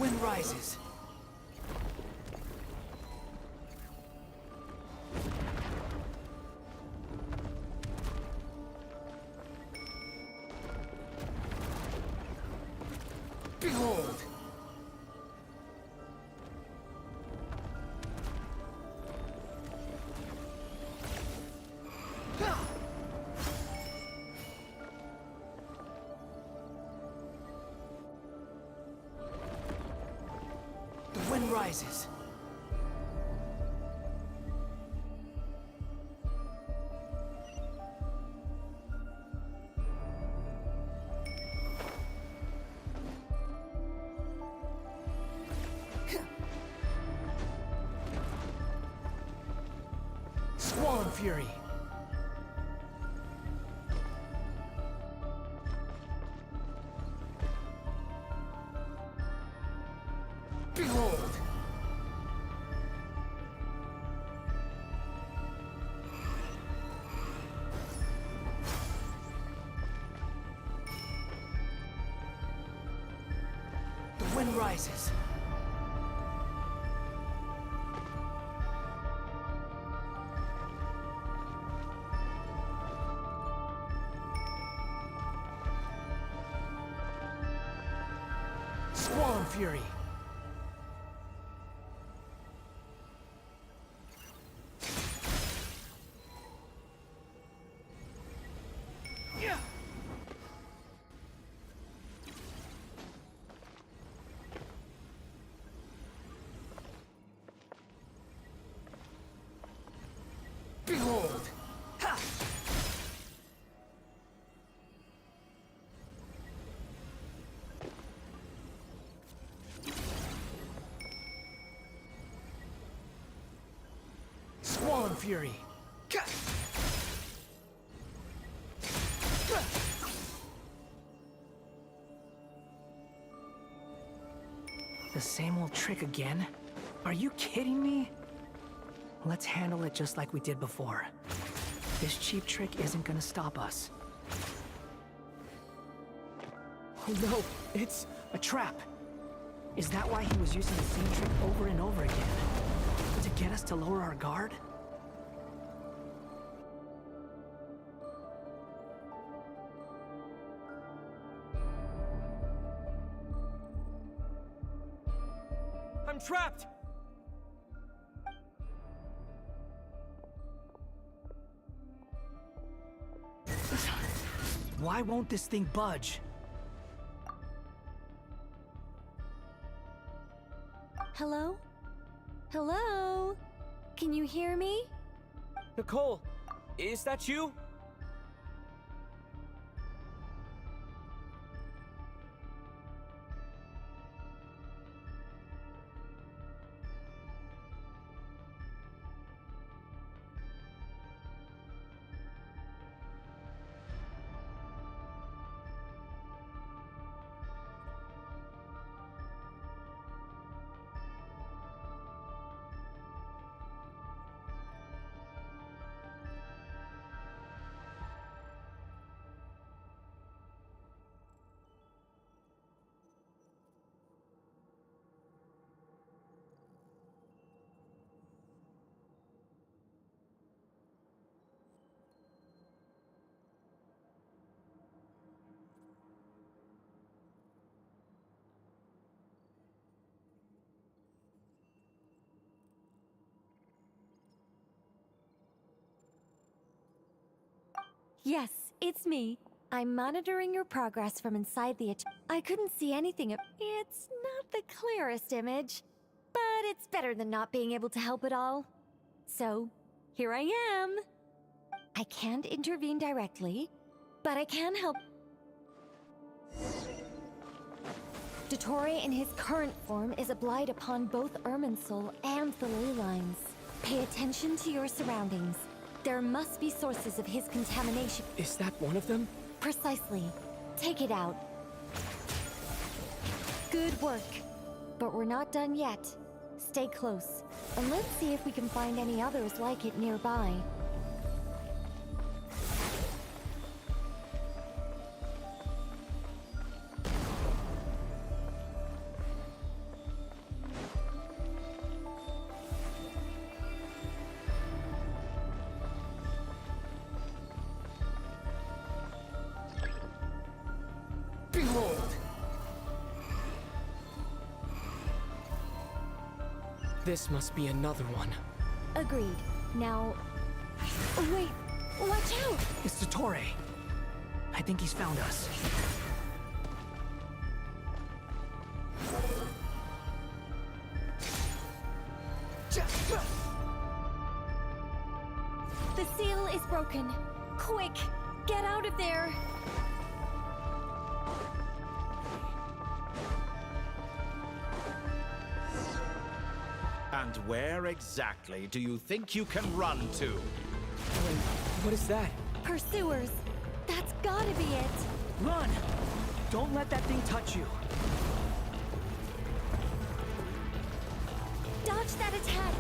wind rises. Behold! The wind rises. Squall and Fury. Behold! The wind rises. Squall and Fury. Behold! Ha! Squall and Fury. Ka! The same old trick again? Are you kidding me? Let's handle it just like we did before. This cheap trick isn't gonna stop us. Oh no, it's a trap. Is that why he was using the same trick over and over again? To get us to lower our guard? I'm trapped! Why won't this thing budge? Hello? Hello? Can you hear me? Nicole, is that you? Yes, it's me. I'm monitoring your progress from inside the I couldn't see anything. It's not the clearest image, but it's better than not being able to help at all. So, here I am. I can't intervene directly, but I can help. Dottore in his current form is a blight upon both Irminsul and the ley lines. Pay attention to your surroundings. There must be sources of his contamination. Is that one of them? Precisely. Take it out. Good work. But we're not done yet. Stay close, and let's see if we can find any others like it nearby. This must be another one. Agreed. Now... Wait, watch out! It's Dottore. I think he's found us. The seal is broken. Quick, get out of there! And where exactly do you think you can run to? Wait, what is that? Pursuers! That's gotta be it! Run! Don't let that thing touch you. Dodge that attack!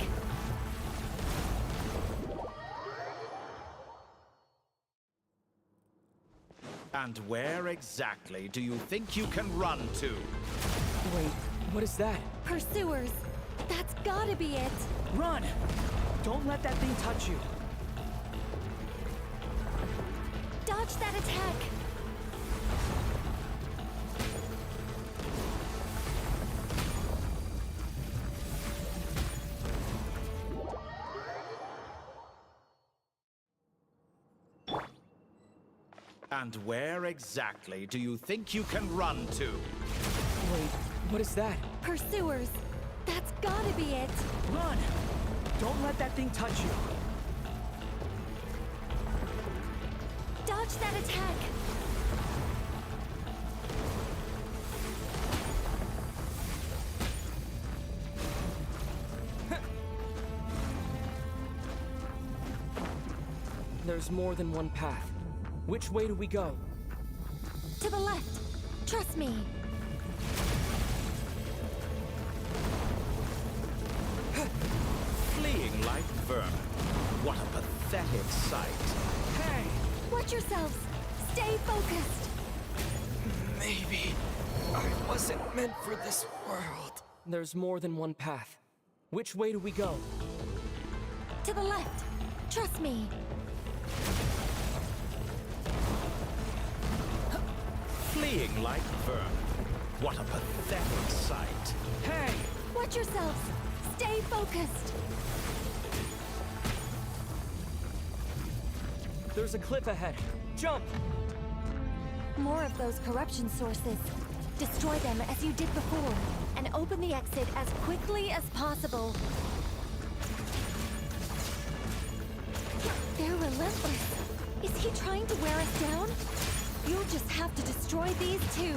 And where exactly do you think you can run to? Wait, what is that? Pursuers! That's gotta be it! Run! Don't let that thing touch you. Dodge that attack! And where exactly do you think you can run to? Wait, what is that? Pursuers! That's gotta be it! Run! Don't let that thing touch you. Dodge that attack! There's more than one path. Which way do we go? To the left! Trust me! Fleeing like vermin. What a pathetic sight. Hey! Watch yourselves! Stay focused! Maybe I wasn't meant for this world. There's more than one path. Which way do we go? To the left! Trust me! Fleeing like vermin. What a pathetic sight. Hey! Watch yourselves! Stay focused! There's a cliff ahead. Jump! More of those corruption sources. Destroy them as you did before, and open the exit as quickly as possible. They're relentless. Is he trying to wear us down? You'll just have to destroy these too.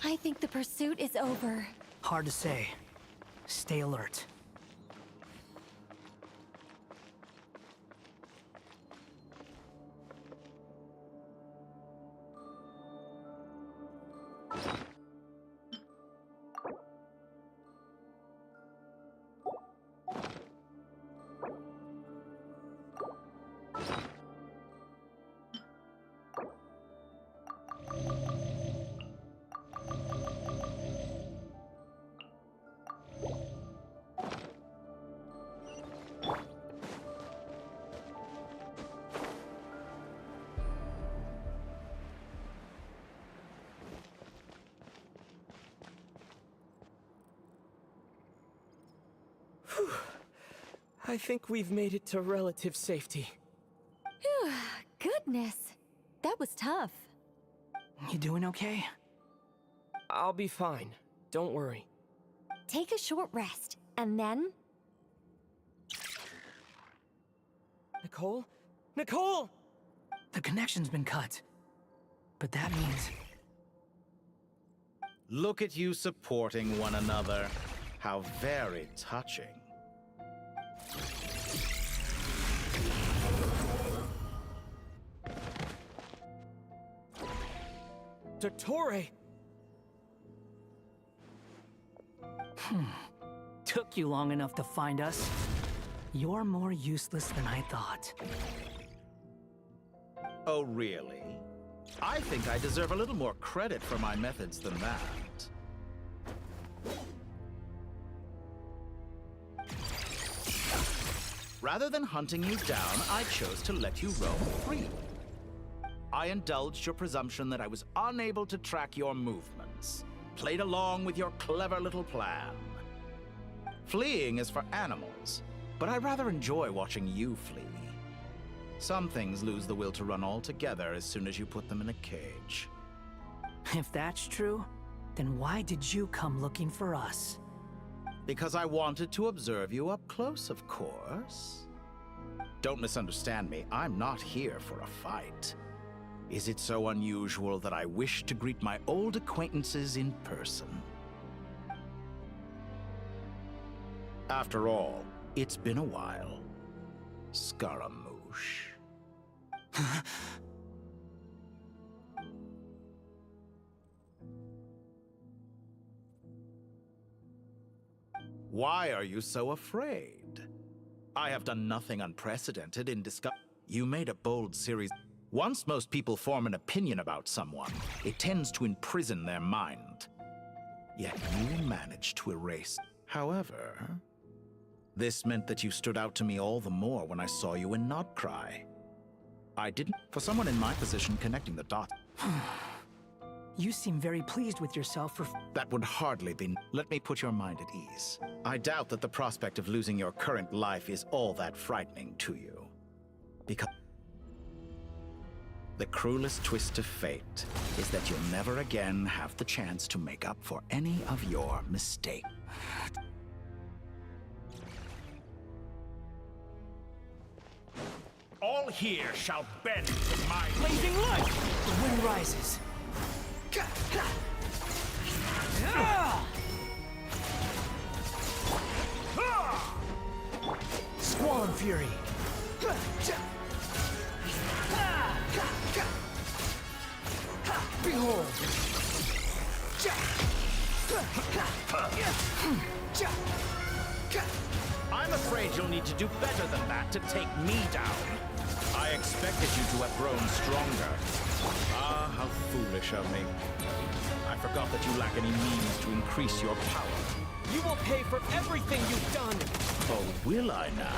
I think the pursuit is over. Hard to say. Stay alert. I think we've made it to relative safety. Phew, goodness. That was tough. You doing okay? I'll be fine. Don't worry. Take a short rest, and then... Nicole? Nicole! The connection's been cut. But that means... Look at you supporting one another. How very touching. Dottore! Took you long enough to find us. You're more useless than I thought. Oh, really? I think I deserve a little more credit for my methods than that. Rather than hunting you down, I chose to let you roam free. I indulged your presumption that I was unable to track your movements, played along with your clever little plan. Fleeing is for animals, but I rather enjoy watching you flee. Some things lose the will to run altogether as soon as you put them in a cage. If that's true, then why did you come looking for us? Because I wanted to observe you up close, of course. Don't misunderstand me, I'm not here for a fight. Is it so unusual that I wish to greet my old acquaintances in person? After all, it's been a while. Scaramouche. Why are you so afraid? I have done nothing unprecedented in You made a bold series. Once most people form an opinion about someone, it tends to imprison their mind. Yet you managed to erase. However, this meant that you stood out to me all the more when I saw you in Nodcry. I didn't. For someone in my position, connecting the dots. You seem very pleased with yourself for. That would hardly be. Let me put your mind at ease. I doubt that the prospect of losing your current life is all that frightening to you. Because the cruelest twist of fate is that you'll never again have the chance to make up for any of your mistakes. All here shall bend to my blazing light! The wind rises. Squall and fury. Behold. I'm afraid you'll need to do better than that to take me down. I expected you to have grown stronger. Ah, how foolish of me. I forgot that you lack any means to increase your power. You will pay for everything you've done! Oh, will I now?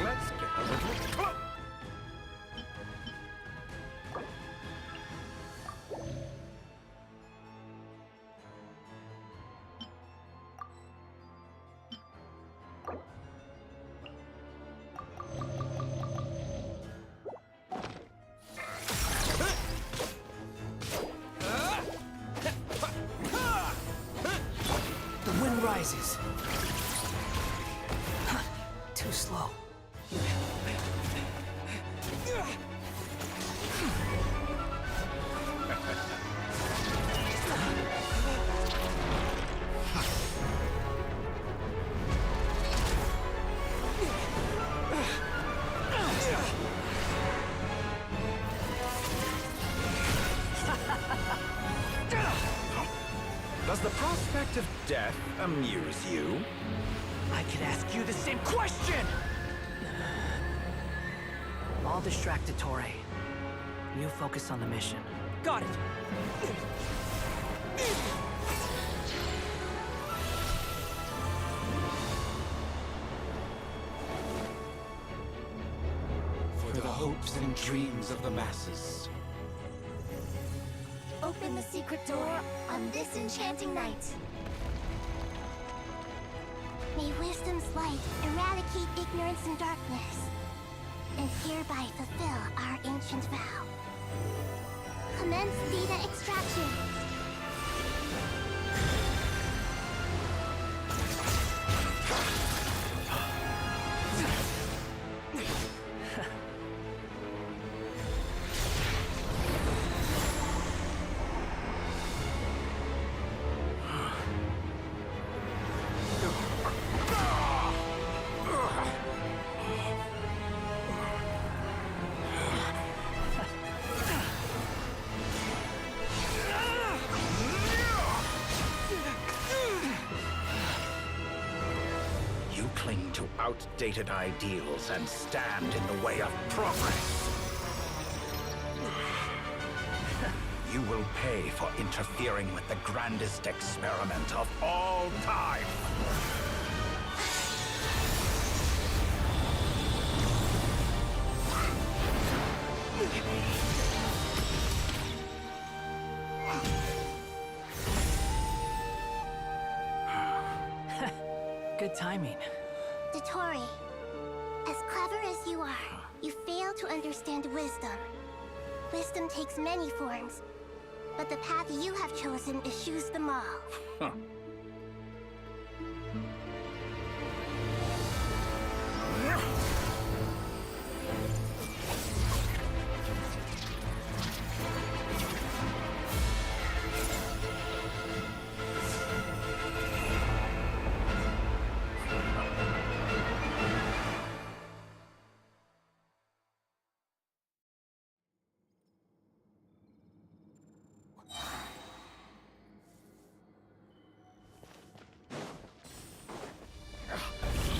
Let's get a little close. The wind rises. Too slow. Does the prospect of death amuse you? I could ask you the same question! I'll distract Torre. You focus on the mission. Got it! For the hopes and dreams of the masses. Open the secret door on this enchanting night. May wisdom's light eradicate ignorance and darkness, and hereby fulfill our ancient vow. Commence data extraction. cling to outdated ideals and stand in the way of progress. You will pay for interfering with the grandest experiment of all time. Good timing. Dottore, as clever as you are, you fail to understand wisdom. Wisdom takes many forms, but the path you have chosen eschews them all. Huh.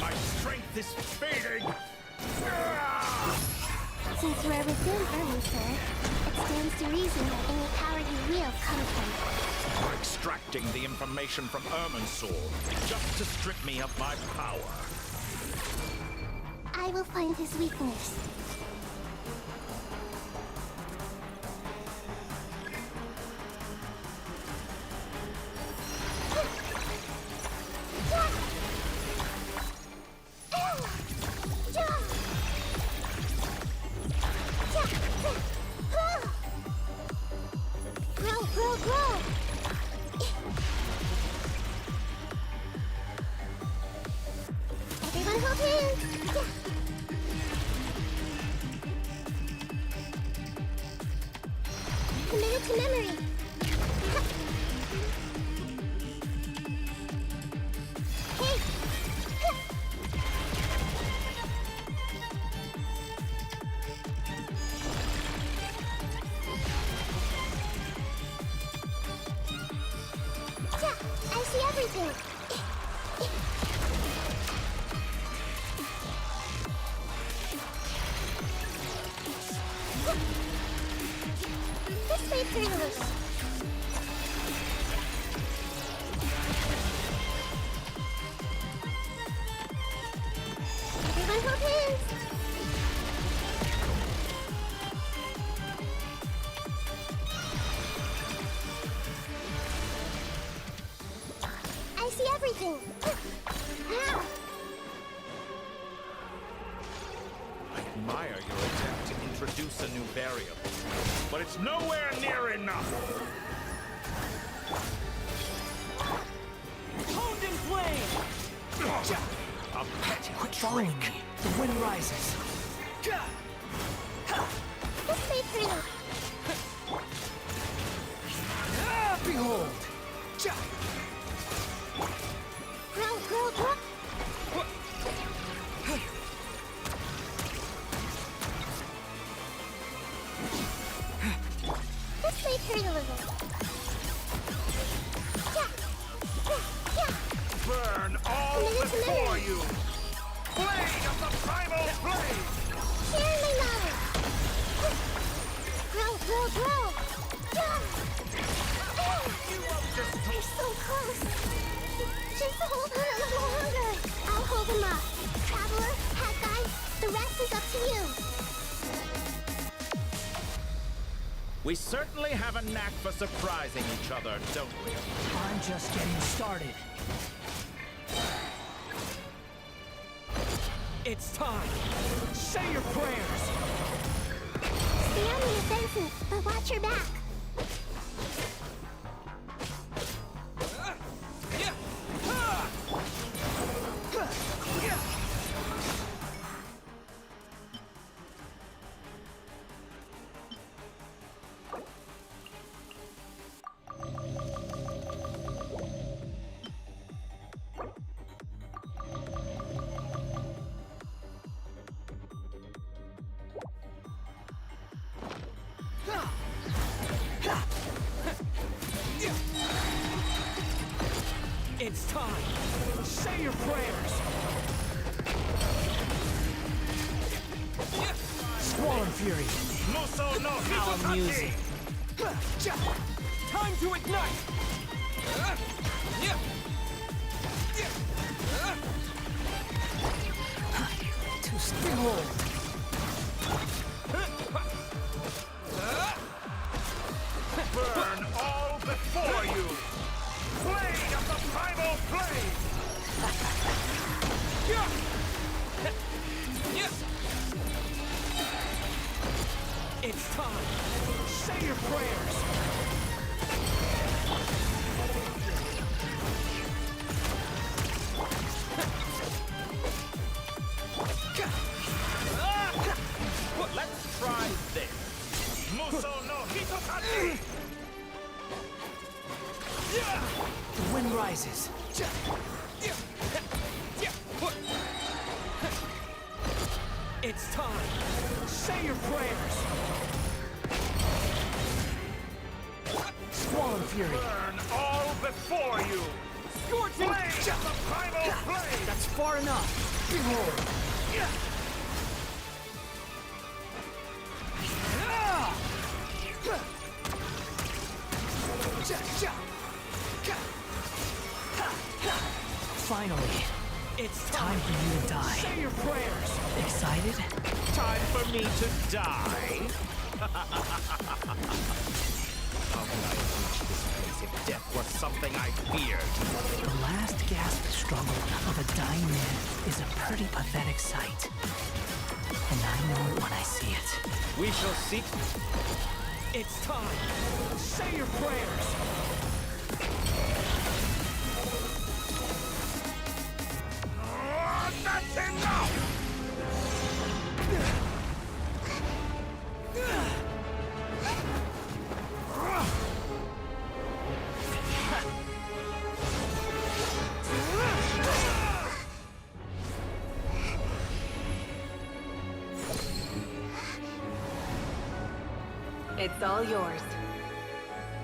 My strength is fading! Since you are within Ermin, sir, it stands to reason that any power you wield comes from it. You're extracting the information from Irminsul just to strip me of my power. I will find his weakness. Everyone hold hands! Commit it to memory! Hey! I see everything! This way, Turtles! Everyone hold hands! I see everything! Ah! I admire your attempt to introduce a new variable, but it's nowhere near enough! Honed in flame! A petty Quit following me. The wind rises. This way, Turtle! Behold! Grow, grow, grow! This way, Turtle! Burn all before you! Blade of the primal flame! Share my knowledge! Grow, grow, grow! They're so close! Just hold her a little longer! I'll hold him up. Traveler, Hat Guy, the rest is up to you! We certainly have a knack for surprising each other, don't we? I'm just getting started. It's time. Say your prayers. Stay on the offensive, but watch your back. It's time. Say your prayers. Swollen Fury. Muso no How Hitotake! amusing. Time to ignite! To behold. Burn all before you! Blade of the primal flame! It's time. Say your prayers. Let's try this. Muso no Hitotake! The wind rises. It's time. Say your prayers. Swollen Fury. Burn all before you! Scorching! Blade of the primal flame! That's far enough. Behold. Finally, It's time for you to die. Say your prayers. Excited? Time for me to die? How could I have reached this place if death was something I feared? The last gasp struggle of a dying man is a pretty pathetic sight. And I know it when I see it. We shall seek... It's time. Say your prayers. That's enough! It's all yours.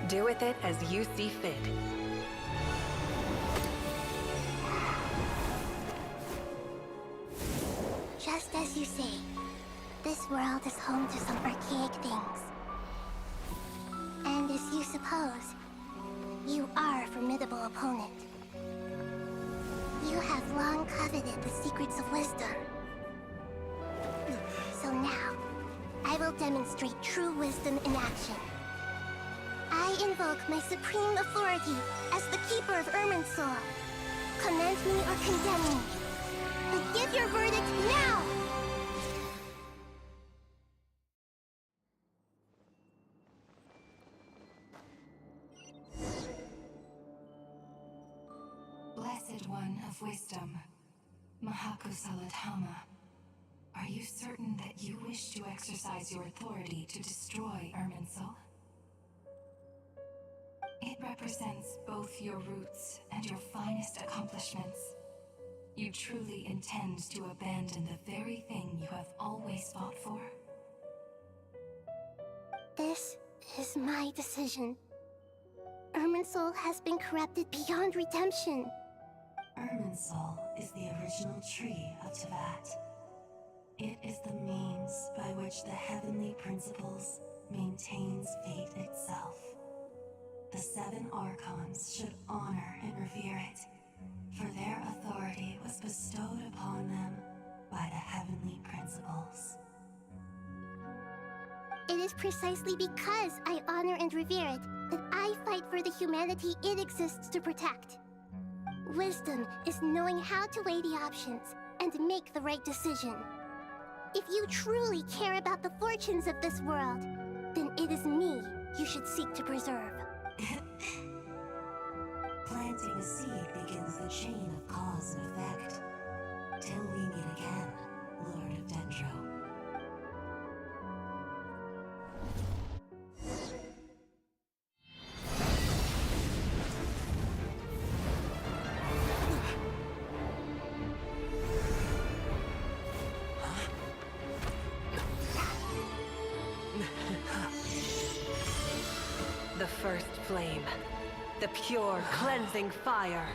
Do with it as you see fit. Just as you say, this world is home to some archaic things. And as you suppose, you are a formidable opponent. You have long coveted the secrets of wisdom. So now, I will demonstrate true wisdom in action. I invoke my supreme authority as the keeper of Irminsul. Commend me or condemn me. But give your verdict now! Blessed One of Wisdom, Mahakusaladhama, are you certain that you wish to exercise your authority to destroy Irminsul? It represents both your roots and your finest accomplishments. You truly intend to abandon the very thing you have always fought for? This is my decision. Irminsul has been corrupted beyond redemption. Irminsul is the original tree of Tevat. It is the means by which the heavenly principles maintains fate itself. The seven Archons should honor and revere it, for their authority was bestowed upon them by the heavenly principles. It is precisely because I honor and revere it that I fight for the humanity it exists to protect. Wisdom is knowing how to weigh the options and make the right decision. If you truly care about the fortunes of this world, then it is me you should seek to preserve. Planting a seed begins the chain of cause and effect. Till we meet again, Lord of Dendro. The first flame. The pure, cleansing fire.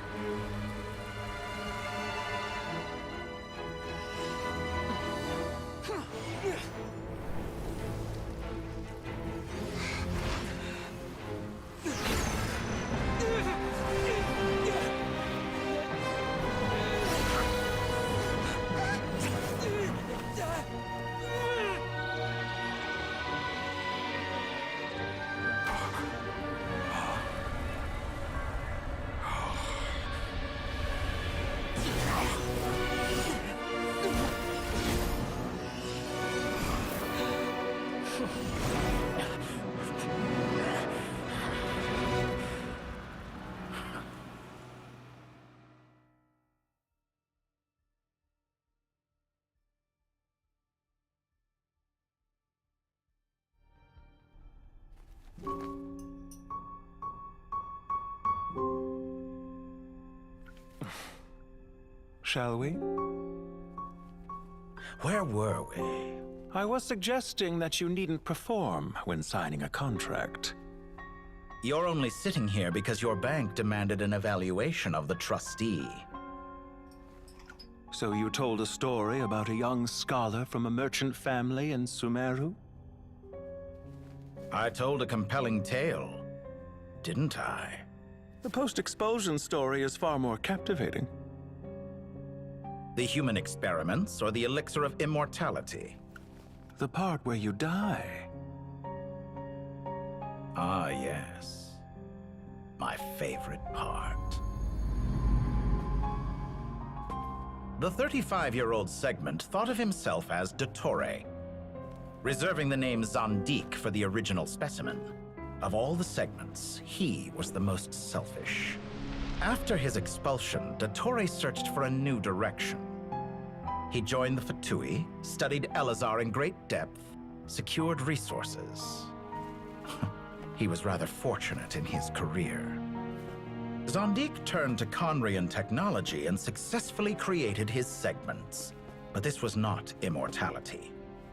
shall we? Where were we? I was suggesting that you needn't perform when signing a contract. You're only sitting here because your bank demanded an evaluation of the trustee. So you told a story about a young scholar from a merchant family in Sumeru? I told a compelling tale, didn't I? The post-expulsion story is far more captivating. The human experiments or the elixir of immortality? The part where you die. Ah, yes. My favorite part. The 35-year-old Segment thought of himself as Dottore, reserving the name Zandik for the original specimen. Of all the Segments, he was the most selfish. After his expulsion, Dottore searched for a new direction. He joined the Fatui, studied Elazar in great depth, secured resources. He was rather fortunate in his career. Zandik turned to Conrian technology and successfully created his segments. But this was not immortality.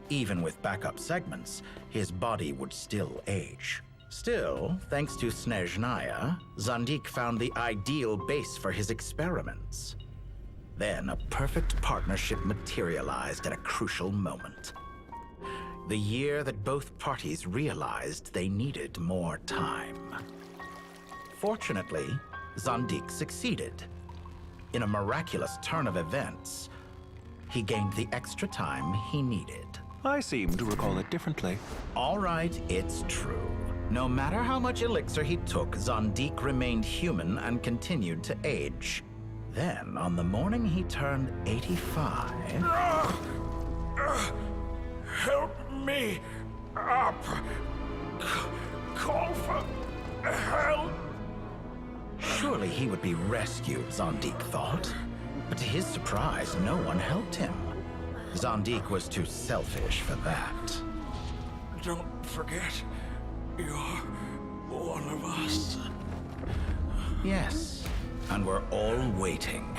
Even with backup segments, his body would still age. Still, thanks to Snezhnaya, Zandik found the ideal base for his experiments. Then a perfect partnership materialized at a crucial moment. The year that both parties realized they needed more time. Fortunately, Zandik succeeded. In a miraculous turn of events, he gained the extra time he needed. I seem to recall it differently. All right, it's true. No matter how much elixir he took, Zandik remained human and continued to age. Then, on the morning he turned 85... Help me up! Call for help! Surely he would be rescued, Zandik thought. But to his surprise, no one helped him. Zandik was too selfish for that. Don't forget, you're one of us. Yes, and we're all waiting.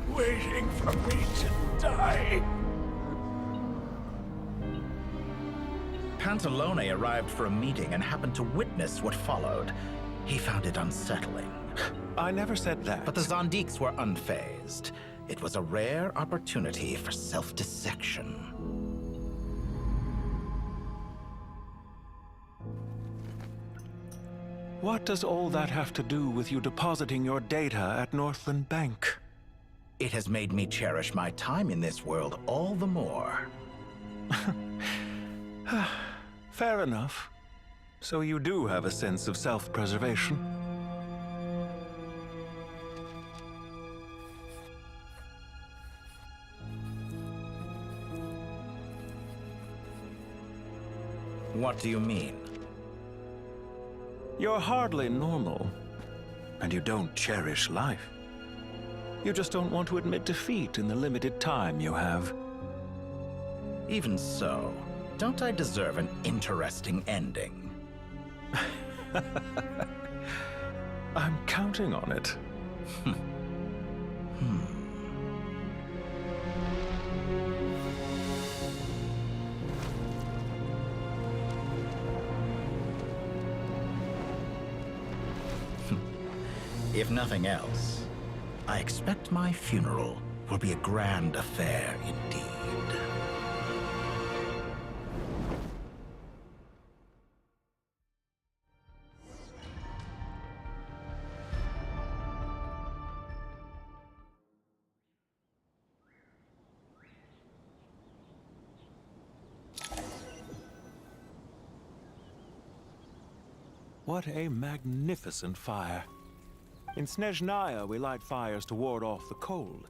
Waiting for me to die. Pantalone arrived for a meeting and happened to witness what followed. He found it unsettling. I never said that. But the Zandiks were unfazed. It was a rare opportunity for self-dissection. What does all that have to do with you depositing your data at Northland Bank? It has made me cherish my time in this world all the more. Fair enough. So you do have a sense of self-preservation. What do you mean? You're hardly normal, and you don't cherish life. You just don't want to admit defeat in the limited time you have. Even so, don't I deserve an interesting ending? I'm counting on it. If nothing else, I expect my funeral will be a grand affair indeed. What a magnificent fire. In Snezhnaya, we light fires to ward off the cold.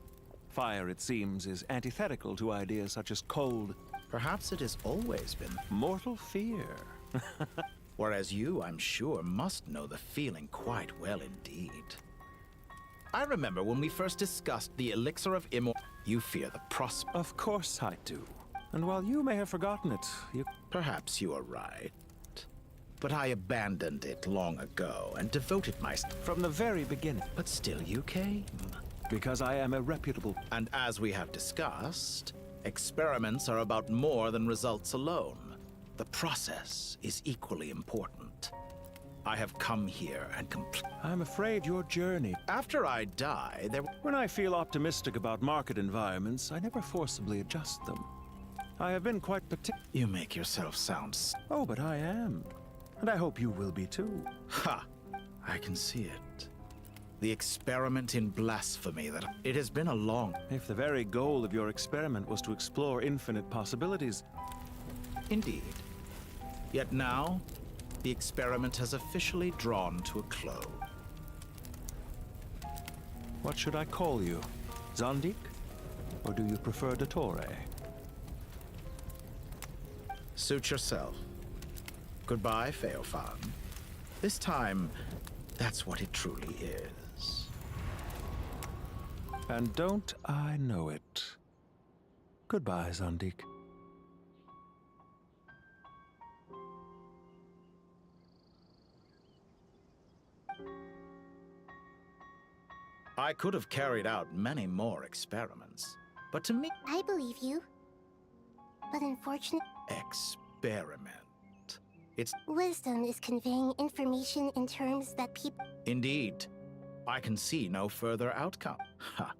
Fire, it seems, is antithetical to ideas such as cold. Perhaps it has always been. Mortal fear. Whereas you, I'm sure, must know the feeling quite well indeed. I remember when we first discussed the elixir of immortality. You fear the prospect. Of course I do. And while you may have forgotten it, you... Perhaps you are right. But I abandoned it long ago and devoted myself. From the very beginning. But still you came. Because I am a reputable... And as we have discussed, experiments are about more than results alone. The process is equally important. I have come here and I'm afraid your journey... After I die, there... When I feel optimistic about market environments, I never forcibly adjust them. I have been quite particular... You make yourself sound... Oh, but I am. And I hope you will be too. Ha! I can see it. The experiment in blasphemy that... It has been a long... If the very goal of your experiment was to explore infinite possibilities... Indeed. Yet now, the experiment has officially drawn to a close. What should I call you? Zandik? Or do you prefer Dottore? Suit yourself. Goodbye, Feofan. This time, that's what it truly is. And don't I know it? Goodbye, Zandik. I could have carried out many more experiments, but to me... I believe you. But unfortunately... Experiment. It's... Wisdom is conveying information in terms that people... Indeed. I can see no further outcome. Ha.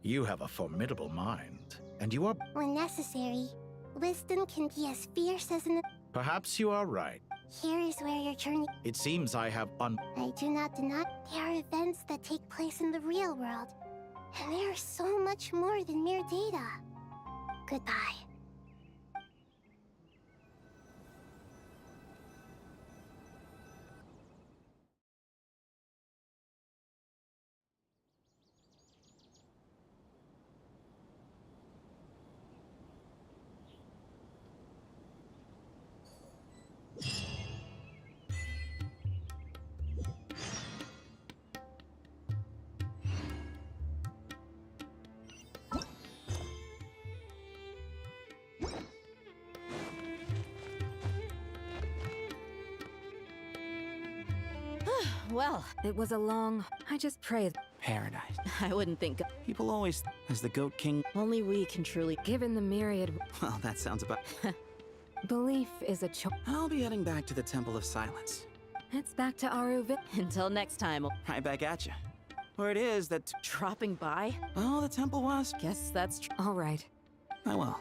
You have a formidable mind, and you are... When necessary, wisdom can be as fierce as an... Perhaps you are right. Here is where your journey... It seems I have I do not deny there are events that take place in the real world. And they are so much more than mere data. Goodbye. Well, it was a long... I just prayed. Paradise. I wouldn't think... People always... As the Goat King... Only we can truly... Given the myriad... Well, that sounds about... Belief is a choice. I'll be heading back to the Temple of Silence. It's back to Aruvi. Until next time. Right back at you. Where it is that... Dropping by? Oh, the temple was... Guess that's true. All right. I will.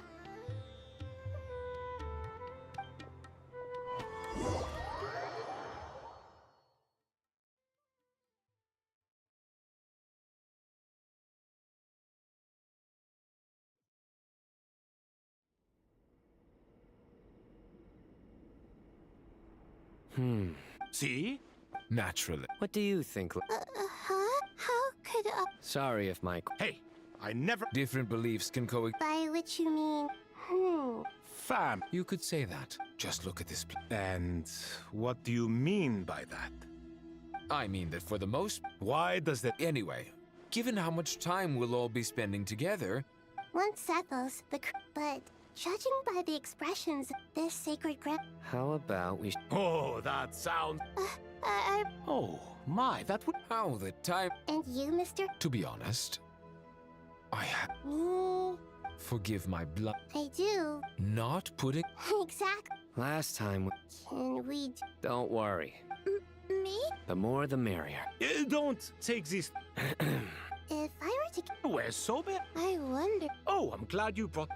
See? Naturally. What do you think? Huh? How could Sorry if my... Hey, I never... Different beliefs can coexist. By which you mean... Fam. You could say that. Just look at this And what do you mean by that? I mean that for the most... Why does that... Anyway, given how much time we'll all be spending together... One settles the... But judging by the expressions, this sacred ground... How about we... Oh, that sounds... Oh, my, that would... How the time... And you, mister? To be honest, I have... Me... Forgive my blood. I do. Not putting... Exactly. Last time... Can we... Don't worry. Me? The more the merrier. Don't take this... If I were to... We're so bad. I wonder... Oh, I'm glad you brought...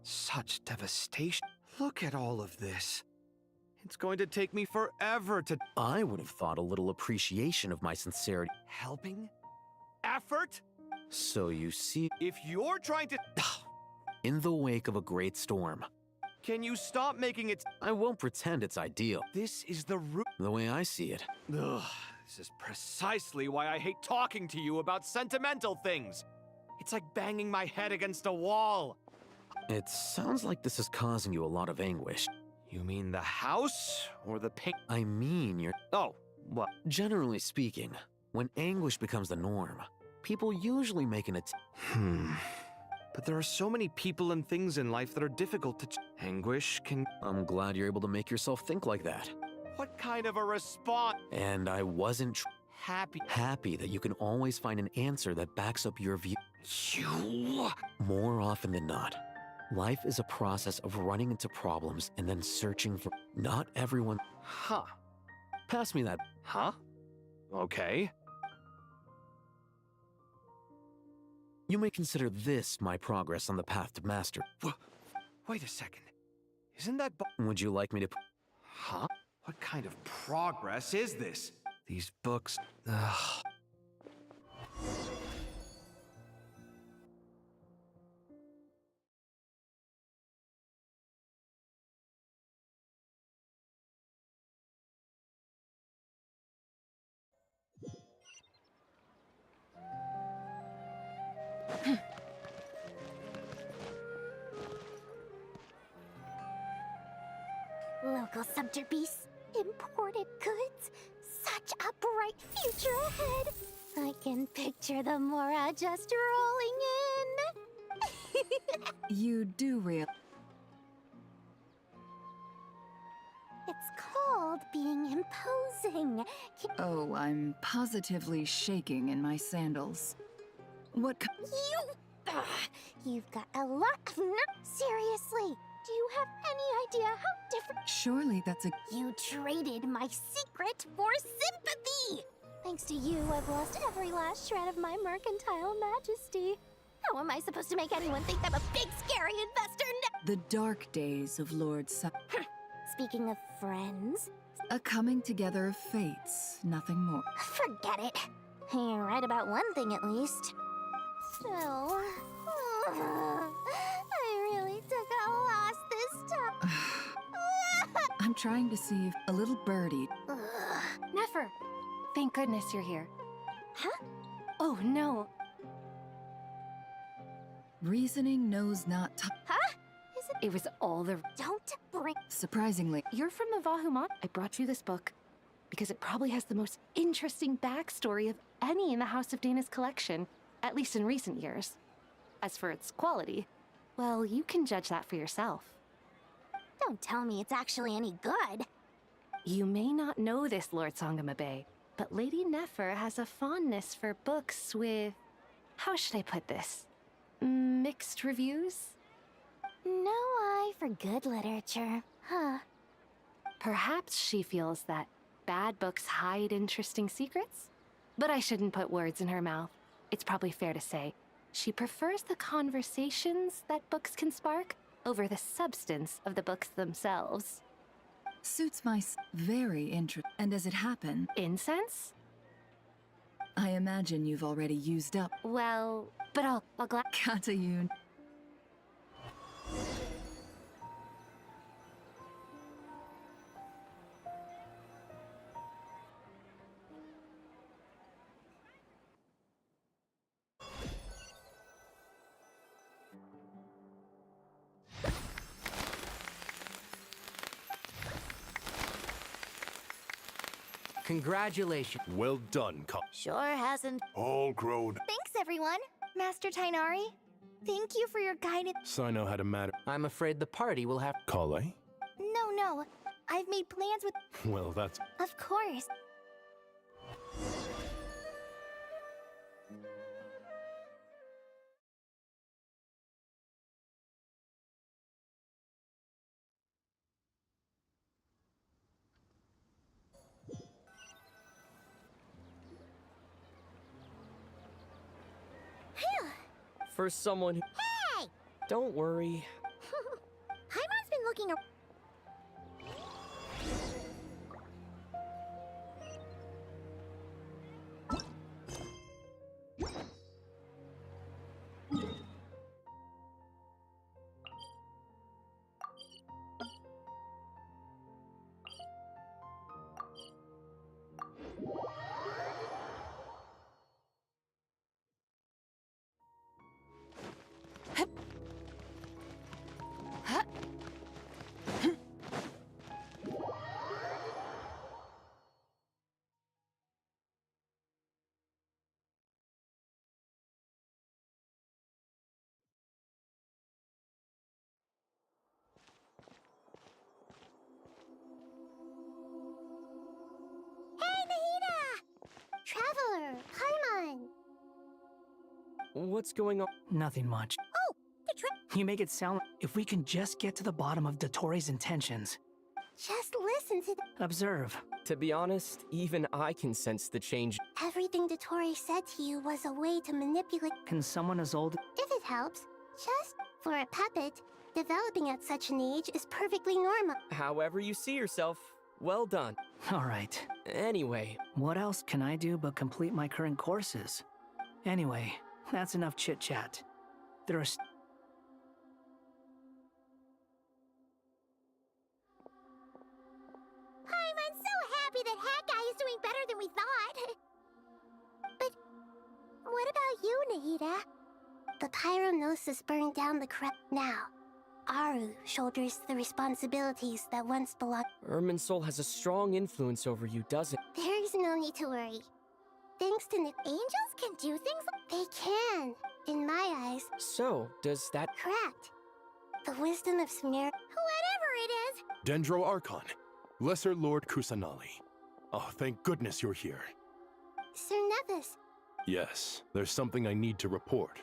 Such devastation. Look at all of this. It's going to take me forever to... I would have thought a little appreciation of my sincerity. Helping? Effort? So you see... If you're trying to... In the wake of a great storm. Can you stop making it... I won't pretend it's ideal. This is the root... The way I see it. Ugh, this is precisely why I hate talking to you about sentimental things. It's like banging my head against a wall. It sounds like this is causing you a lot of anguish. You mean the house or the pain? I mean your... Oh, what? Generally speaking, when anguish becomes the norm, People usually make an But there are so many people and things in life that are difficult to Anguish can... I'm glad you're able to make yourself think like that. What kind of a response? And I wasn't happy that you can always find an answer that backs up your view. You... More often than not, life is a process of running into problems and then searching for... Not everyone... Huh. Pass me that... Huh? Okay. You may consider this my progress on the path to master. Wait a second. Isn't that... Would you like me to... Huh? What kind of progress is this? These books... Ugh. Local subter beasts, imported goods, such a bright future ahead. I can picture the Mora just rolling in. You do real. It's called being imposing. Oh, I'm positively shaking in my sandals. What You've got a lot of Seriously, do you have any idea how different... Surely that's a... You traded my secret for sympathy! Thanks to you, I've lost every last shred of my mercantile majesty. How am I supposed to make anyone think I'm a big, scary investor now? The dark days of Lord Su... Speaking of friends... A coming together of fates, nothing more. Forget it. You're right about one thing at least. Still... I really took a loss this time. I'm trying to see if a little birdie... Nefer! Thank goodness you're here. Huh? Oh, no. Reasoning knows not to... Huh? It was all the... Don't bring... Surprisingly... You're from the Vahumon? I brought you this book because it probably has the most interesting backstory of any in the House of Dana's collection, at least in recent years. As for its quality, well, you can judge that for yourself. Don't tell me it's actually any good. You may not know this, Lord Sangamabe, but Lady Nefer has a fondness for books with... How should I put this? Mixed reviews? No eye for good literature, huh? Perhaps she feels that bad books hide interesting secrets? But I shouldn't put words in her mouth. It's probably fair to say she prefers the conversations that books can spark over the substance of the books themselves. Suits my very interest. And as it happened... Incense? I imagine you've already used up... Well, but I'll glad... Katayun. Congratulations. Well done, Sure hasn't. All grown. Thanks, everyone. Master Tainari, thank you for your guidance. So I know how to matter. I'm afraid the party will have... Kare? No. I've made plans with... Well, that's... Of course. For someone who... Hey! Don't worry. Paimon's been looking around. Paimon! What's going on? Nothing much. Oh, the trick. You make it sound like if we can just get to the bottom of Dottoro's intentions. Just listen to Observe. To be honest, even I can sense the change. everything Dottori said to you was a way to manipulate. Can someone as old... If it helps, just for a puppet, developing at such an age is perfectly normal. However you see yourself, well done. All right. Anyway. What else can I do but complete my current courses? Anyway, that's enough chit-chat. There are... I'm so happy that Hat Guy is doing better than we thought. But what about you, Nahida? The pyronosis burned down the Now, Aru shoulders the responsibilities that once belonged. Irminsul has a strong influence over you, doesn't it? There's no need to worry. Thanks to Nick, angels can do things? They can, in my eyes. So, does that... Correct. The wisdom of Sumer... Whatever it is. Dendro Archon, Lesser Lord Kusanali. Oh, thank goodness you're here. Sir Nevis. Yes, there's something I need to report.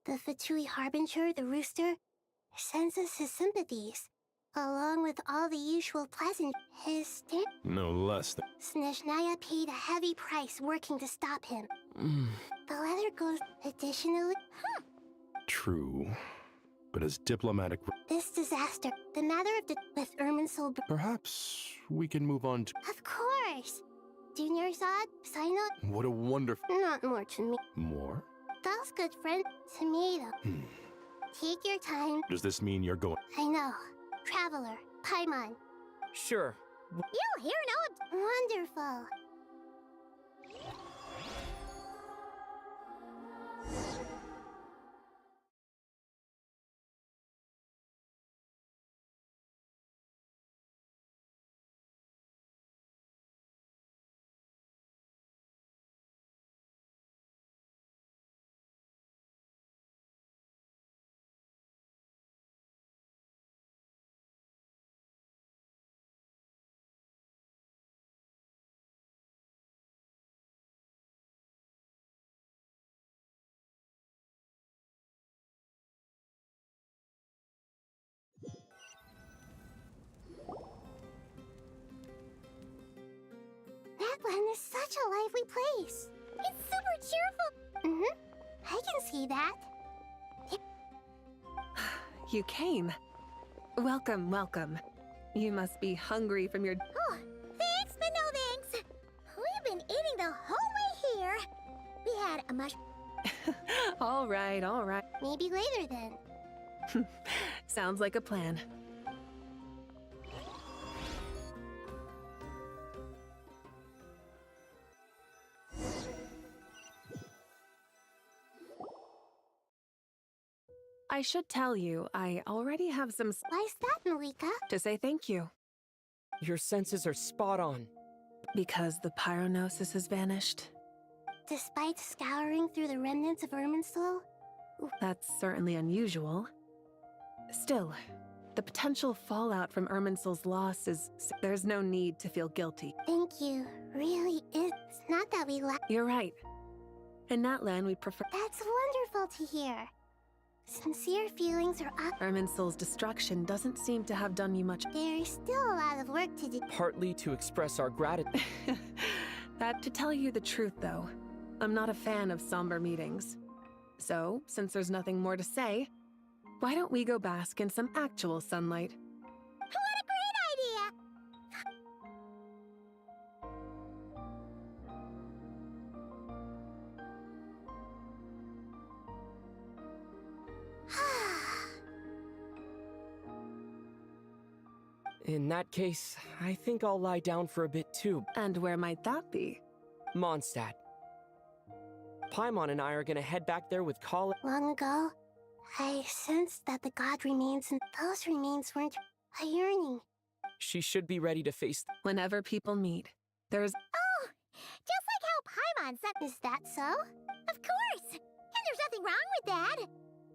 The Fatui Harbinger, the rooster, sends us his sympathies, along with all the usual pleasant... His No less than... Snezhnaya paid a heavy price working to stop him. The letter goes... Additionally... True. But as diplomatic... This disaster, the matter of with Irminsul... Perhaps we can move on to... Of course! Junior Zod, Sino... What a wonderful... Not more to me. More? Those good friends to me, though. Take your time. Does this mean you're going... I know. Traveler, Paimon. Sure. You hear no... Wonderful. Natlan is such a lively place. It's super cheerful. I can see that. You came. Welcome, welcome. You must be hungry from your... Oh, thanks, but no thanks. We've been eating the whole way here. We had a mush... All right, all right. Maybe later then. Sounds like a plan. I should tell you, I already have some... Why's that, Malika? To say thank you. Your senses are spot on. Because the pyronosis has vanished? Despite scouring through the remnants of Irminsul? That's certainly unusual. Still, the potential fallout from Irminsul's loss is... There's no need to feel guilty. Thank you. Really, it's not that we lack... You're right. In Natlan, we prefer... That's wonderful to hear. Sincere feelings are up. Irminsul's destruction doesn't seem to have done you much. There's still a lot of work to do. Partly to express our gratitude. That to tell you the truth, though, I'm not a fan of somber meetings. So, since there's nothing more to say, why don't we go bask in some actual sunlight? What a great idea! In that case, I think I'll lie down for a bit too. And where might that be? Mondstadt. Paimon and I are gonna head back there with Kale. Long ago, I sensed that the god remains, and those remains weren't a yearning. She should be ready to face... Whenever people meet, there's... Oh! Just like how Paimon said... Is that so? Of course! And there's nothing wrong with that.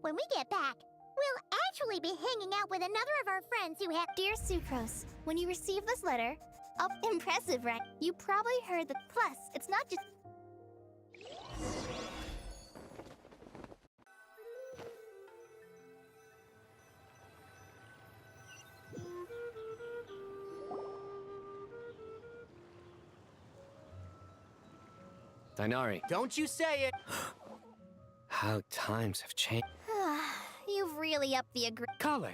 When we get back, We'll actually be hanging out with another of our friends who have— Dear Sucrose, when you receive this letter... Oh, impressive, right? You probably heard that. Plus, it's not just... Dainari. Don't you say it! How times have changed. You've really upped the Kale,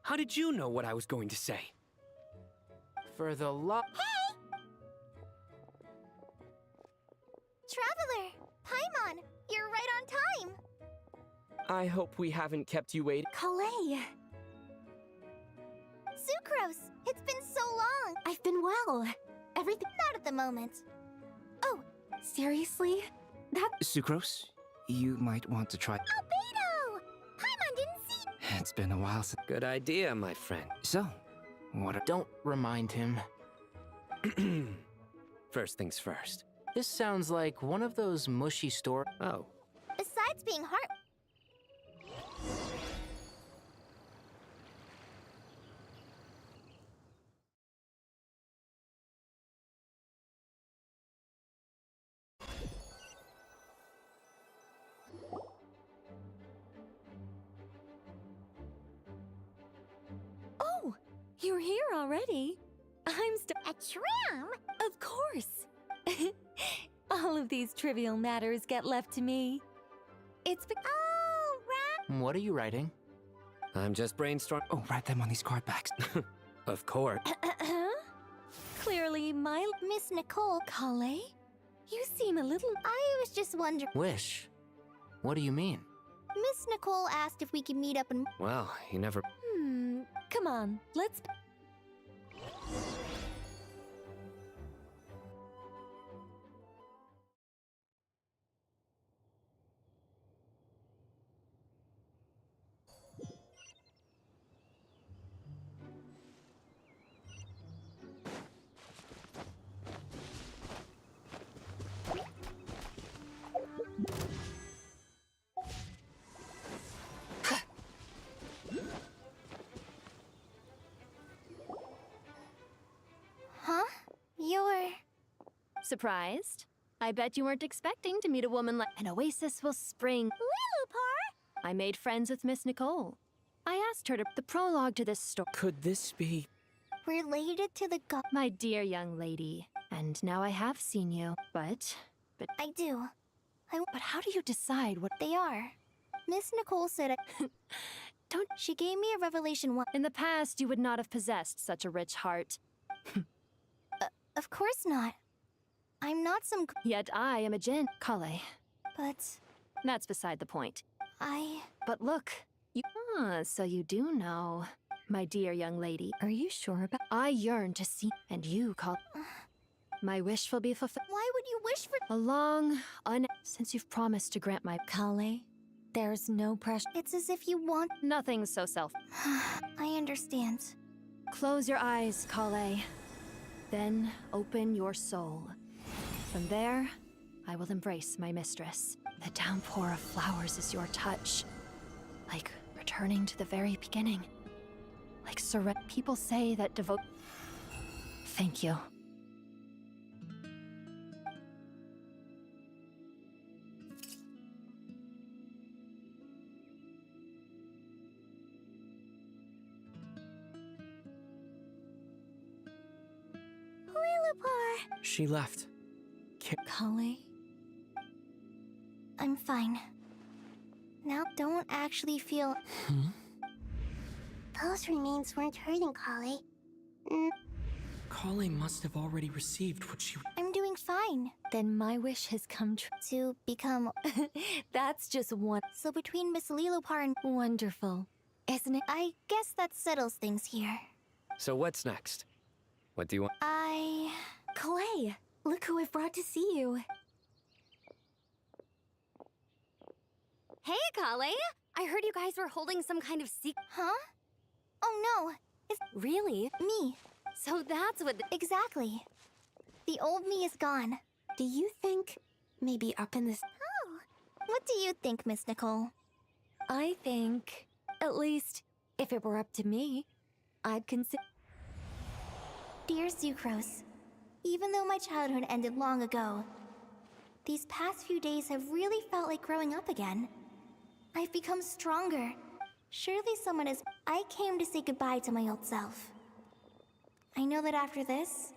how did you know what I was going to say? For the love— Hey! Traveler! Paimon! You're right on time! I hope we haven't kept you waiting. Kale! Sucrose! It's been so long! I've been well. Everything— Not at the moment. Oh, seriously? That— Sucrose, you might want to try. Albedo! Paimon didn't see— It's been a while since. Good idea, my friend. So, what? Don't remind him. First things first. This sounds like one of those mushy stories. Oh. Besides being hard— Oh, you're here already. I'm A tram? Of course. All of these trivial matters get left to me. It's Oh, right. What are you writing? I'm just brainstorming. Oh, write them on these card backs. Of course. Clearly, my Miss Nicole. Kale, you seem a little. I was just wondering. Wish. What do you mean? Miss Nicole asked if we could meet up and— Well, you never. Come on, let's. Huh? You're... Surprised? I bet you weren't expecting to meet a woman like an oasis will spring. Lilupar? I made friends with Miss Nicole. I asked her to the prologue to this story. Could this be Related to the god? My dear young lady, and now I have seen you, but I do. But how do you decide what They are. Miss Nicole said Don't. She gave me a revelation In the past, you would not have possessed such a rich heart. Of course not. I'm not some... Yet I am a Jinn, Kale. But... That's beside the point. I... But look, so you do know. My dear young lady, Are you sure about? I yearn to see, and you call... My wish will be fulfilled. Why would you wish for... A long, since you've promised to grant my... Kale, there's no pressure. It's as if you want... Nothing so self. I understand. Close your eyes, Kale. Then open your soul. From there, I will embrace my mistress. The downpour of flowers is your touch. Like returning to the very beginning. Like people say that devote... Thank you. Lilupar! She left. Kale? I'm fine. Now don't actually feel... Those remains weren't hurting, Kale. Kale must have already received what she... I'm doing fine. Then my wish has come true. To become... That's just one. So between Miss Lilupar and... Wonderful. Isn't it? I guess that settles things here. So what's next? What do you want? Kale, look who I've brought to see you. Hey, Kale! I heard you guys were holding some kind of secret... Huh? Oh no! It's... Really? Me. So that's what... Exactly. The old me is gone. Do you think... maybe up in this... Oh. What do you think, Miss Nicole? I think... At least, if it were up to me, I'd consider. Dear Sucrose, even though my childhood ended long ago, these past few days have really felt like growing up again. I've become stronger. Surely someone is. I came to say goodbye to my old self. I know that after this,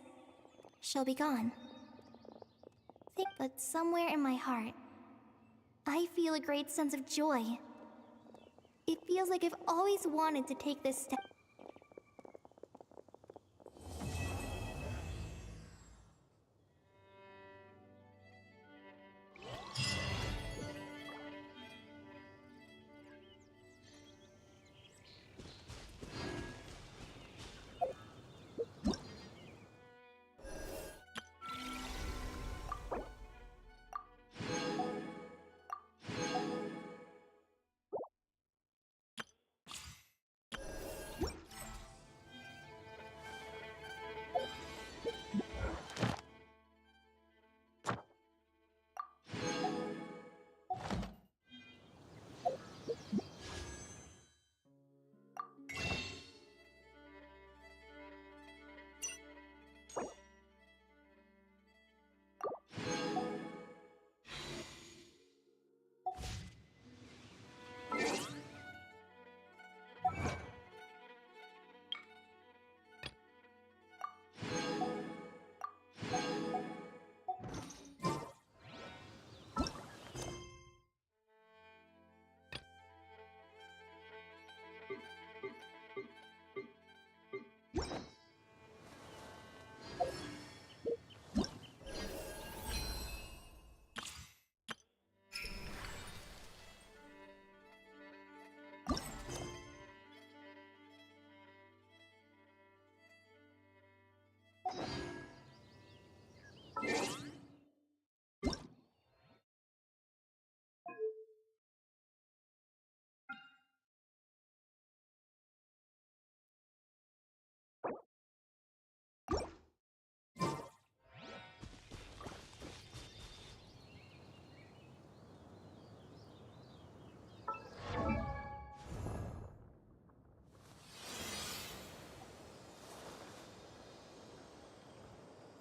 she'll be gone. But somewhere in my heart, I feel a great sense of joy. It feels like I've always wanted to take this step.